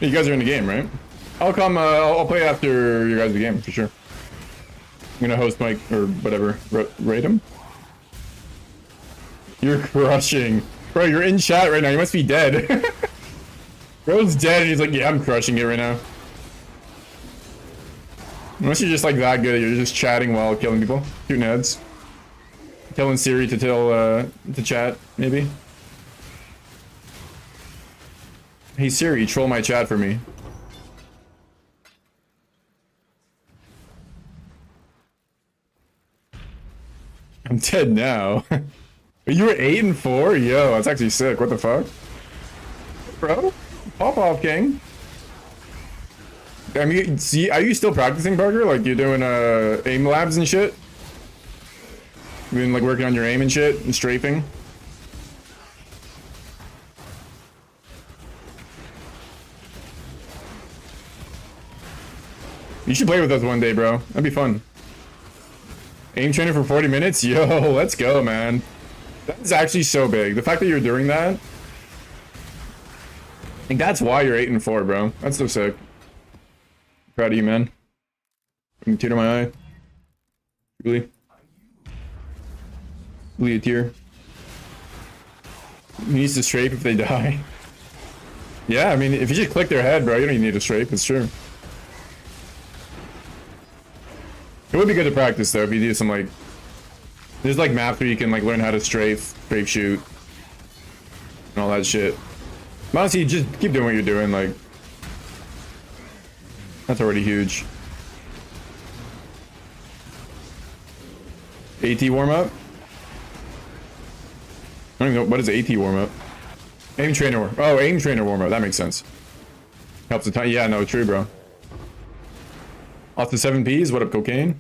You guys are in the game, right? I'll come, I'll play after you guys the game, for sure. I'm gonna host Mike, or whatever, rate him. You're crushing. Bro, you're in chat right now, you must be dead. Bro's dead and he's like, yeah, I'm crushing it right now. Unless you're just like that good, you're just chatting while killing people. Shooting heads. Telling Siri to tell, to chat, maybe. Hey Siri, troll my chat for me. I'm dead now. You were 8 and 4? Yo, that's actually sick. What the fuck? Bro? Pop off, King. I mean, see, are you still practicing, Parker? Like, you're doing, aim labs and shit? You been, like, working on your aim and shit? And strafing? You should play with us one day, bro. That'd be fun. Aim training for 40 minutes? Yo, let's go, man. That's actually so big. The fact that you're doing that... I think that's why you're 8 and 4, bro. That's so sick. Proud of you, man. Give me a tear to my eye. Really? Really a tear. He needs to strafe if they die. Yeah, I mean, if you just click their head, bro, you don't even need to strafe. It's true. It would be good to practice though if you do some like, there's like maps where you can like learn how to strafe shoot, and all that shit. But honestly, just keep doing what you're doing. Like, that's already huge. AT warm up. I don't even know what is AT warm up. Aim trainer warm. Oh, aim trainer warm up. That makes sense. Helps a ton. Yeah, no, true, bro. Off the 7Ps, what up, cocaine?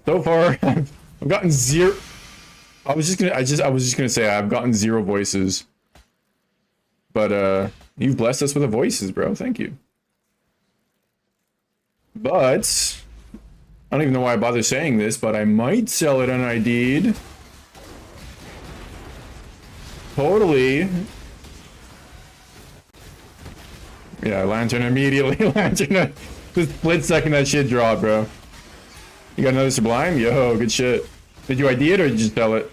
So far, I've gotten 0. I was just gonna say I've gotten 0 voices. But you've blessed us with the voices, bro. Thank you. But I don't even know why I bother saying this, but I might sell it unID'd. Totally. Yeah, lantern immediately. Lantern. The split second that shit dropped, bro. You got another sublime? Yo, good shit. Did you ID it or did you just sell it?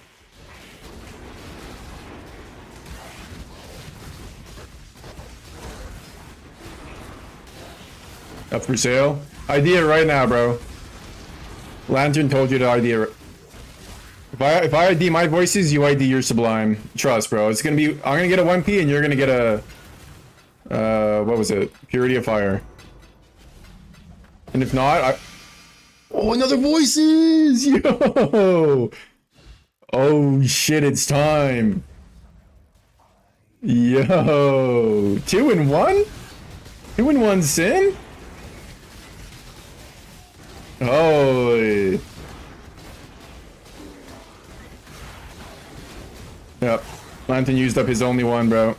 Up for sale? ID it right now, bro. Lantern told you to ID it. If I ID my voices, you ID your sublime. Trust, bro. It's gonna be. I'm gonna get a 1P and you're gonna get a. What was it? Purity of Fire. And if not, I... Oh, another voices! Yo! Oh, shit, it's time. Yo! 2 and 1? 2 and 1 sin? Holy. Yep. Lantern used up his only one, bro.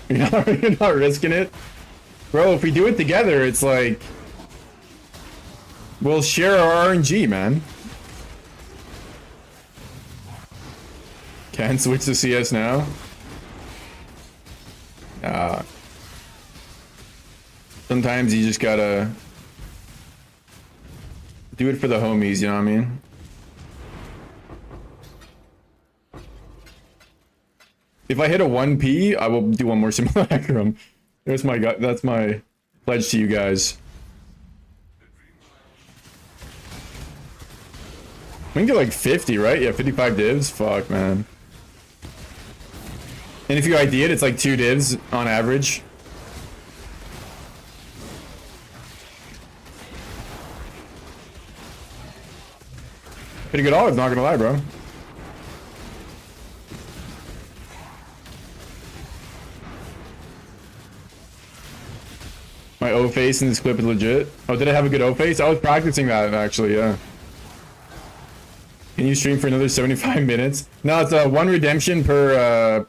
You're not risking it? Bro, if we do it together, it's like... We'll share our RNG, man. Can't switch to CS now? Sometimes you just gotta Do it for the homies, you know what I mean? If I hit a 1P, I will do one more simulacrum. That's my pledge to you guys. We can get like 50, right? Yeah, 55 divs. Fuck, man. And if you ID it, it's like 2 divs on average. Pretty good odds, not gonna lie, bro. My O face in this clip is legit. Oh, did I have a good O face? I was practicing that actually, yeah. Can you stream for another 75 minutes? No, it's one redemption per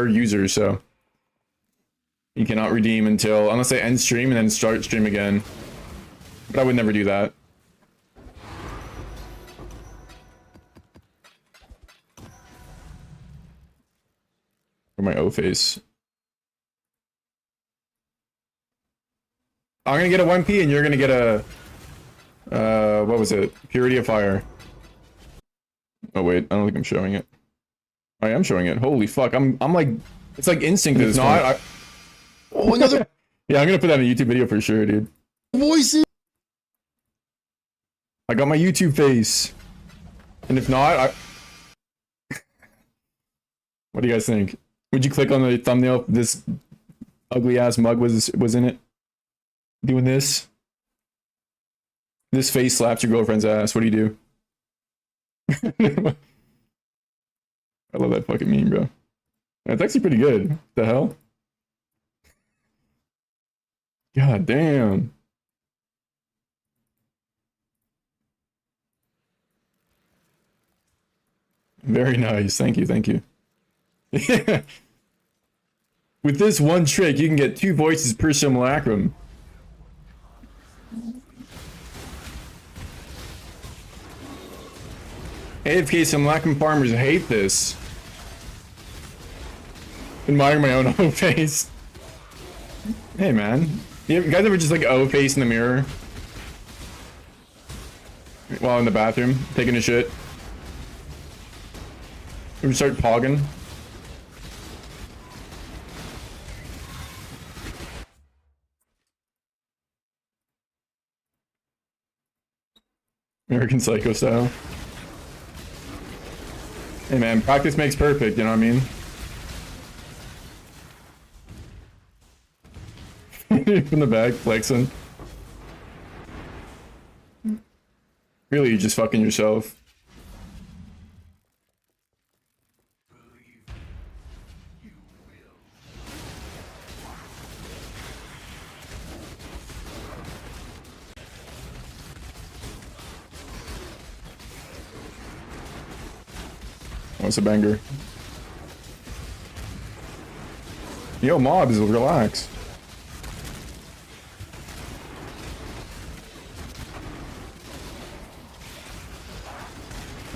user, so you cannot redeem unless I end stream and then start stream again. But I would never do that. Or my O face. I'm gonna get a 1P and you're gonna get a what was it? Purity of Fire. Oh wait, I don't think I'm showing it. I am showing it. Holy fuck, I'm like, it's like instinct at this point. Oh, another Yeah, I'm gonna put that in a YouTube video for sure, dude. voices. I got my YouTube face. And if not, what do you guys think? Would you click on the thumbnail if this ugly ass mug was in it? Doing this? This face slaps your girlfriend's ass. What do you do? I love that fucking meme, bro. That's actually pretty good. What the hell? God damn. Very nice. Thank you. Thank you. Yeah. With this one trick, you can get 2 voices per simulacrum. AFK simulacrum farmers hate this. Admiring my own O face. Hey man, you guys ever just like O face in the mirror while in the bathroom taking a shit? Or start pogging? American Psycho style. Hey man, practice makes perfect, you know what I mean? From the back, flexing. Really, you're just fucking yourself. What's a banger? Yo, mobs, relax.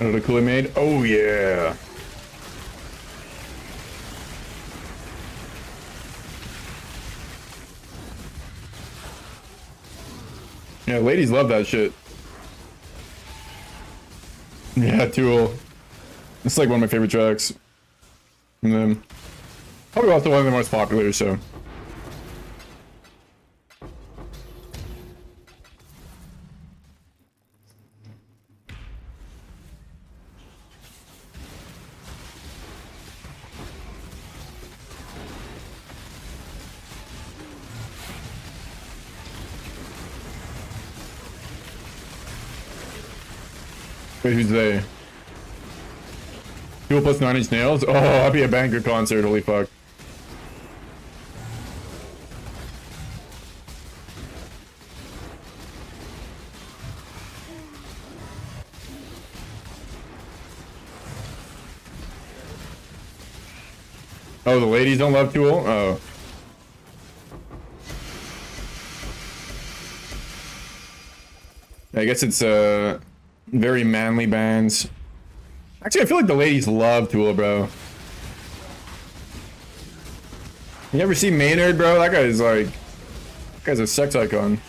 Another Kool-Aid made? Oh yeah. Yeah, ladies love that shit. Yeah, Tool. It's like one of my favorite tracks. And then probably also one of the most popular, so. Wait, who's they? Dual plus 9-inch nails? Oh, I'll be a banger concert, holy fuck. Oh, the ladies don't love Tool? Oh. I guess it's very manly bands. Actually, I feel like the ladies love Tool, bro. You ever see Maynard, bro? That guy's like... That guy's a sex icon.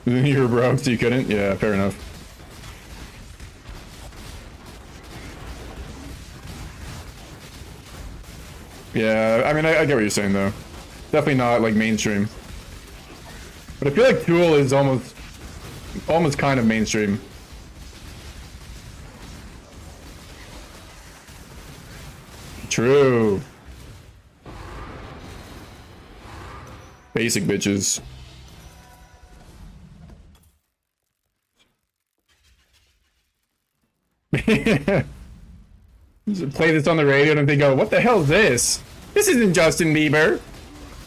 You were broke, so you couldn't? Yeah, fair enough. Yeah, I mean, I get what you're saying, though. Definitely not, like, mainstream. But I feel like Tool is almost kind of mainstream. True. Basic bitches. Just play this on the radio and they go, what the hell is this? This isn't Justin Bieber.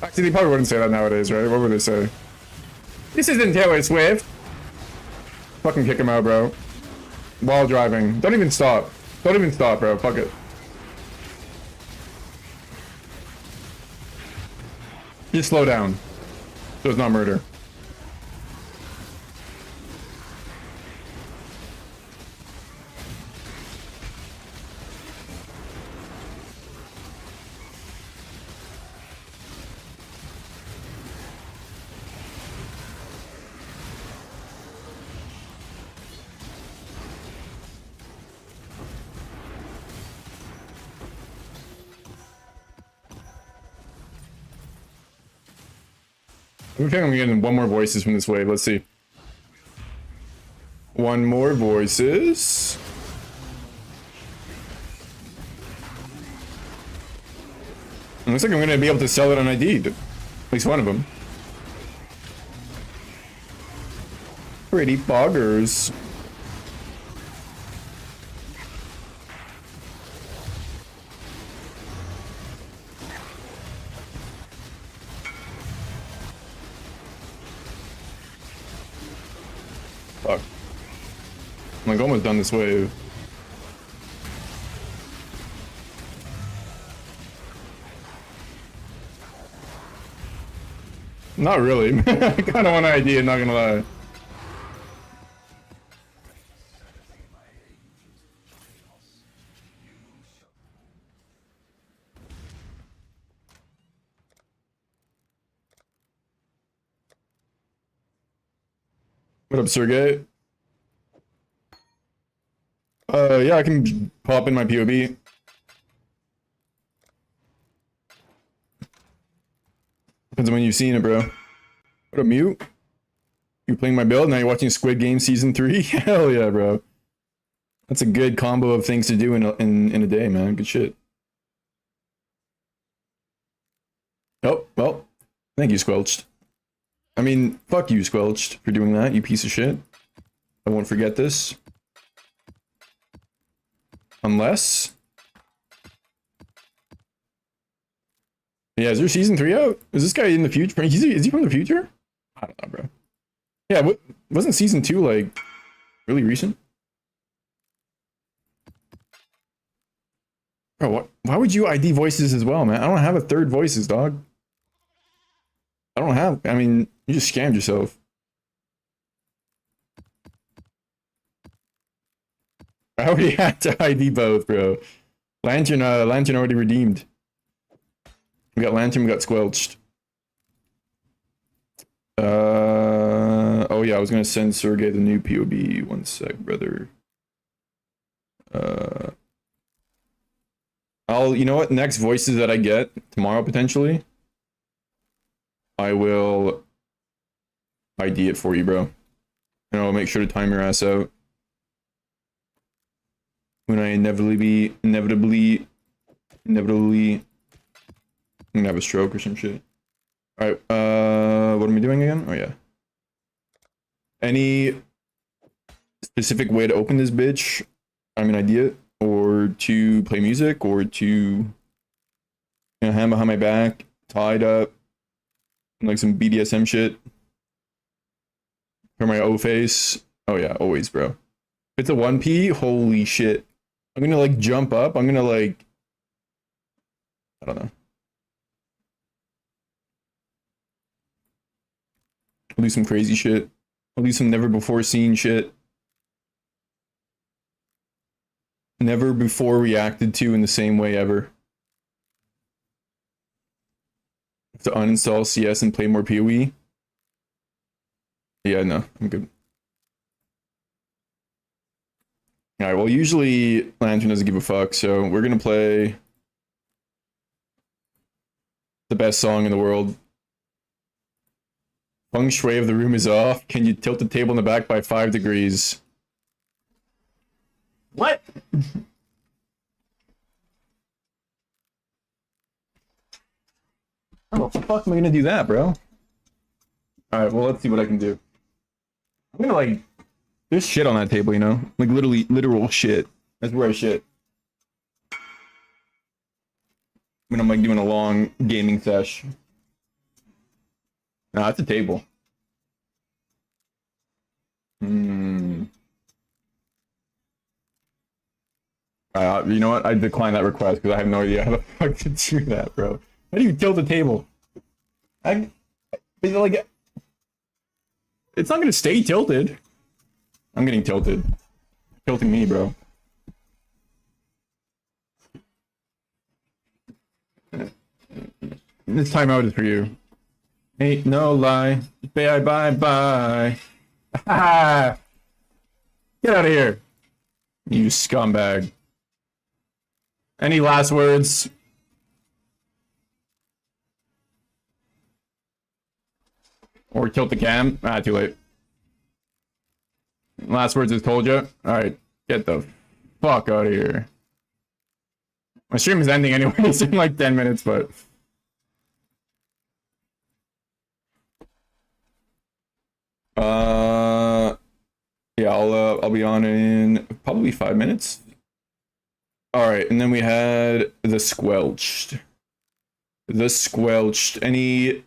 Actually, they probably wouldn't say that nowadays, right? What would they say? This isn't Taylor Swift. Fucking kick him out, bro. While driving. Don't even stop. Don't even stop, bro. Fuck it. Just slow down. So it's not murder. I think I'm getting one more voices from this wave. Let's see. One more voices. It looks like I'm going to be able to sell it on ID. At least one of them. Pretty boggers. Fuck. I'm like almost done this wave. Not really. I kind of want an idea, not gonna lie. What up, Sergey? Yeah, I can pop in my POB. Depends on when you've seen it, bro. What up, Mute? You're playing my build, now you're watching Squid Game Season 3? Hell yeah, bro. That's a good combo of things to do in a day, man. Good shit. Oh, well. Thank you, Squelched. I mean, fuck you, Squelched, for doing that, you piece of shit. I won't forget this. Unless... Yeah, is there Season 3 out? Is this guy in the future? Is he from the future? I don't know, bro. Yeah, wasn't Season 2, like, really recent? Bro, why would you ID voices as well, man? I don't have a third voices, dog. I mean, you just scammed yourself. I already had to ID both, bro. Lantern already redeemed. We got Lantern, we got Squelched. Oh yeah, I was gonna send Sergey the new POB. One sec, brother. You know what? Next voices that I get tomorrow, potentially, I will ID it for you, bro. And I'll make sure to time your ass out. When I inevitably, I'm gonna have a stroke or some shit. Alright, what am I doing again? Oh yeah. Any specific way to open this bitch? I mean, idea, or to play music, or to, you know, hand behind my back, tied up, like some BDSM shit. For my O face. Oh yeah, always, bro. If it's a 1P, holy shit. I'm gonna like jump up. I'm gonna like, I don't know. I'll do some crazy shit. I'll do some never before seen shit. Never before reacted to in the same way ever. Have to uninstall CS and play more PoE. Yeah, no, I'm good. Alright, well, usually Lantern doesn't give a fuck, so we're gonna play the best song in the world. Feng shui of the room is off. Can you tilt the table in the back by 5 degrees? What? How the fuck am I gonna do that, bro? Alright, well, let's see what I can do. I'm gonna, like, there's shit on that table, you know? Like, literally, literal shit. That's where I shit. When I'm, like, doing a long gaming sesh. Nah, it's a table. You know what? I decline that request because I have no idea how the fuck to do that, bro. How do you tilt the table? Like, it's not gonna stay tilted. I'm getting tilted. Tilting me, bro. This timeout is for you. Ain't no lie. Bye bye bye. Get out of here, you scumbag. Any last words? Or tilt the cam? Ah, too late. Last words is told you. Alright, get the fuck out of here. My stream is ending anyways in like 10 minutes, but... Yeah, I'll be on in probably 5 minutes. Alright, and then we had the Squelched. The Squelched. Any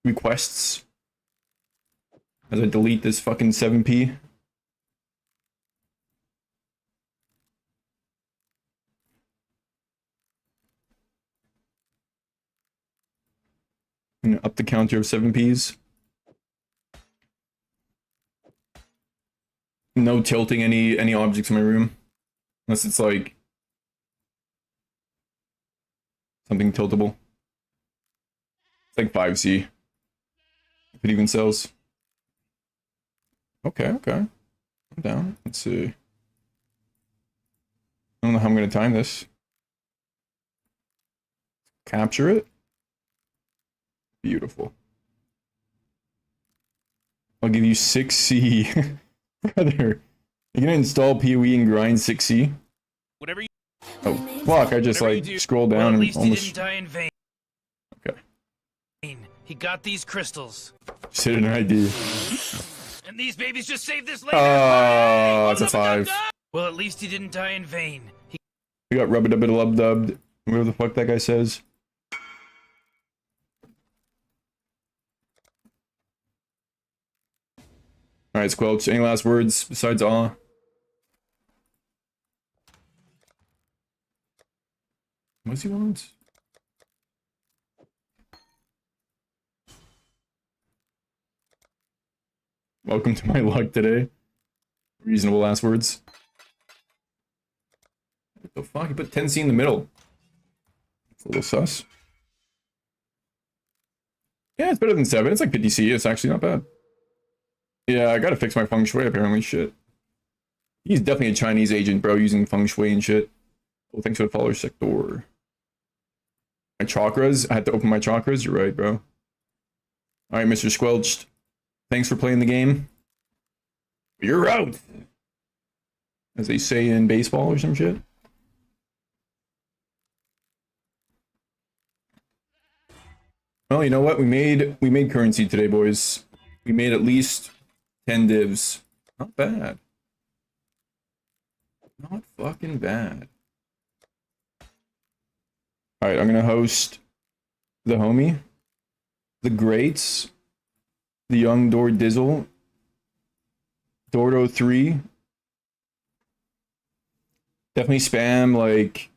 requests? As I delete this fucking 7p. And up the counter of 7ps. No tilting any objects in my room. Unless it's like something tiltable. It's like 5C. If it even sells. Okay, okay. I'm down. Let's see. I don't know how I'm gonna time this. Capture it. Beautiful. I'll give you 6C. Brother, you're gonna install PoE and grind 6C? Whatever you Oh, fuck, I just whatever like you do, scrolled well, down at and least he almost... didn't die in vain. Okay. He got these crystals. Just hit an ID. And these babies just saved this lady. Oh, that's a 5. Well, at least he didn't die in vain. We got rub-a-dub-a-lub-dubbed. Whatever the fuck that guy says. Alright, Squelch, any last words besides awe? What's he want? Welcome to my luck today. Reasonable last words. What the fuck? He put 10C in the middle. It's a little sus. Yeah, it's better than 7. It's like 50C. It's actually not bad. Yeah, I gotta fix my feng shui apparently. Shit. He's definitely a Chinese agent, bro, using feng shui and shit. Well, thanks for the follower sector. My chakras? I had to open my chakras? You're right, bro. Alright, Mr. Squelched. Thanks for playing the game. You're out! As they say in baseball or some shit. Well, you know what? We made currency today, boys. We made at least 10 divs. Not bad. Not fucking bad. Alright, I'm gonna host the homie, the greats, the young Dor Dizzle, Dordo3. Definitely spam like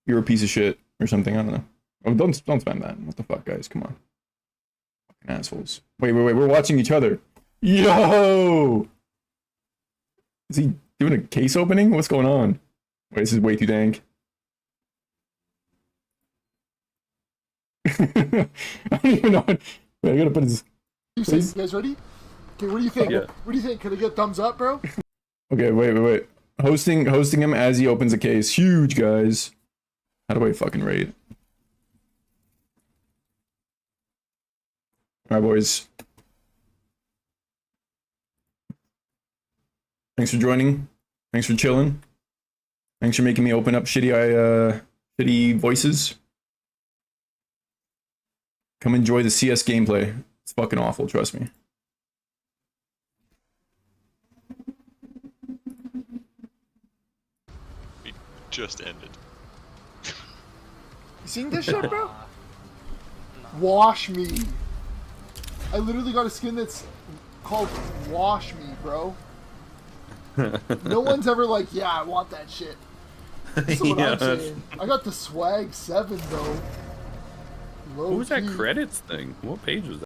you're a piece of shit or something. I don't know. Oh, don't spam that. What the fuck, guys? Come on. Fucking assholes. Wait. We're watching each other. Yo! Is he doing a case opening? What's going on? Wait, this is way too dank. I don't even know. Wait, I gotta put his... You guys ready? Okay, what do you think? Yeah. What do you think? Can I get thumbs up, bro? Okay, wait. Hosting him as he opens a case. Huge, guys. How do I fucking rate? Alright, boys. Thanks for joining. Thanks for chilling. Thanks for making me open up shitty voices. Come enjoy the CS gameplay. It's fucking awful, trust me. We just ended. You seen this shit, bro? Wash me. I literally got a skin that's called Wash Me, bro. No one's ever like, yeah, I want that shit. That's what I'm saying. I got the swag 7 though. Low What was that key. credits thing? What page was that?